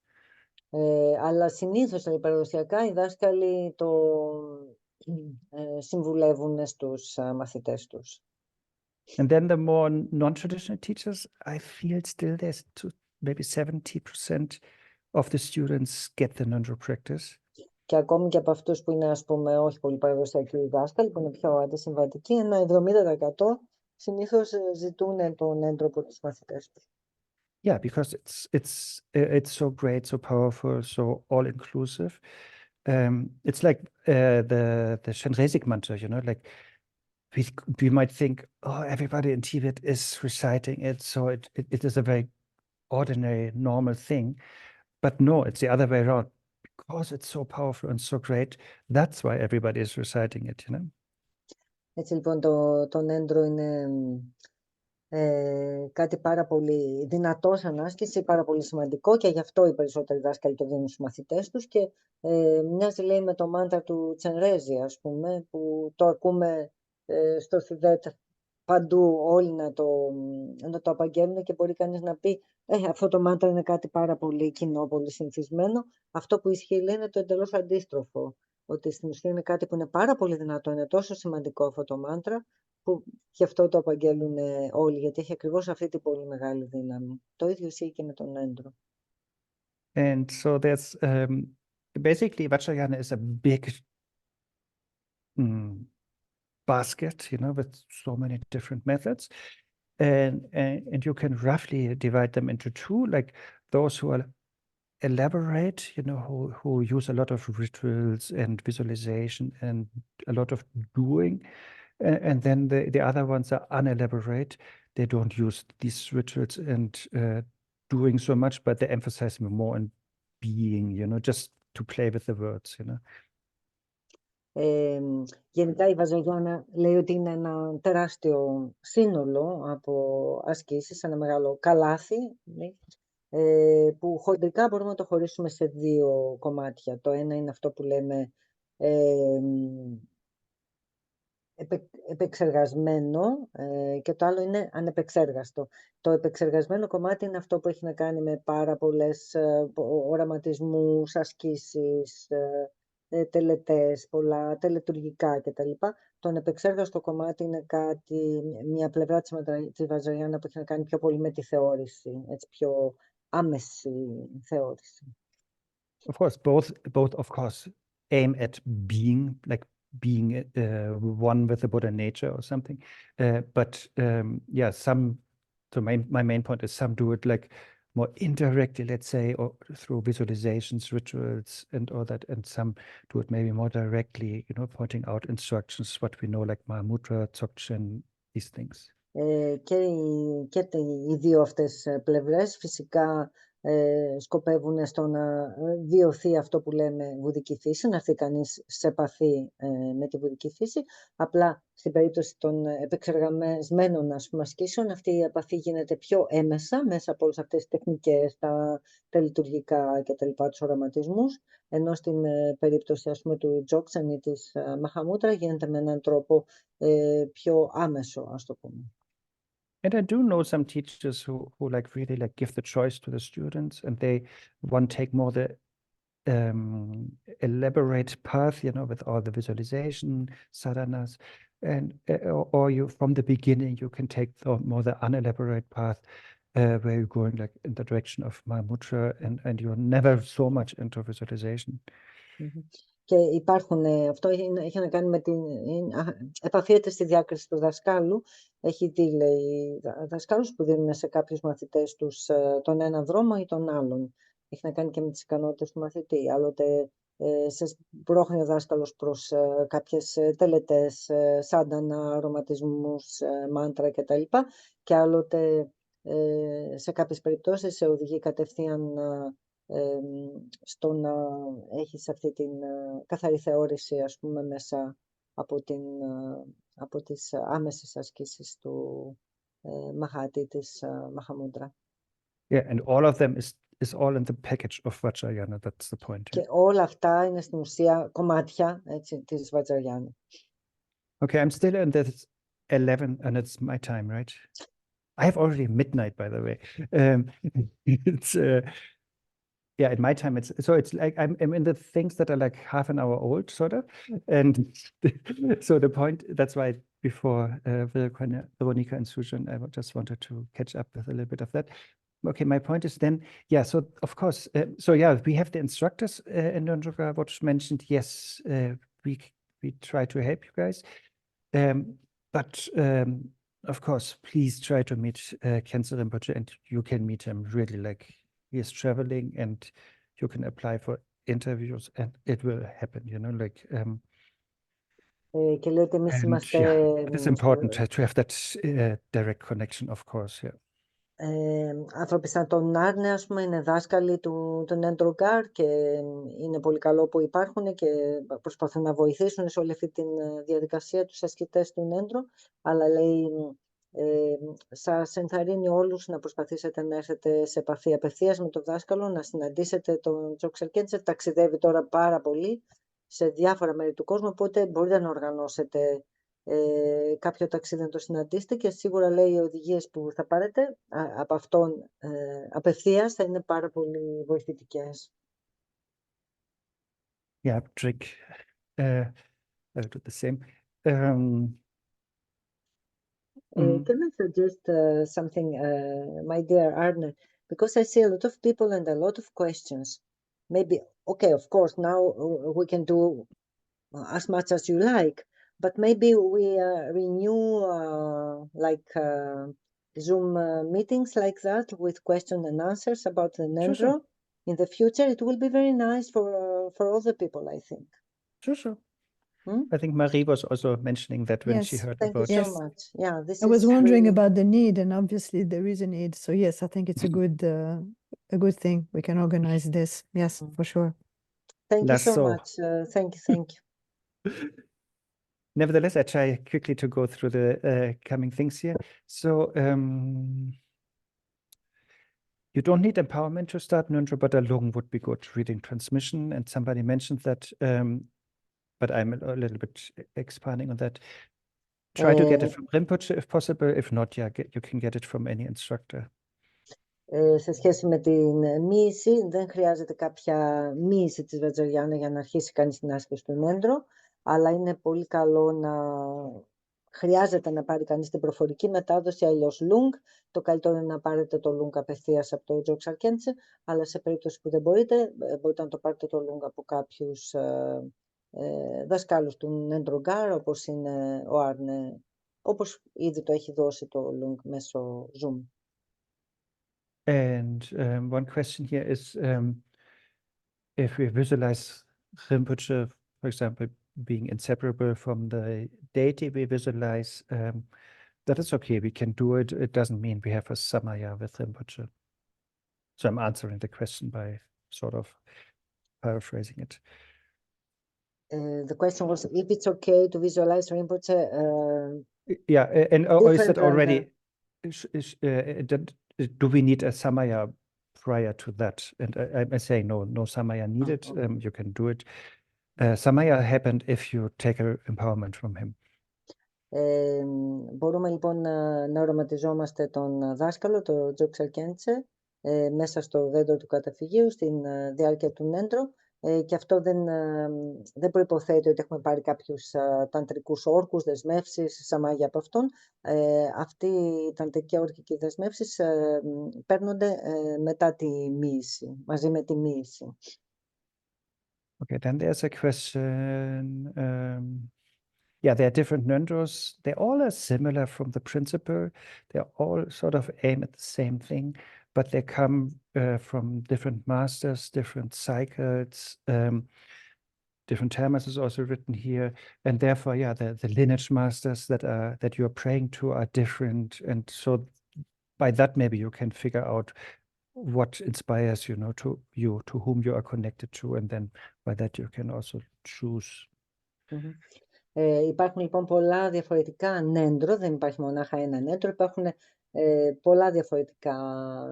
Αλλά συνήθως παραδοσιακά οι δάσκαλοι το συμβουλεύουν στους μαθητές τους. And then the more non-traditional teachers, I feel still there's maybe 70% of the students get the Ngöndro practice. Και ακόμη και από αυτούς που είναι, ας πούμε, όχι πολύ παραδοσιακοί δάσκαλοι, που είναι πιο αντισυμβατικοί, ένα 70% συνήθως ζητούν τον Ngöndro από τους μαθητές τους. Yeah, because it's so great, so powerful, so all-inclusive. It's like the Shanrezig mantra, you know, like we might think, oh, everybody in Tibet is reciting it, so it is a very ordinary, normal thing. But no, it's the other way around. Because it's so powerful and so great, that's why everybody is reciting it, you know. Έτσι λοιπόν το Ngöndro είναι κάτι πάρα πολύ δυνατό σαν άσκηση, πάρα πολύ σημαντικό και γι' αυτό οι περισσότεροι δάσκαλοι το δίνουν στους μαθητές τους και μοιάζει, λέει, με το μάντρα του Τσενρέζη, ας πούμε, που το ακούμε στο Θιβέτ παντού όλοι να το απαγγέλνουν και μπορεί κανείς να πει αυτό το μάντρα είναι κάτι πάρα πολύ κοινό, πολύ συνηθισμένο. Αυτό που ισχύει, λέει, είναι το εντελώς αντίστροφο, ότι στην ουσία είναι κάτι που είναι πάρα πολύ δυνατό, είναι τόσο σημαντικό αυτό το μάντρα, που γι' αυτό το απαγγέλουν όλοι, γιατί έχει ακριβώς αυτή την πολύ μεγάλη δύναμη. Το ίδιο ισχύει και με τον Ngöndro. And so there's basically Vajrayana is a big basket, you know, with so many different methods, and you can roughly divide them into two, like those who are elaborate, you know, who use a lot of rituals and visualization and a lot of doing, and then the other ones are unelaborate, they don't use these rituals and doing so much, but they emphasize more on being, just to play with the words, Γενικά η Βαζογιάννα λέει ότι είναι ένα τεράστιο σύνολο από ασκήσεις, ένα μεγάλο καλάθι, που χοντρικά μπορούμε να το χωρίσουμε σε δύο κομμάτια. Το ένα είναι αυτό που λέμε επεξεργασμένο και το άλλο είναι ανεπεξέργαστο. Το επεξεργασμένο κομμάτι είναι αυτό που έχει να κάνει με πάρα πολλές οραματισμούς, ασκήσεις, τελετές, πολλά τελετουργικά κτλ. Το ανεπεξέργαστο κομμάτι είναι μια πλευρά της Βαζαριάννα που έχει να κάνει πιο πολύ με τη θεώρηση, έτσι, πιο άμεση θεώρηση. Of course, both of course aim at being one with the Buddha nature or something. But yeah, my main point is some do it like more indirectly, let's say, or through visualizations, rituals, and all that, and some do it maybe more directly, pointing out instructions, what we know like Mahamudra, Dzogchen, these things. Και οι δύο αυτές πλευρές φυσικά σκοπεύουν στο να βιωθεί αυτό που λέμε βουδική φύση, να έρθει κανείς σε επαφή με τη βουδική φύση. Απλά στην περίπτωση των επεξεργασμένων ασκήσεων αυτή η επαφή γίνεται πιο έμεσα μέσα από όλες αυτές τις τεχνικές, τα τελειτουργικά και τα λοιπά, τους οραματισμούς, ενώ στην περίπτωση του Dzogchen ή της Mahamudra γίνεται με έναν τρόπο πιο άμεσο, ας το πούμε. And I do know some teachers who like really like give the choice to the students, and they take more the elaborate path, with all the visualization sadhanas, and or you from the beginning you can take more the unelaborate path, where you're going like in the direction of Mahamudra, and you're never so much into visualization. Και υπάρχουν, αυτό έχει να κάνει με την επαφίεται στη διάκριση του δασκάλου. Έχει δει, λέει, δασκάλους που δίνουν σε κάποιους μαθητές τους τον ένα δρόμο ή τον άλλον. Έχει να κάνει και με τις ικανότητες του μαθητή. Άλλοτε σε σπρώχνει ο δάσκαλος προς κάποιες τελετές, σάντανα, αρωματισμούς, μάντρα κτλ. Και άλλοτε σε κάποιες περιπτώσεις σε οδηγεί κατευθείαν στο να έχεις αυτή την καθαρή θεώρηση, ας πούμε, μέσα από τις άμεσες ασκήσεις του Μαχάτη, της Μαχαμούντρα. Yeah, and all of them is all in the package of Vajrayana, that's the point. Και όλα αυτά είναι στην ουσία κομμάτια, έτσι, της Vajrayana. Okay, I'm still in this 11 and it's my time, right? I have already midnight, by the way. It's yeah, in my time, it's like I'm in the things that are like half an hour old, sort of. And so the point, that's why before Veronica and Sujan, I just wanted to catch up with a little bit of that. Okay, my point is then, yeah, so of course, so yeah, we have the instructors in Ngöndro, what mentioned. Yes, we try to help you guys. But of course, please try to meet Khyentse Rinpoche, and you can meet him really like, he is traveling and you can apply for interviews and it will happen, like. Και λέω ότι εμείς είμαστε... Yeah, it's important to have that direct connection, of course, yeah. Άνθρωποι σαν τον Άρνε, ας πούμε, είναι δάσκαλοι του Ngöndro και είναι πολύ καλό που υπάρχουν και προσπαθούν να βοηθήσουν σε όλη αυτή τη διαδικασία τους ασκητές του Ngöndro, αλλά λέει, σας ενθαρρύνει όλους να προσπαθήσετε να έρθετε σε επαφή απευθείας με τον δάσκαλο, να συναντήσετε τον Dzogchen Khyentse. Ταξιδεύει τώρα πάρα πολύ σε διάφορα μέρη του κόσμου, οπότε μπορείτε να οργανώσετε κάποιο ταξίδι να το συναντήσετε και σίγουρα, λέει, οι οδηγίες που θα πάρετε από αυτόν απευθείας θα είναι πάρα πολύ βοηθητικές. Yeah, trick. I do the same. Can I suggest something, my dear Arne? Because I see a lot of people and a lot of questions. Maybe, okay, of course, now we can do as much as you like, but maybe we renew Zoom meetings like that with question and answers about the Ngöndro. In the future. It will be very nice for all the people, I think. Sure. I think Marie was also mentioning that when she Yes, heard Thank you about. so Yes. much. Yeah, this I was is wondering really- about the need, and obviously there is a need. So yes, I think it's a good thing. We can organize this. Yes, for sure. Thank you so Lasso. much. Thank you. Nevertheless, I try quickly to go through the coming things here. So you don't need empowerment to start Ngöndro, but a lung would be good. Reading transmission, and somebody mentioned that, but I'm a little bit expanding on that. Try to get it from Rinpoche if possible. If not, yeah, you can get it from any instructor. Σε σχέση με την μοίηση, δεν χρειάζεται κάποια μοίηση της Βατζαριάννα για να αρχίσει κανείς την άσκηση του Ngöndro, αλλά είναι πολύ καλό να χρειάζεται να πάρει κανείς την προφορική μετάδοση, αλλιώς Lung. Το καλύτερο είναι να πάρετε το Lung απευθείας από το Dzogchen Khyentse, αλλά σε περίπτωση που δεν μπορείτε, μπορείτε να το πάρετε το Lung από κάποιους δασκάλους του Ngöndro, όπως είναι ο Άρνε, όπως ήδη το έχει δώσει το Lung μέσω Zoom. And one question here is if we visualize Rinpoche, for example, being inseparable from the deity we visualize, that is okay. We can do it. It doesn't mean we have a samaya with Rinpoche. So I'm answering the question by sort of paraphrasing it. The question was if it's okay to visualize Rinpoche. Yeah, and or is Different that than already? Do we need a samaya prior to that? And I'm saying no samaya needed. You can do it. Samaya happened if you take empowerment from him. Μπορούμε λοιπόν να οραματιζόμαστε τον δάσκαλο, το Dzogchen Khyentse, μέσα στο δέντρο του καταφυγίου, στην διάρκεια του Ngöndro, και αυτό δεν προϋποθέτει ότι έχουμε πάρει κάποιους ταντρικούς όρκους, δεσμεύσεις, σαμάγια από αυτόν. Αυτοί οι ταντρικοί όρκοι και οι δεσμεύσεις παίρνονται μετά τη μοίηση, μαζί με τη μοίηση. Okay, then there's a question. Yeah, there are different Ngöndros. They all are similar from the principle. They all sort of aim at the same thing, but they come from different masters, different cycles. Different terms is also written here, and therefore, yeah, the lineage masters that you are praying to are different, and so by that maybe you can figure out what inspires to whom you are connected to, and then by that you can also choose. Υπάρχουν λοιπόν πολλά διαφορετικά Ngöndro, δεν υπάρχει μονάχα ένα Ngöndro, υπάρχουν πολλά διαφορετικά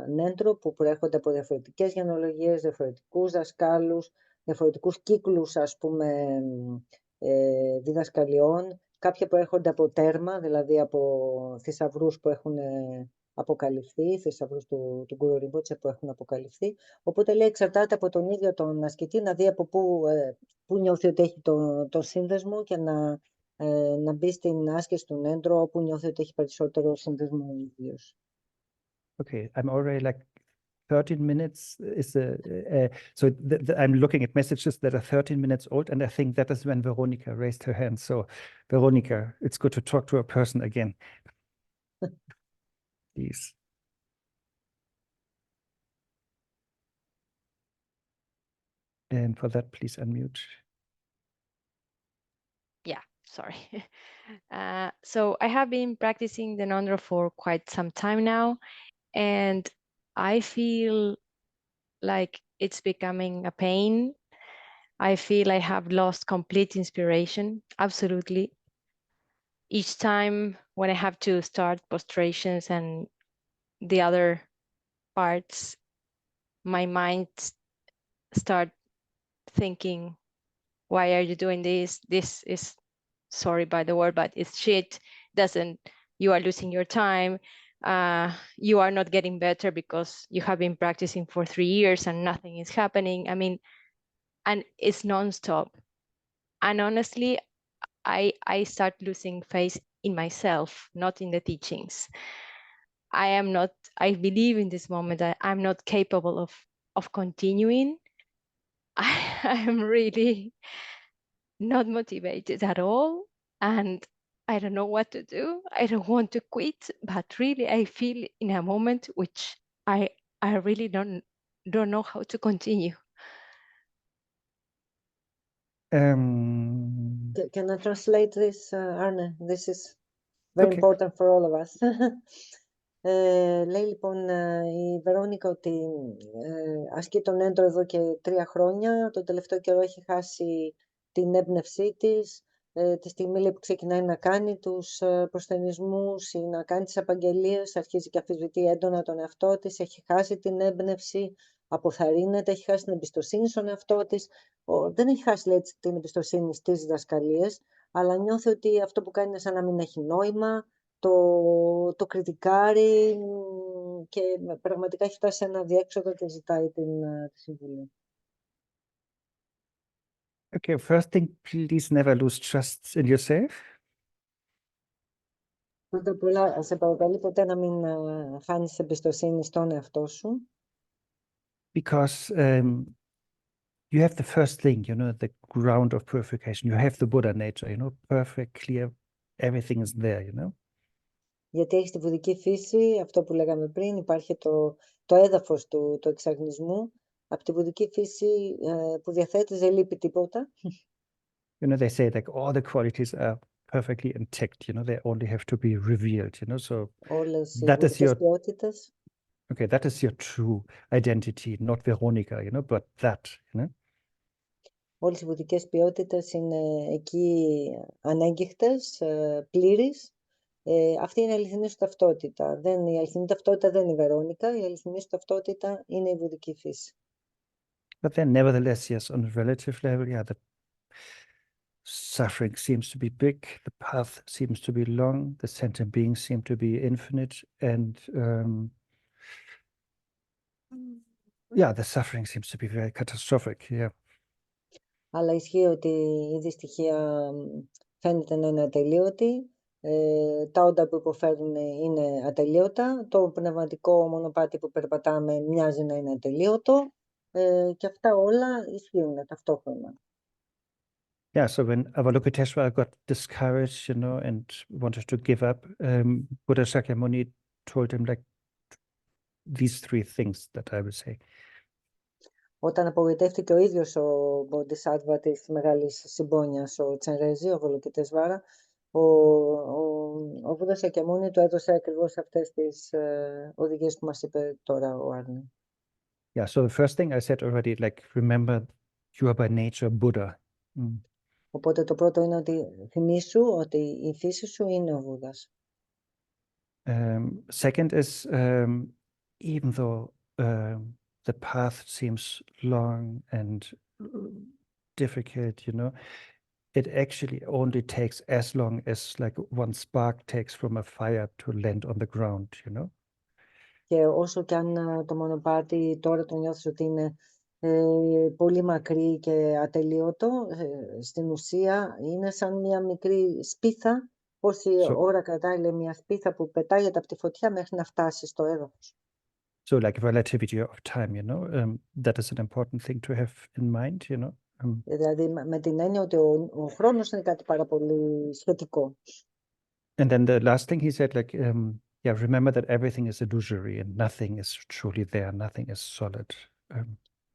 Ngöndro που προέρχονται από διαφορετικές γενεολογίες, διαφορετικούς δασκάλους, διαφορετικούς κύκλους, ας πούμε, διδασκαλιών. Κάποια προέρχονται από τέρμα, δηλαδή από θησαυρούς που έχουν αποκαλυφθεί, θησαυρούς του Γκουρου Ριμπότσε που έχουν αποκαλυφθεί. Οπότε λέει εξαρτάται από τον ίδιο τον ασκητή να δει από πού νιώθει ότι έχει το σύνδεσμο και να μπει στην άσκηση του Ngöndro όπου νιώθει ότι έχει περισσότερο σύνδεσμο ο ίδιος. Okay, I'm already like 13 minutes is so I'm looking at messages that are 13 minutes old, and I think that is when Veronica raised her hand. So Veronica, it's good to talk to a person again. Please. And for that, please unmute. Yeah, sorry. So I have been practicing the Ngöndro for quite some time now, and I feel like it's becoming a pain. I feel I have lost complete inspiration, absolutely. Each time when I have to start prostrations and the other parts, my mind start thinking, why are you doing this? This is, sorry by the word, but it's shit. You are losing your time. You are not getting better because you have been practicing for 3 years and nothing is happening. I mean, and it's nonstop. And honestly, I start losing faith in myself, not in the teachings. I believe in this moment that I'm not capable of continuing. I am really not motivated at all. And I don't know what to do. I don't want to quit, but really I feel in a moment which I really don't know how to continue. Can I translate this, Arne? This is very Okay. important for all of us. Λέει λοιπόν η Βερόνικα ότι ασκεί τον Ngöndro εδώ και 3 χρόνια. Το τελευταίο καιρό έχει χάσει την έμπνευσή της. Τη στιγμή λέει, που ξεκινάει να κάνει τους προσθενισμούς ή να κάνει τις απαγγελίες, αρχίζει και αμφισβητεί έντονα τον εαυτό της, έχει χάσει την έμπνευση, αποθαρρύνεται, έχει χάσει την εμπιστοσύνη στον εαυτό της. Δεν έχει χάσει, λέει, την εμπιστοσύνη στις διδασκαλίες, αλλά νιώθει ότι αυτό που κάνει είναι σαν να μην έχει νόημα, το κριτικάρει και πραγματικά έχει φτάσει σε ένα διέξοδο και ζητάει τη συμβουλή. Okay, first thing, please never lose trust in yourself. Πρώτα απ' όλα, σε παρακαλεί ποτέ να μην χάνεις εμπιστοσύνη στον εαυτό σου. Because you have the first thing, you know, the ground of purification. You have the Buddha nature, you know, perfect, clear, everything is there, you know. Γιατί έχεις τη βουδική φύση, αυτό που λέγαμε πριν, υπάρχει το έδαφος του εξαγνισμού. Από τη βουδική φύση που διαθέτεις δεν λείπει τίποτα. You know, they say like all the qualities are perfectly intact, you know, they only have to be revealed, you know, so Όλες οι that is βουδικές your, ποιότητες. okay, that is your true identity, not Veronica, you know, but that, you know. Όλες οι βουδικές ποιότητες είναι εκεί ανέγκυχτες, πλήρεις. Αυτή είναι η αληθινή σου ταυτότητα. Η αληθινή ταυτότητα δεν είναι η Βερόνικα, η αληθινή σου ταυτότητα είναι η βουδική φύση. But then nevertheless, yes, on a relative level, yeah, the suffering seems to be big, the path seems to be long, the sentient beings seem to be infinite, and yeah, the suffering seems to be very catastrophic, yeah. Αλλά ισχύει ότι η δυστυχία φαίνεται να είναι ατελείωτη, τα όντα που υποφέρουν είναι ατελείωτα, το πνευματικό μονοπάτι που περπατάμε μοιάζει να είναι ατελείωτο, και αυτά όλα ισχύουν ταυτόχρονα. Yeah, so when Avalokiteshvara got discouraged, you know, and wanted to give up, Buddha Shakyamuni told him like these 3 things that I will say. Όταν απογοητεύτηκε ο ίδιος ο Bodhisattva της μεγάλης συμπόνιας, ο Τσενρέζη, ο Αβαλοκιτεσβάρα, ο Βούδα Σακιαμούνι του έδωσε ακριβώς αυτές τις οδηγίες που μας είπε τώρα ο Άρνε. Yeah, so the first thing I said already, like, remember you are by nature Buddha. Οπότε το πρώτο είναι ότι θυμήσου ότι η φύση σου είναι ο Βούδας. Second is, even though the path seems long and difficult, you know, it actually only takes as long as like one spark takes from a fire to land on the ground, you know. Και όσο και αν το μονοπάτι τώρα το νιώθεις ότι είναι πολύ μακρύ και ατελείωτο, στην ουσία είναι σαν μια μικρή σπίθα, πόση ώρα κρατάει, λέει, μια σπίθα που πετάγεται από τη φωτιά μέχρι να φτάσει στο έδαφος. So like relativity of time, you know, that is an important thing to have in mind, you know. Δηλαδή με την έννοια ότι ο χρόνος είναι κάτι πάρα πολύ σχετικό. And then the last thing he said, like, yeah, remember that everything is illusory and nothing is truly there, nothing is solid.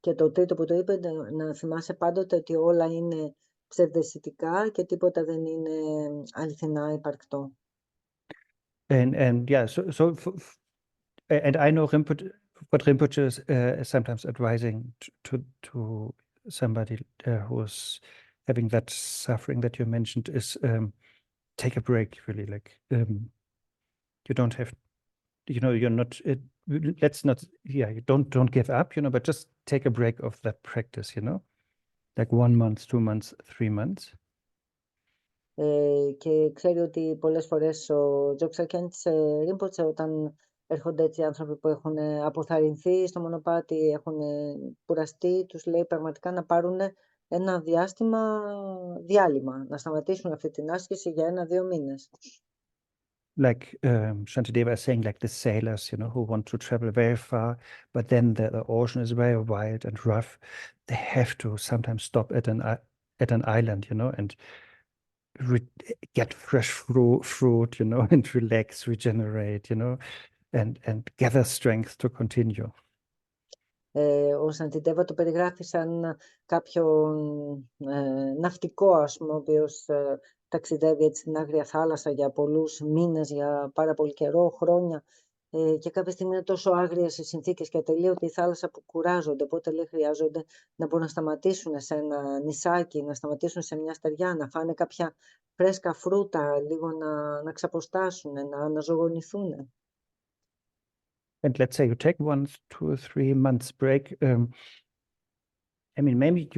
Και το τρίτο που το είπε, να θυμάσαι πάντοτε ότι όλα είναι ψευδαισθητικά και τίποτα δεν είναι αληθινά υπαρκτό. And yeah, so and I know what Rinpoche is sometimes advising to somebody who's having that suffering that you mentioned is take a break, really, like you don't have, you know, you're not, let's not, yeah, you don't give up, you know, but just take a break of that practice, you know, like 1 month, 2 months, 3 months. Και ξέρει ότι πολλές φορές ο Τζοξακέντς Ρίμποτσε, όταν έρχονται έτσι άνθρωποι που έχουν αποθαρρυνθεί στο μονοπάτι, έχουν κουραστεί, τους λέει πραγματικά να πάρουν ένα διάλειμμα, να σταματήσουν αυτή την άσκηση για 1-2 μήνες. Like Shantideva is saying, like the sailors, you know, who want to travel very far, but then the ocean is very wild and rough. They have to sometimes stop at an island, you know, and get fresh fruit, you know, and relax, regenerate, you know, and gather strength to continue. Ο Σαντιντέβα το περιγράφει σαν κάποιον ναυτικό, ας πούμε, ο οποίος ταξιδεύει έτσι στην άγρια θάλασσα για πολλούς μήνες, για πάρα πολύ καιρό, χρόνια. Και κάποια στιγμή είναι τόσο άγριες οι συνθήκες και ατελείωτη η θάλασσα που κουράζονται. Οπότε λέει χρειάζονται να μπορούν να σταματήσουν σε ένα νησάκι, να σταματήσουν σε μια στεριά, να φάνε κάποια φρέσκα φρούτα, λίγο να ξαποστάσουν, να αναζωογονηθούν. And let's say you take 1, 2, 3 months break. I mean, maybe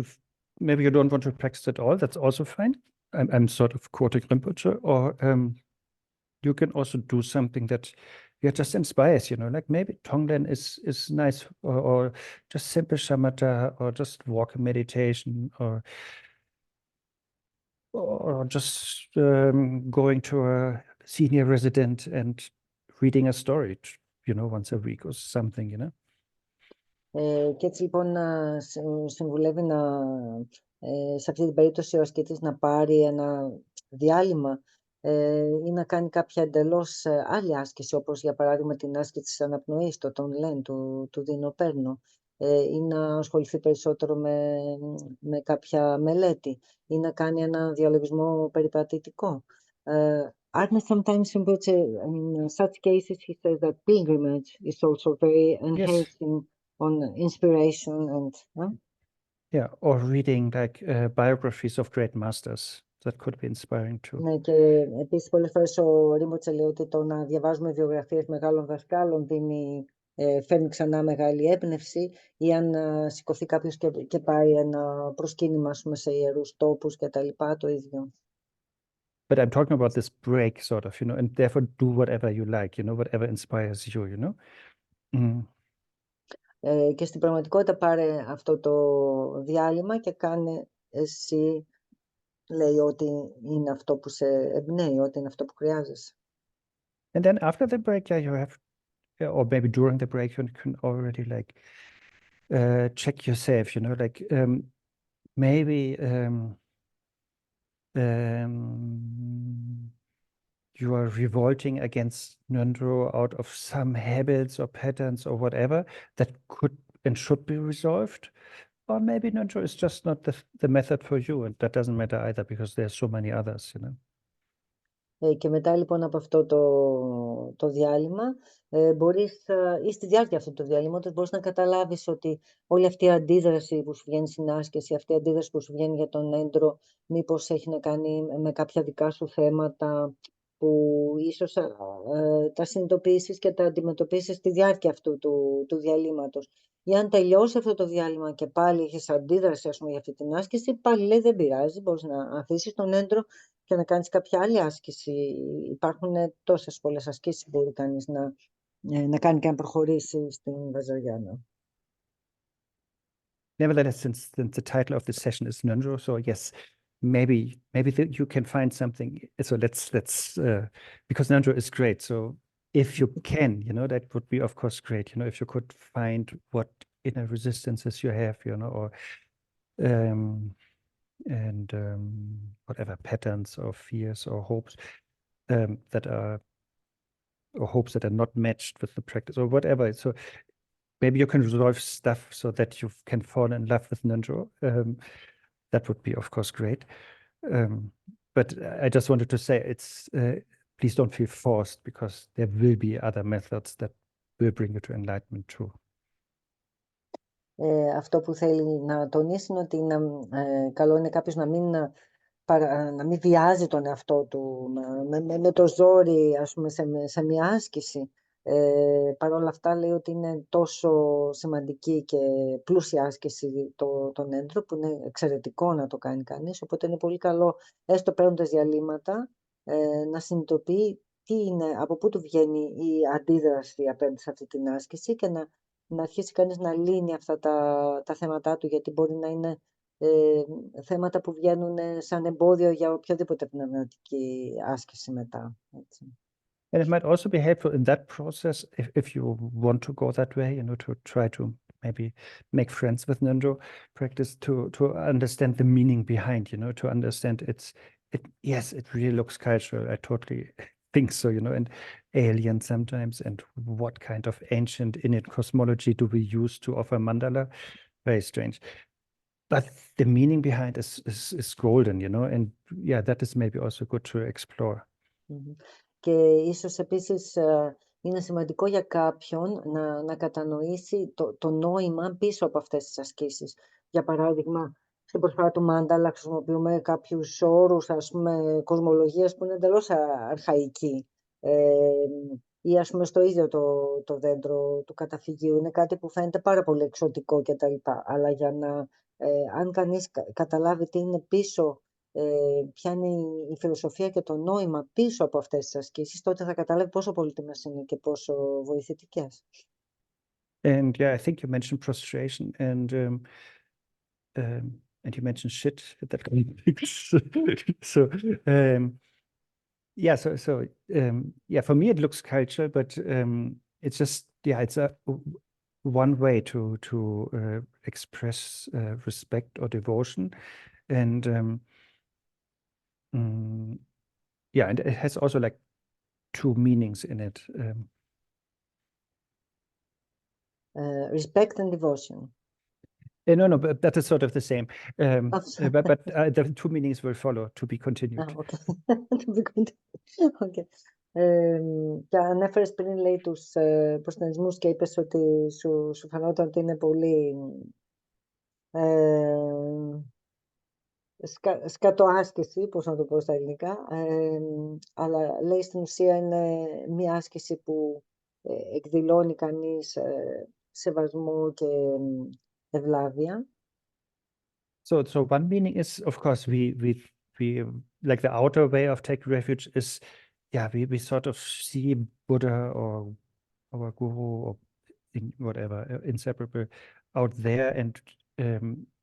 you don't want to practice at all. That's also fine. I'm sort of quoting Rinpoche, or you can also do something that just inspires, like maybe Tonglen is nice, or just simple shamatha, or just walking meditation, or just going to a senior resident and reading a story, once a week or something, Και έτσι λοιπόν συμβουλεύει σε αυτή την περίπτωση ο ασκητής να πάρει ένα διάλειμμα ή να κάνει κάποια εντελώς άλλη άσκηση, όπως για παράδειγμα την άσκηση της αναπνοής, το Tonglen, του Δινοπέρνο, ή να ασχοληθεί περισσότερο με κάποια μελέτη ή να κάνει ένα διαλογισμό περιπατητικό. Arne sometimes in such cases he says that pilgrimage is also very enhancing on inspiration and yeah, or reading like biographies of great masters. That could be inspiring too. Ναι, και επίσης πολλές φορές ο Ρίμποτσε λέει ότι το να διαβάζουμε βιογραφίες μεγάλων δασκάλων φέρνει ξανά μεγάλη έμπνευση, ή αν σηκωθεί κάποιος και πάει ένα προσκύνημα, ας πούμε, σε ιερούς τόπους και τα λοιπά, το ίδιο. But I'm talking about this break, sort of, and therefore do whatever you like, whatever inspires you, Και στην πραγματικότητα πάρε αυτό το διάλειμμα και κάνε εσύ, λέει, ότι είναι αυτό που σε εμπνέει, ότι είναι αυτό που χρειάζεσαι. And then after the break, you have, or maybe during the break, you can already like check yourself, like maybe you are revolting against Ngöndro out of some habits or patterns or whatever that could and should be resolved. Or maybe Ngöndro is just not the method for you, and that doesn't matter either because there's so many others, Και μετά λοιπόν από αυτό το διάλειμμα, μπορείς, ή στη διάρκεια αυτού του διαλύματος, μπορείς να καταλάβεις ότι όλη αυτή η αντίδραση που σου βγαίνει στην άσκηση, αυτή η αντίδραση που σου βγαίνει για τον Ngöndro, μήπως έχει να κάνει με κάποια δικά σου θέματα που ίσως τα συνειδητοποιήσεις και τα αντιμετωπίσεις στη διάρκεια αυτού του διαλύματος. Ή αν τελειώσει αυτό το διάλειμμα και πάλι έχεις αντίδραση, ας πούμε, για αυτή την άσκηση, πάλι λέει δεν πειράζει, μπορείς να αφήσεις τον Ngöndro και να κάνεις κάποια άλλη άσκηση. Υπάρχουν τόσες πολλές ασκήσεις που μπορεί κανείς να κάνει και να προχωρήσει στην Βαζαριάνα. Nevertheless, since the title of the session is Ngöndro, so yes, maybe you can find something. So let's because Ngöndro is great. So if you can, that would be of course great. If you could find what inner resistances you have, or and whatever patterns or fears or hopes that are not matched with the practice or whatever. So maybe you can resolve stuff so that you can fall in love with Ngöndro. That would be, of course, great. But I just wanted to say please don't feel forced, because there will be other methods that will bring you to enlightenment too. Αυτό που θέλει να τονίσει είναι ότι καλό είναι κάποιος να μην βιάζει τον εαυτό του με το ζόρι, ας πούμε, σε μια άσκηση. Παρ' όλα αυτά λέει ότι είναι τόσο σημαντική και πλούσια άσκηση το Ngöndro, που είναι εξαιρετικό να το κάνει κανείς, οπότε είναι πολύ καλό, έστω παίρνοντας διαλύματα, να συνειδητοποιεί από πού του βγαίνει η αντίδραση απέναντι σε αυτή την άσκηση και να αρχίσει κανείς να λύνει αυτά τα θέματά του, γιατί μπορεί να είναι θέματα που βγαίνουν σαν εμπόδιο για οποιοδήποτε πνευματική άσκηση μετά. Έτσι. And it might also be helpful in that process, if you want to go that way, to try to maybe make friends with Ngöndro practice, to understand the meaning behind, to understand yes, it really looks cultural. I totally think so, and alien sometimes, and what kind of ancient Inuit cosmology do we use to offer mandala? Very strange. But the meaning behind is golden, and yeah, that is maybe also good to explore. Και ίσως επίσης είναι σημαντικό για κάποιον να κατανοήσει το νόημα πίσω από αυτές τις ασκήσεις. Για παράδειγμα, στην προσφορά του μάνταλα χρησιμοποιούμε κάποιους όρους, ας πούμε, κοσμολογίας που είναι εντελώς αρχαϊκοί. Ή ας πούμε στο ίδιο το δέντρο του καταφυγίου είναι κάτι που φαίνεται πάρα πολύ εξωτικό κτλ. Αλλά για να, αν κανείς καταλάβει τι είναι πίσω, ποια είναι η φιλοσοφία και το νόημα πίσω από αυτές τις ασκήσεις, τότε θα καταλάβει πόσο πολύτιμες είναι και πόσο βοηθητικές. And yeah, I think you mentioned prostration and you mentioned shit at that point. So yeah, for me it looks cultural, but it's just it's one way to express respect or devotion, and and it has also like two meanings in it. Respect and devotion. No, but that is sort of the same. But the two meanings will follow, to be continued. Okay. Okay. Και ανέφερες πριν, λέει, τους προστατευτισμούς και είπες ότι σου φαινόταν ότι είναι πολύ σκατοάσκηση, πώς να το πω στα ελληνικά, αλλά λέει στην ουσία είναι μια άσκηση που εκδηλώνει κανείς σεβασμό και ευλάβεια. So one meaning is, of course, we like the outer way of taking refuge is, we sort of see Buddha or our guru or whatever inseparable out there, and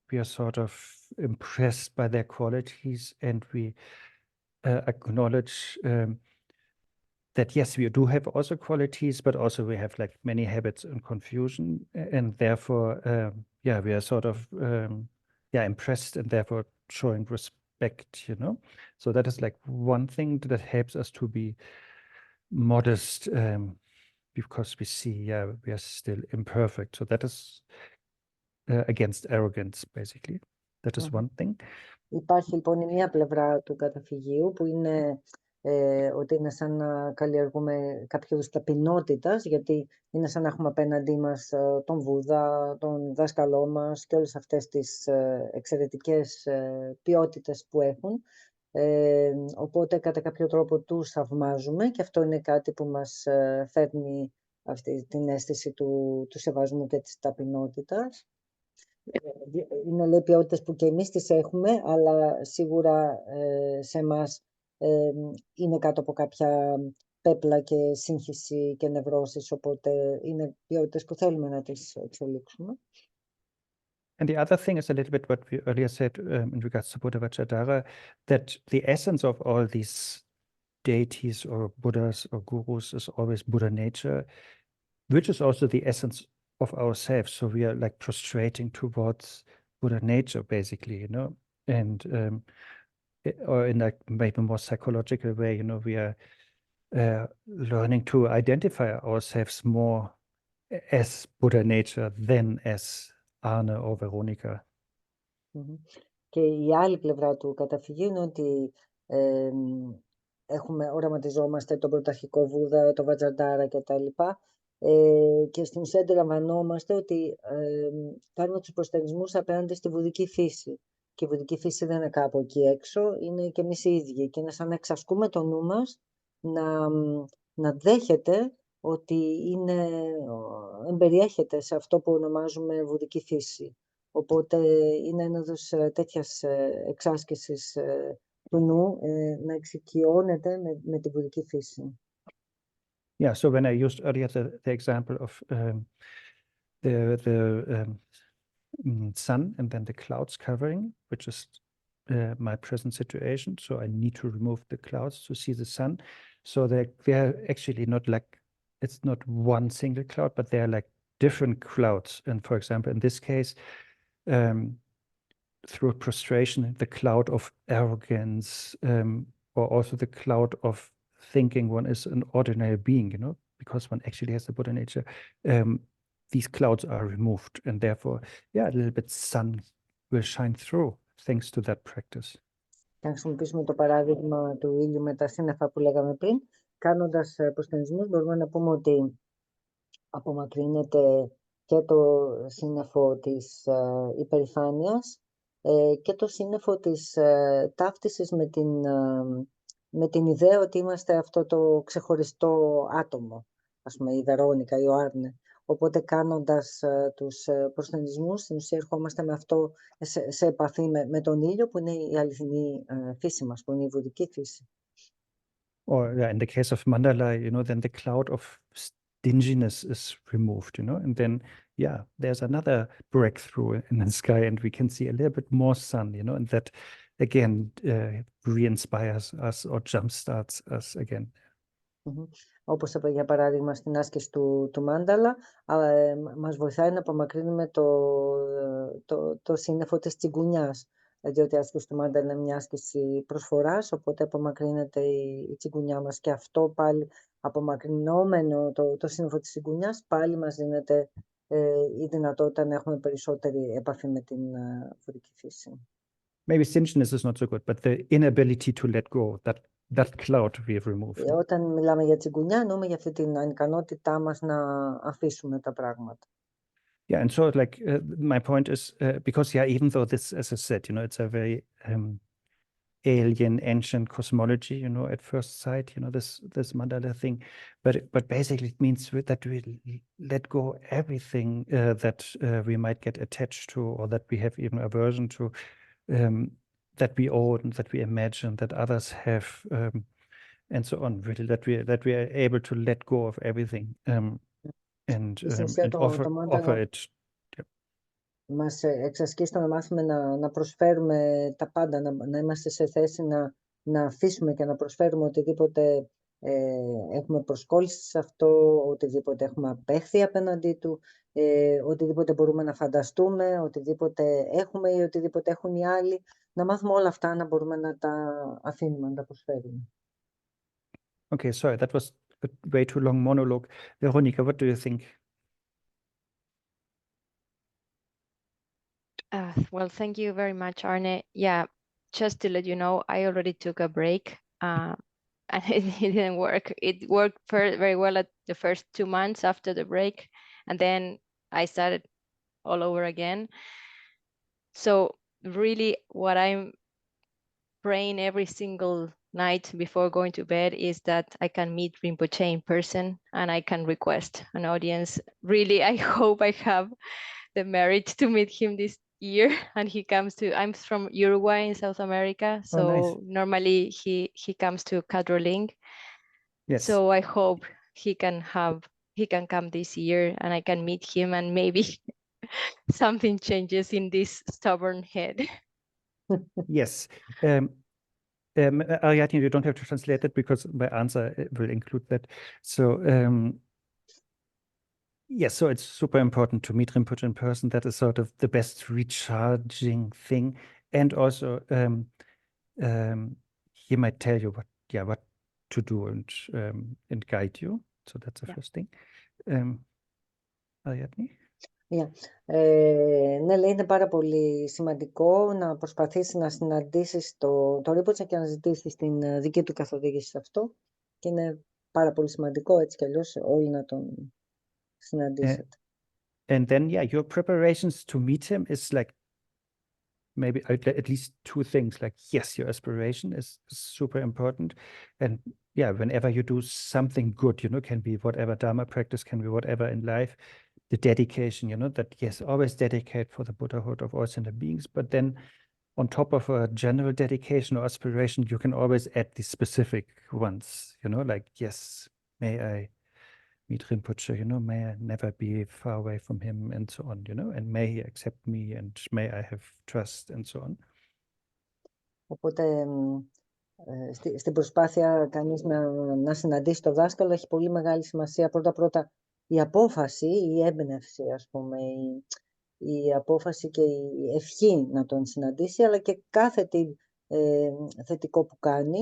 we are sort of impressed by their qualities, and we acknowledge that yes, we do have also qualities, but also we have like many habits and confusion, and therefore we are sort of impressed and therefore showing respect, so that is like one thing that helps us to be modest, because we see we are still imperfect, so that is against arrogance, basically. That is one thing. Υπάρχει λοιπόν η μία πλευρά του καταφυγίου που είναι ότι είναι σαν να καλλιεργούμε κάποιο είδους ταπεινότητας, γιατί είναι σαν να έχουμε απέναντί μας τον Βούδα, τον δάσκαλό μας και όλες αυτές τις εξαιρετικές ποιότητες που έχουν. Οπότε κατά κάποιο τρόπο τους θαυμάζουμε και αυτό είναι κάτι που μας φέρνει αυτή την αίσθηση του σεβασμού και της ταπεινότητας. Είναι, λέει, ποιότητες που και εμείς τις έχουμε, αλλά σίγουρα σε εμάς είναι κάτω από κάποια πέπλα και σύγχυση και νευρώσεις, οπότε είναι ποιότητες που θέλουμε να τις εξελίξουμε. And the other thing is a little bit what we earlier said in regards to Buddha Vajradhara, that the essence of all these deities or Buddhas or gurus is always Buddha nature, which is also the essence of ourselves. So we are like prostrating towards Buddha nature, basically, and or in like maybe more psychological way, we are learning to identify ourselves more as Buddha nature than as Arne or Veronica. Και η άλλη πλευρά του καταφυγίου είναι ότι οραματιζόμαστε τον πρωταρχικό Βούδα, τον Βατζαντάρα κτλ. Και στην ουσία αντιλαμβανόμαστε ότι κάνουμε τους προστερισμούς απέναντι στη βουδική φύση. Και η βουδική φύση δεν είναι κάπου εκεί έξω, είναι και εμείς οι ίδιοι. Και είναι σαν να εξασκούμε το νου μας να δέχεται ότι εμπεριέχεται σε αυτό που ονομάζουμε βουδική φύση. Οπότε είναι ένα είδος τέτοιας εξάσκησης του νου να εξοικειώνεται με τη βουδική φύση. Yeah, so when I used earlier the example of the sun and then the clouds covering, which is my present situation, so I need to remove the clouds to see the sun. So they're actually not like, it's not one single cloud, but they're like different clouds. And for example, in this case, through prostration, the cloud of arrogance, or also the cloud of thinking one is an ordinary being, because one actually has the Buddha nature. These clouds are removed, and therefore, a little bit sun will shine through thanks to that practice. Και αν χρησιμοποιήσουμε το παράδειγμα του ήλιου με τα σύννεφα που λέγαμε πριν, κάνοντας προσθενισμούς μπορούμε να πούμε ότι απομακρύνεται και το σύννεφο της υπερηφάνειας και το σύννεφο της ταύτισης με την ιδέα ότι είμαστε αυτό το ξεχωριστό άτομο, ας πούμε η Βερόνικα ή ο Άρνε. Οπότε κάνοντας τους προσθενισμούς, στην ουσία ερχόμαστε με αυτό σε επαφή με τον ήλιο που είναι η αληθινή φύση μας, που είναι η βουδική φύση. Or in the case of mandala, then the cloud of stinginess is removed, and then, there's another breakthrough in the sky, and we can see a little bit more sun, and that again re-inspires us or jumpstarts us again. Όπως είπα για παράδειγμα στην άσκηση του μάνταλα, μας βοηθάει να απομακρύνουμε το σύννεφο της τσιγκουνιάς, διότι η άσκηση του μάνταλα είναι μια άσκηση προσφοράς, οπότε απομακρύνεται η τσιγκουνιά μας και αυτό πάλι απομακρυνόμενο το σύννεφο της τσιγκουνιάς πάλι μας δίνεται η δυνατότητα να έχουμε περισσότερη επαφή με την βουδική φύση. Maybe stinginess is not so good, but the inability to let go, that cloud we have removed. Όταν μιλάμε για τσιγκουνιά, εννοούμε για αυτή την ανικανότητά μας να αφήσουμε τα πράγματα. Yeah, and so my point is, because even though this, as I said, it's a very alien, ancient cosmology, at first sight, this mandala thing, but basically it means that we let go everything that we might get attached to, or that we have even aversion to, that we own, that we imagine, that others have, and so on. Really, that we are able to let go of everything and offer it. Μας εξασκεί στο να μάθουμε να προσφέρουμε τα πάντα, να είμαστε σε θέση να αφήσουμε και να προσφέρουμε οτιδήποτε έχουμε προσκόλληση σε αυτό, οτιδήποτε έχουμε απέχθει απέναντί του, οτιδήποτε μπορούμε να φανταστούμε, οτιδήποτε έχουμε ή οτιδήποτε έχουν οι άλλοι, να μάθουμε όλα αυτά, να μπορούμε να τα αφήνουμε, να τα προσφέρουμε. Okay, sorry, that was a way too long monologue. Veronica, what do you think? Well, thank you very much, Arne. Yeah, just to let you know, I already took a break and it didn't work. It worked very well at the first 2 months after the break, and then I started all over again. So really what I'm praying every single night before going to bed is that I can meet Rinpoche in person and I can request an audience. Really, I hope I have the merit to meet him this year and he comes to, I'm from Uruguay in South America, so nice. normally he comes to Cadroling. Yes. So I hope he can come this year and I can meet him and maybe something changes in this stubborn head. Yes. Ariadne, you don't have to translate it because my answer will include that. So yes, so it's super important to meet Rinpoche in person. That is sort of the best recharging thing. And also he might tell you what to do and guide you. So that's the first thing. Ariadne? Ναι, λέει, είναι πάρα πολύ σημαντικό να προσπαθήσει να συναντήσεις το Rinpoche και να ζητήσεις την δική του καθοδήγηση σε αυτό και είναι πάρα πολύ σημαντικό έτσι κι αλλιώς όλοι να τον συναντήσετε. And then, your preparations to meet him is like maybe at least 2 things. Like, yes, your aspiration is super important. And whenever you do something good, can be whatever Dharma practice, can be whatever in life, the dedication, that yes, always dedicate for the Buddhahood of all sentient beings. But then on top of a general dedication or aspiration, you can always add the specific ones, like, yes, may I meet Rinpoche, may I never be far away from him and so on, and may he accept me and may I have trust and so on. Οπότε στην προσπάθεια κανείς να συναντήσει το δάσκαλο έχει πολύ μεγάλη σημασία πρώτα η απόφαση, η έμπνευση, ας πούμε, η απόφαση και η ευχή να τον συναντήσει, αλλά και κάθετη θετικό που κάνει,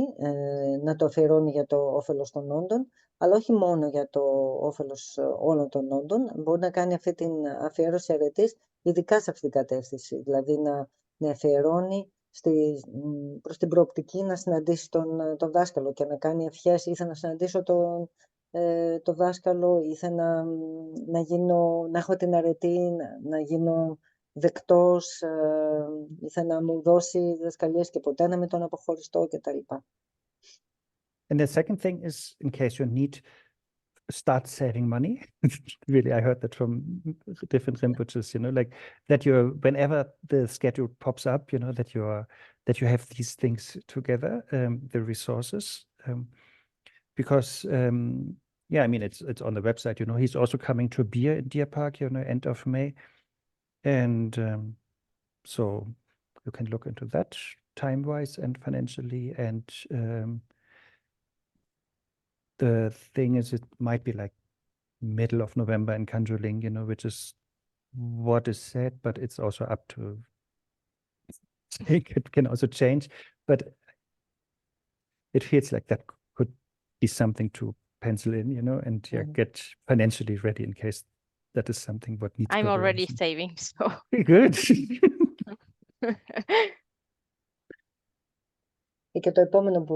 να το αφιερώνει για το όφελος των όντων, αλλά όχι μόνο για το όφελος όλων των όντων. Μπορεί να κάνει αυτή την αφιέρωση αρετής ειδικά σε αυτή την κατεύθυνση, δηλαδή να αφιερώνει προς την προοπτική να συναντήσει τον δάσκαλο και να κάνει ευχές. Ήθελα να συναντήσω το δάσκαλο, ήθελα να έχω την αρετή, να γίνω δεκτός, ήθελα να μου δώσει διδασκαλίες και ποτέ να μην τον αποχωριστώ κτλ. And the second thing is, in case you need, start saving money. Really, I heard that from different Rinpoches, like that whenever the schedule pops up, that you have these things together, the resources, because yeah, I mean, it's on the website, he's also coming to a beer in Deer Park, end of May. And so you can look into that time-wise and financially. And the thing is, it might be like middle of November in Kanjuling, which is what is said, but it's also up to, it can also change. But it feels like that could be something to pencil in, and get financially ready in case that is something what needs I'm already preparation. saving, so. Good. Και το επόμενο που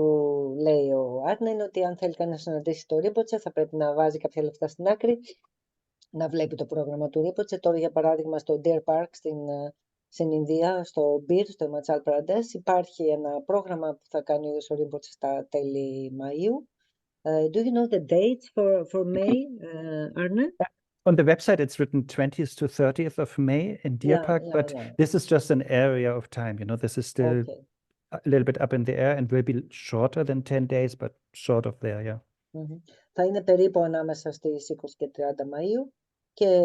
λέει ο Άρνε είναι ότι αν θέλει κανένα να συναντήσει το Ρίμποτσε, θα πρέπει να βάζει κάποια λεφτά στην άκρη, να βλέπει το πρόγραμμα του Ρίμποτσε. Τώρα, για παράδειγμα, στο Deer Park στην Ινδία, στο Μπίρ, στο Ιματσάλ Πραντές, υπάρχει ένα πρόγραμμα που θα κάνει ο Ρίμποτσε στα τέλη Μαΐου. Do you know the dates for May, Arne? On the website, it's written 20th to 30th of May in Deer Park, but this is just an area of time. This is still a little bit up in the air and will be shorter than 10 days, but short of there, yeah. Θα είναι περίπου ανάμεσα στις 20 και 30 Μαΐου και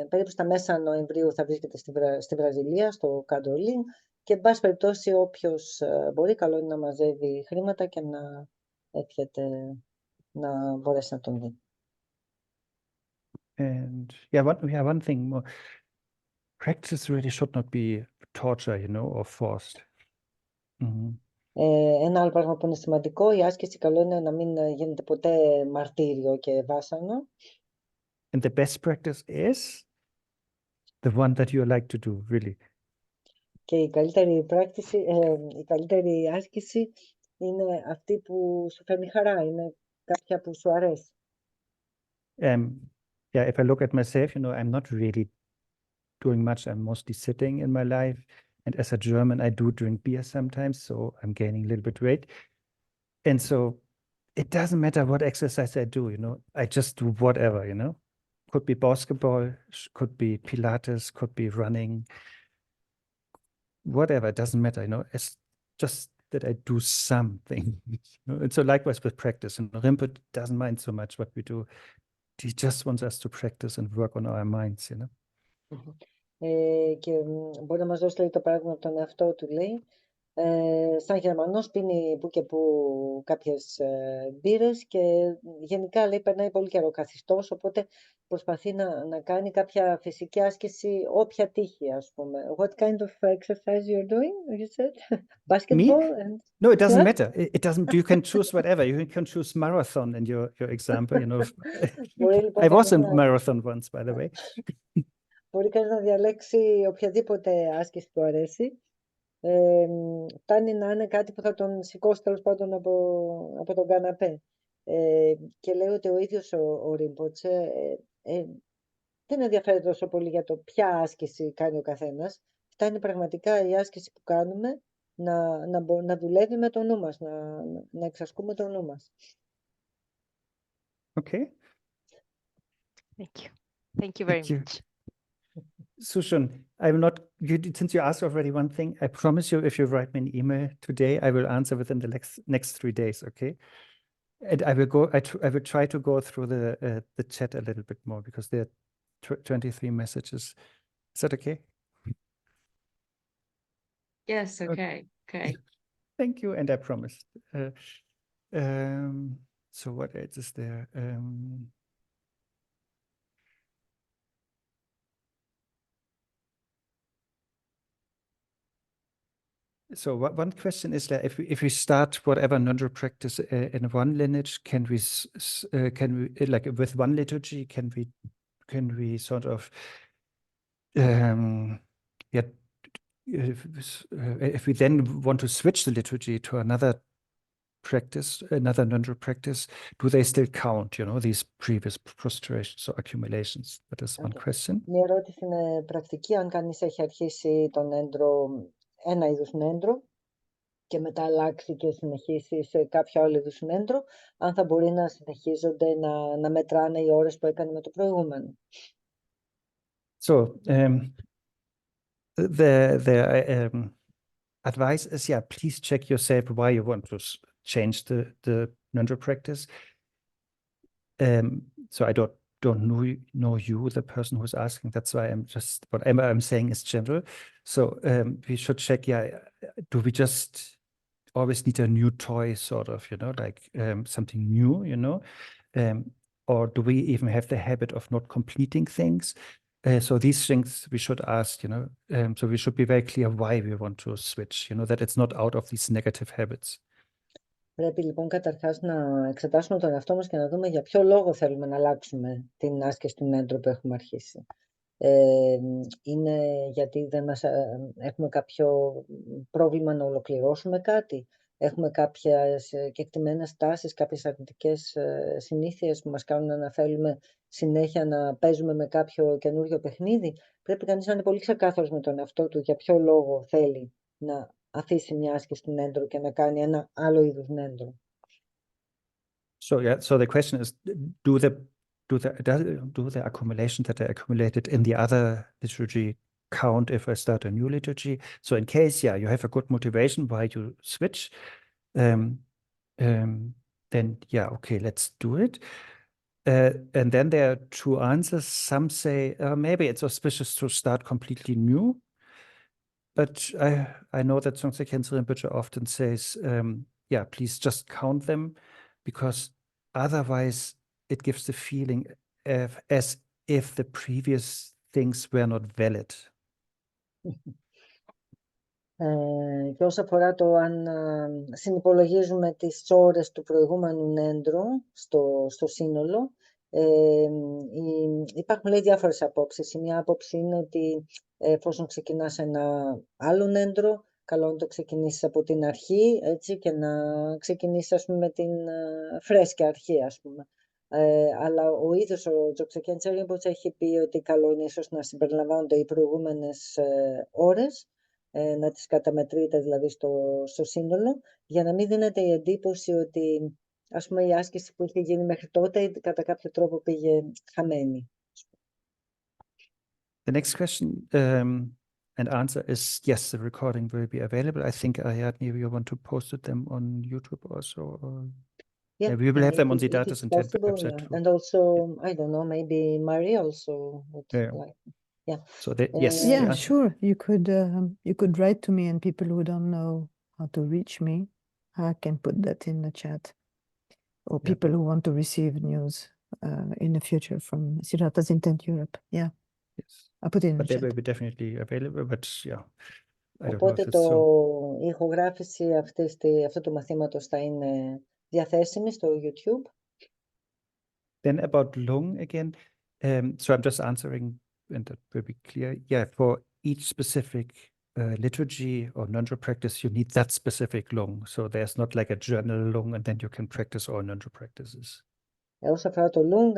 περίπου στα μέσα Νοεμβρίου θα βρίσκεται στη Βραζιλία, στο Καντολίν, και εν πάση περιπτώσει όποιος μπορεί, καλό είναι να μαζεύει χρήματα και να έρχεται να μπορέσει να τον δει. And one thing more. Practice really should not be torture, or forced. Ένα άλλο πράγμα που είναι σημαντικό, η άσκηση καλό είναι να μην γίνεται ποτέ μαρτύριο και βάσανο. And the best practice is the one that you like to do, really. Και η καλύτερη άσκηση είναι αυτή που σου φέρνει χαρά, είναι κάποια που σου αρέσει. Yeah, if I look at myself, I'm not really doing much. I'm mostly sitting in my life. And as a German, I do drink beer sometimes, so I'm gaining a little bit weight. And so it doesn't matter what exercise I do, I just do whatever, Could be basketball, could be Pilates, could be running, whatever, it doesn't matter, It's just that I do something. And so likewise with practice, and Rinpoche doesn't mind so much what we do. He just wants us to practice and work on our minds, Και μπορεί να μας δώσει το παράδειγμα από τον εαυτό του, λέει. Σαν Γερμανός πίνει που και που κάποιες μπύρες και γενικά, λέει, περνάει πολύ καιρό καθιστός, οπότε προσπαθεί να κάνει κάποια φυσική άσκηση όποια τύχει, ας πούμε. What kind of exercise you're doing, you said? Basketball? Me? No, it doesn't matter. It doesn't. You can choose whatever. You can choose marathon in your example. I was in marathon once, by the way. Μπορεί κανείς να διαλέξει οποιαδήποτε άσκηση του αρέσει. Φτάνει να είναι κάτι που θα τον σηκώσει τέλος πάντων από τον καναπέ. Και λέει ότι ο ίδιος ο Ριμπότσε δεν ενδιαφέρεται τόσο πολύ για το ποια άσκηση κάνει ο καθένας. Φτάνει πραγματικά η άσκηση που κάνουμε να δουλεύει με το νου μας, να εξασκούμε το νου μας. Okay. Thank you. Thank you very much. Sushun, I will not, since you asked already one thing, I promise you, if you write me an email today, I will answer within the next 3 days, okay? And I will try to go through the chat a little bit more, because there are 23 messages. Is that okay? Yes, okay. Thank you, and I promised. So what else is there? So one question is that if we start whatever Ngöndro practice in one lineage, can we like with one liturgy, can we sort of yeah, if we then want to switch the liturgy to another practice, another Ngöndro practice, do they still count, you know, these previous prostrations or accumulations? That is one question. Μια ερώτηση είναι πρακτική, αν κανείς έχει αρχίσει τον Ngöndro, ένα είδους Ngöndro, και μετά αλλάξει και συνεχίσει σε κάποιο άλλο είδους Ngöndro, αν θα μπορεί να συνεχίζονται να μετράνε οι ώρες που έκανε με το προηγούμενο. So the advice is, yeah, please check yourself why you want to change the Ngöndro practice. So I don't know you, the person who's asking. That's why whatever I'm saying is general. So we should check, yeah, do we just always need a new toy, sort of, you know, like something new, you know, or do we even have the habit of not completing things? So these things we should ask, you know, so we should be very clear why we want to switch, you know, that it's not out of these negative habits. Πρέπει λοιπόν καταρχάς να εξετάσουμε τον εαυτό μας και να δούμε για ποιο λόγο θέλουμε να αλλάξουμε την άσκηση του Ngöndro που έχουμε αρχίσει. Είναι γιατί δεν έχουμε κάποιο πρόβλημα να ολοκληρώσουμε κάτι, έχουμε κάποιες κεκτημένες τάσεις, κάποιες αρνητικές συνήθειες που μας κάνουν να θέλουμε συνέχεια να παίζουμε με κάποιο καινούριο παιχνίδι. Πρέπει κανείς να είναι πολύ ξεκάθαρος με τον εαυτό του για ποιο λόγο θέλει να αφήσει μια άσκηση του Ngöndro και να κάνει ένα άλλο είδους Ngöndro. So yeah, so the question is, do the accumulations that are accumulated in the other liturgy count if I start a new liturgy? So in case, yeah, you have a good motivation why you switch, then yeah, okay, let's do it. And then there are two answers. Some say maybe it's auspicious to start completely new. But I know that Songtse Khyentse Rinpoche often says, yeah, please just count them, because otherwise it gives the feeling as if the previous things were not valid. Και όσον αφορά το αν συνυπολογίζουμε τις ώρες του προηγούμενου Ngöndro στο σύνολο, υπάρχουν, λέει, διάφορες απόψεις. Η μία άποψη είναι ότι εφόσον ξεκινάς ένα άλλο Ngöndro, καλό είναι το ξεκινήσεις από την αρχή, έτσι, και να ξεκινήσεις, ας πούμε, με την φρέσκια αρχή, ας πούμε. Αλλά ο ίδιος ο Dzogchen Khyentse Rinpoche έχει πει ότι καλό είναι ίσως να συμπεριλαμβάνονται οι προηγούμενες ώρες, να τις καταμετρείτε δηλαδή στο σύνολο, για να μην δίνεται η εντύπωση ότι, ας πούμε, η άσκηση που είχε γίνει μέχρι τότε κατά κάποιο τρόπο πήγε χαμένη. The next question and answer is yes, the recording will be available. I think Ariadne, you want to post them on YouTube also? Or... Yeah, we will have them on the Data Intent website. Yeah. And also, I don't know, maybe Marie also would like. Yeah. So yes. Yeah, sure. You could write to me, and people who don't know how to reach me, I can put that in the chat. Or people who want to receive news in the future from Siddhartha's Intent Europe. Yeah. Yes. I put it in but the they chat. will be definitely available, but yeah. Οπότε η ηχογράφηση αυτού του μαθήματος θα είναι διαθέσιμη στο YouTube. Then about Lung again. So I'm just answering, and that will be clear. Yeah, for each specific liturgy or Ngöndro practice, you need that specific Lung. So there's not like a general Lung, and then you can practice all Ngöndro practices. Όσο αφορά το Lung,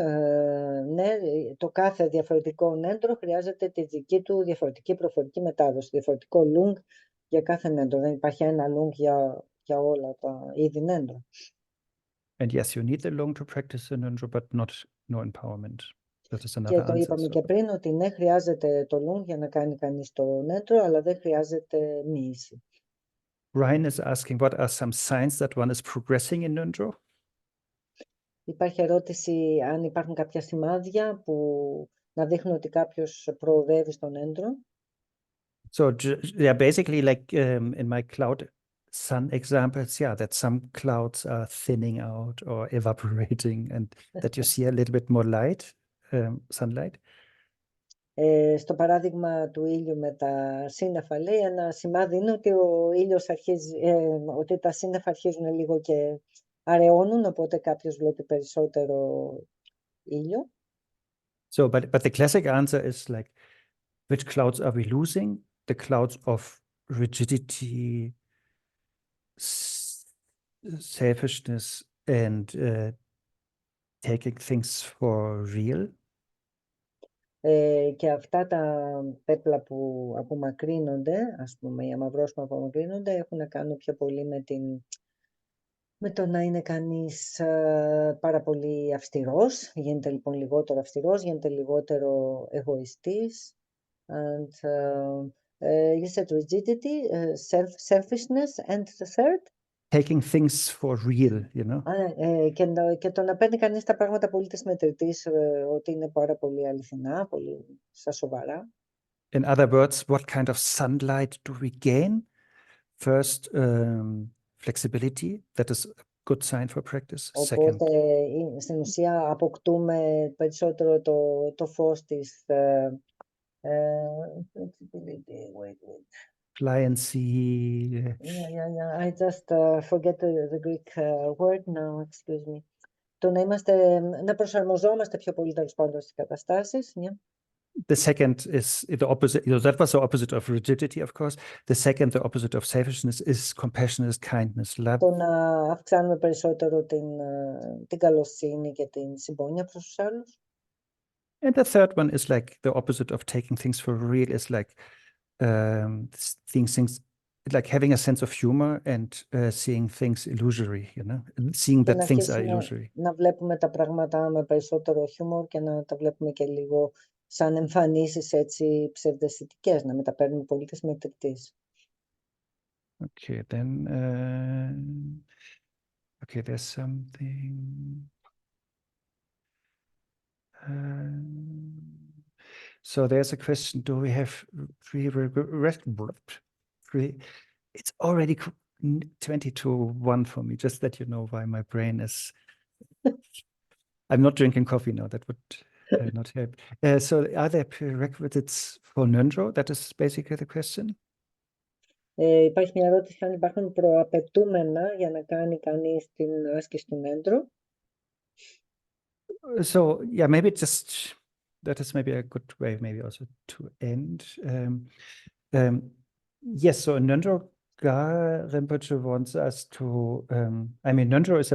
ναι, το κάθε διαφορετικό Ngöndro χρειάζεται τη δική του διαφορετική προφορική μετάδοση. Διαφορετικό Lung για κάθε Ngöndro. Δεν υπάρχει ένα Lung για όλα τα είδη Ngöndro. And yes, you need the Lung to practice the Ngöndro, but no empowerment. That is another Και το answer, είπαμε και πριν ότι ναι, χρειάζεται το Lung για να κάνει κανείς το Ngöndro, αλλά δεν χρειάζεται μοίηση. Ryan is asking, what are some signs that one is progressing in Ngöndro? Υπάρχει ερώτηση αν υπάρχουν κάποια σημάδια που να δείχνουν ότι κάποιος προοδεύει στο Ngöndro. So yeah, basically like in my cloud sun examples, yeah, that some clouds are thinning out or evaporating, and that you see a little bit more light, sunlight. Στο παράδειγμα του ήλιου με τα σύννεφα, λέει, ένα σημάδι είναι ότι ο ήλιος αρχίζει, ότι τα σύννεφα αρχίζουν λίγο και αραιώνουν, οπότε κάποιος βλέπει περισσότερο ήλιο. So, but the classic answer is like, which clouds are we losing? The clouds of rigidity, selfishness, and taking things for real. Και αυτά τα πέπλα που απομακρύνονται, ας πούμε, οι αμαυρώσποι που απομακρύνονται, έχουν να κάνουν πιο πολύ με το να είναι κανείς πάρα πολύ αυστηρός. Γίνεται λοιπόν λιγότερο αυστηρός, γίνεται λιγότερο εγωιστής. And you said rigidity, selfishness, and the third? Taking things for real, you know. Και το να παίρνει κανείς τα πράγματα πολύ της μετρητής, ότι είναι πάρα πολύ αληθινά, πολύ στα σοβαρά. In other words, what kind of sunlight do we gain? First, flexibility, that is a good sign for practice. Οπότε, στην ουσία, αποκτούμε περισσότερο το φως της flexibility. Wait. Pliancy. Yeah. I just forget the Greek word now, excuse me. Το να προσαρμοζόμαστε πιο πολύ τέλος πάντων στις καταστάσεις. Yeah. The second is the opposite. That was the opposite of rigidity, of course. The second, the opposite of selfishness, is compassionate kindness, love. Το να αυξάνουμε περισσότερο την καλοσύνη και την συμπόνια προς τους άλλους. And the third one is like the opposite of taking things for real, is like seeing things, like having a sense of humor and seeing things illusory, you know, seeing that things are illusory. Να βλέπουμε τα πράγματα με περισσότερο χιούμορ και να τα βλέπουμε και λίγο σαν εμφανίσεις έτσι ψευδαισθητικές, να μην τα παίρνουμε πολύ της μετρητής. Okay, then, okay, there's something. So there's a question, do we have it's already 20 to 1 for me, just that you know why my brain is, I'm not drinking coffee now, that would not help. So are there prerequisites for Ngöndro? That is basically the question. Υπάρχει μια ερώτηση αν υπάρχουν προαπαιτούμενα για να κάνει κανείς την άσκηση του Ngöndro. So yeah, maybe just that is maybe a good way, maybe also to end. Yes, so Ngöndro Rinpoche wants us to. I mean, Ngöndro is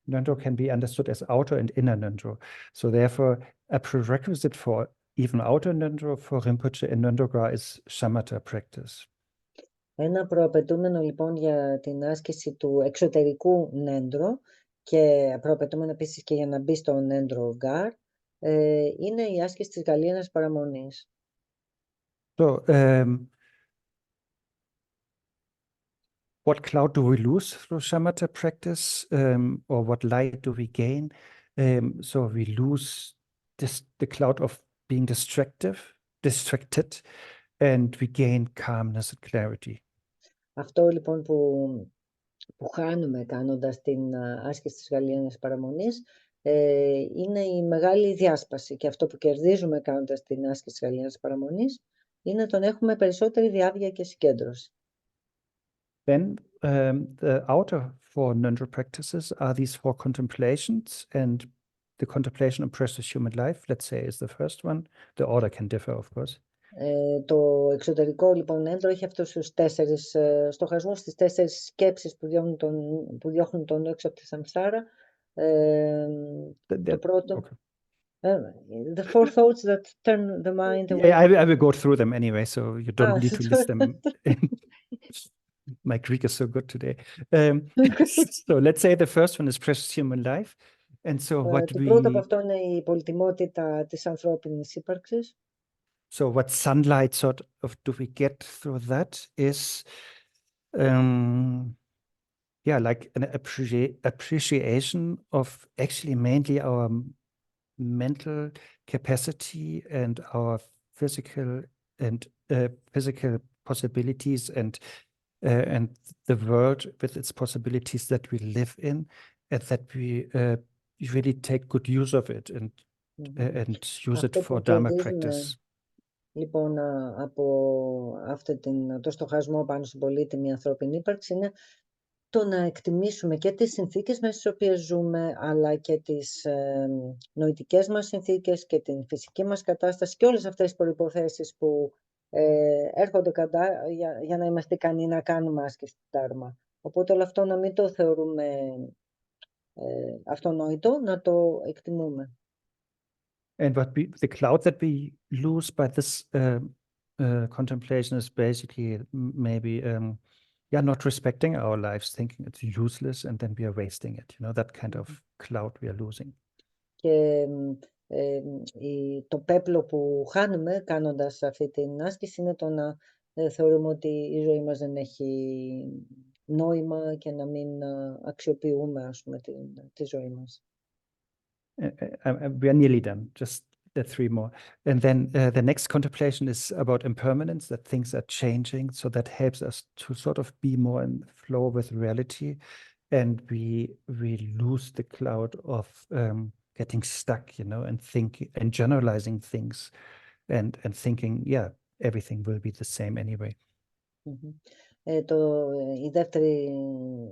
Ngöndro can be understood as outer and inner Ngöndro. So therefore, a prerequisite for even outer Ngöndro for Rinpoche in Ngöndro is shamatha practice. Ένα προαπαιτούμενο λοιπόν για την άσκηση του εξωτερικού Ngöndro και προαπαιτούμενο επίσης και για να μπει στο Ngöndro Gar είναι η άσκηση της γαλήνας παραμονής. So, what cloud do we lose through shamatha practice, or what light do we gain? So we lose the cloud of being distracted, and we gain calmness and clarity. Αυτό λοιπόν που χάνουμε κάνοντας την άσκηση της γαλήνας παραμονής είναι η μεγάλη διάσπαση, και αυτό που κερδίζουμε κάνοντας την άσκηση της γαλήνας παραμονής είναι το να έχουμε περισσότερη διάβγεια και συγκέντρωση. Then the outer 4 Ngöndro practices are these 4 contemplations, and the contemplation on precious human life, let's say, is the first one. The order can differ, of course. Το εξωτερικό λοιπόν Ngöndro έχει αυτούς τους 4 στοχασμούς, τις 4 σκέψεις που διώχνουν τον έξω από τη σαμσάρα. Το πρώτο, the 4 thoughts that turn the mind away. Yeah, I will go through them anyway, so you don't need to list them. My Greek is so good today. So let's say the first one is precious human life. And so what το πρώτο από αυτό είναι η πολυτιμότητα της ανθρώπινης ύπαρξης. So what sunlight sort of do we get through that is, yeah, like an appreciation of actually mainly our mental capacity and our physical possibilities and the world with its possibilities that we live in, and that we really take good use of it. And and use it Αυτό for που Dharma κερδίζουμε practice. λοιπόν από το στοχασμό πάνω στην πολύτιμη ανθρώπινη ύπαρξη είναι το να εκτιμήσουμε και τις συνθήκες μέσα στις οποίες ζούμε, αλλά και τις νοητικές μας συνθήκες και την φυσική μας κατάσταση και όλες αυτές τις προϋποθέσεις που έρχονται κατά για να είμαστε ικανοί να κάνουμε άσκηση του Dharma. Οπότε όλο αυτό να μην το θεωρούμε αυτονόητο, να το εκτιμούμε. And the cloud that we lose by this contemplation is basically maybe not respecting our lives, thinking it's useless, and then we are wasting it. That kind of cloud we are losing. Και το πέπλο που χάνουμε κάνοντας αυτή την άσκηση είναι το να θεωρούμε ότι η ζωή μας δεν έχει νόημα και να μην αξιοποιούμε, ας πούμε, τη ζωή μας. We are nearly done. Just the 3 more. And then the next contemplation is about impermanence, that things are changing. So that helps us to sort of be more in flow with reality. And we lose the cloud of getting stuck, and thinking and generalizing things and thinking, everything will be the same anyway. Η δεύτερη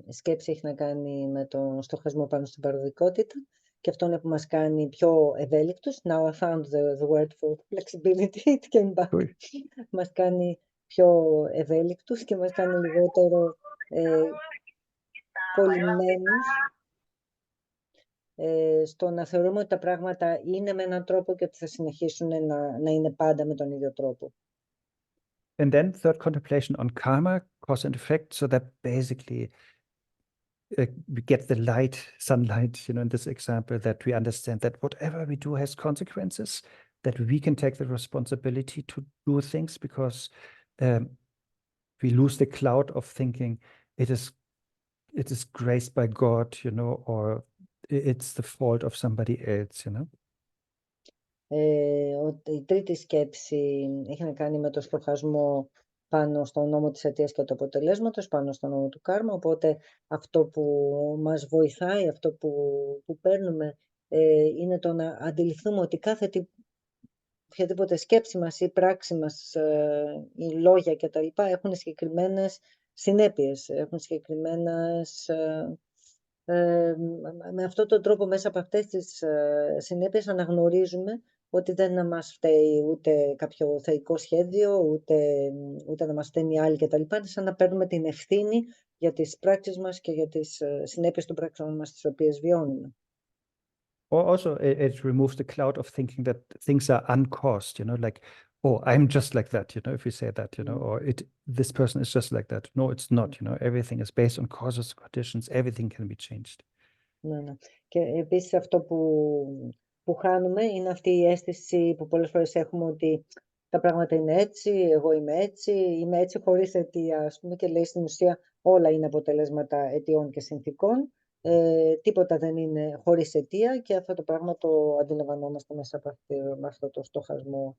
σκέψη έχει να κάνει με τον στοχασμό πάνω στην παροδικότητα και αυτό είναι που μας κάνει πιο ευέλικτους. Now I found the word for flexibility, it came back. Μας κάνει πιο ευέλικτους και μας κάνει λιγότερο κολλημένους στο να θεωρούμε ότι τα πράγματα είναι με έναν τρόπο και ότι θα συνεχίσουν να είναι πάντα με τον ίδιο τρόπο. And then third contemplation on karma, cause and effect, so that basically we get the sunlight, in this example, that we understand that whatever we do has consequences, that we can take the responsibility to do things because we lose the cloud of thinking it is graced by God, or it's the fault of somebody else, Η τρίτη σκέψη έχει να κάνει με το στοχασμό πάνω στον νόμο της αιτίας και του αποτελέσματος, πάνω στον νόμο του κάρμα, οπότε αυτό που μας βοηθάει, αυτό που παίρνουμε είναι το να αντιληφθούμε ότι οποιαδήποτε σκέψη μας ή πράξη μας ή λόγια κτλ. Έχουν συγκεκριμένες συνέπειες, έχουν συγκεκριμένες... με αυτόν τον τρόπο μέσα από αυτές τις συνέπειες αναγνωρίζουμε ότι δεν μας φταίει ούτε κάποιο θεϊκό σχέδιο, ούτε να μας φταίνει άλλοι κτλ. Είναι σαν να παίρνουμε την ευθύνη για τις πράξεις μας και για τις συνέπειες των πράξεων μας τις οποίες βιώνουμε. Or also it removes the cloud of thinking that things are uncaused, like, oh, I'm just like that, if we say that, or this person is just like that. No, it's not, everything is based on causes, conditions, everything can be changed. Ναι. Και επίσης αυτό που χάνουμε είναι αυτή η αίσθηση που πολλές φορές έχουμε ότι τα πράγματα είναι έτσι, εγώ είμαι έτσι χωρίς αιτία, ας πούμε, και λέει στην ουσία όλα είναι αποτελέσματα αιτιών και συνθήκων. Τίποτα δεν είναι χωρίς αιτία και αυτό το πράγμα το αντιλαμβανόμαστε μέσα από αυτό το στοχασμό.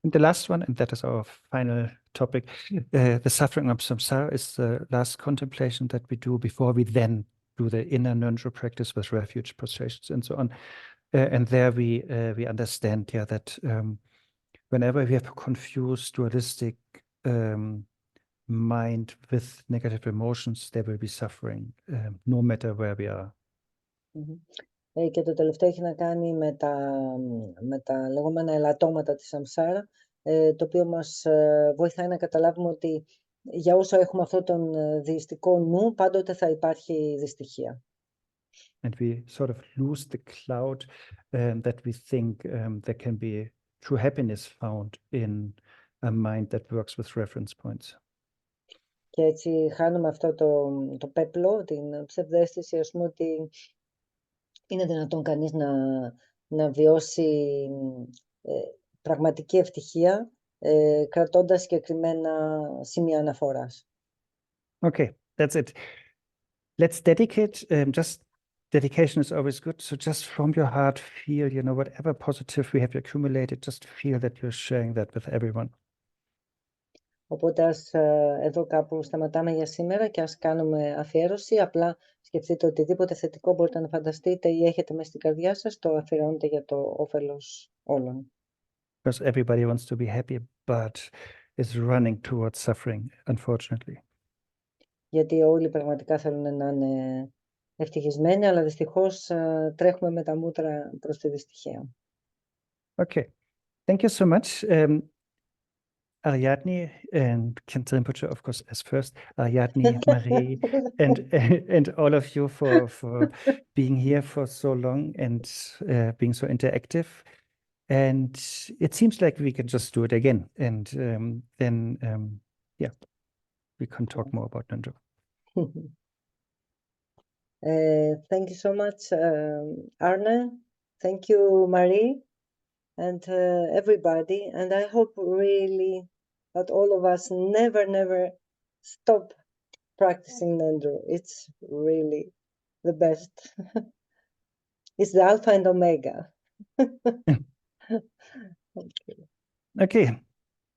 And the last one, and that is our final topic, the suffering of samsara is the last contemplation that we do before we then do the inner Ngöndro practice with refuge prostrations and so on. And there we understand, that whenever we have a confused, dualistic mind with negative emotions, there will be suffering, no matter where we are. Και το τελευταίο έχει να κάνει με τα λεγόμενα ελαττώματα της σαμσάρα, το οποίο μας βοηθάει να καταλάβουμε ότι για όσο έχουμε αυτόν τον δειστικό νου, πάντοτε θα υπάρχει δυστυχία. And we sort of lose the cloud that we think there can be true happiness found in a mind that works with reference points. Και έτσι χάνουμε αυτό το πέπλο, την ψευδαίσθηση, ας πούμε, ότι είναι δυνατόν κανείς να βιώσει πραγματική ευτυχία κρατώντας συγκεκριμένα σημεία αναφοράς. Okay, that's it. Let's dedicate. Just dedication is always good. So just from your heart, feel, whatever positive we have accumulated, just feel that you're sharing that with everyone. Οπότε εδώ κάπου σταματάμε για σήμερα και ας κάνουμε αφιέρωση. Απλά σκεφτείτε οτιδήποτε θετικό μπορείτε να φανταστείτε ή έχετε μέσα στην καρδιά σας, το αφιερώνετε για το όφελος όλων. Because everybody wants to be happy, but is running towards suffering, unfortunately. Γιατί όλοι πραγματικά θέλουν να είναι ευτυχισμένοι, αλλά δυστυχώς τρέχουμε με τα μούτρα προς τη δυστυχία. Okay, thank you so much. Ariadne and Kent Rinpoche, of course, as first. Ariadne, Marie, and all of you for being here for so long and being so interactive. And it seems like we can just do it again. And then, yeah, we can talk more about Ngöndro. Thank you so much, Arne. Thank you, Marie, and everybody. And I hope really that all of us never stop practicing Ngöndro. It's really the best. It's the alpha and omega. Okay. Okay.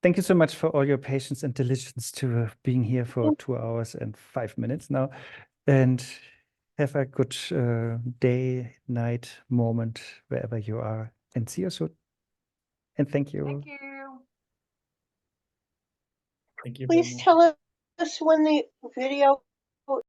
Thank you so much for all your patience and diligence to being here for 2 hours and 5 minutes now. And have a good day, night, moment, wherever you are. And see you soon. And thank you. Thank you. Thank you. Please tell us when the video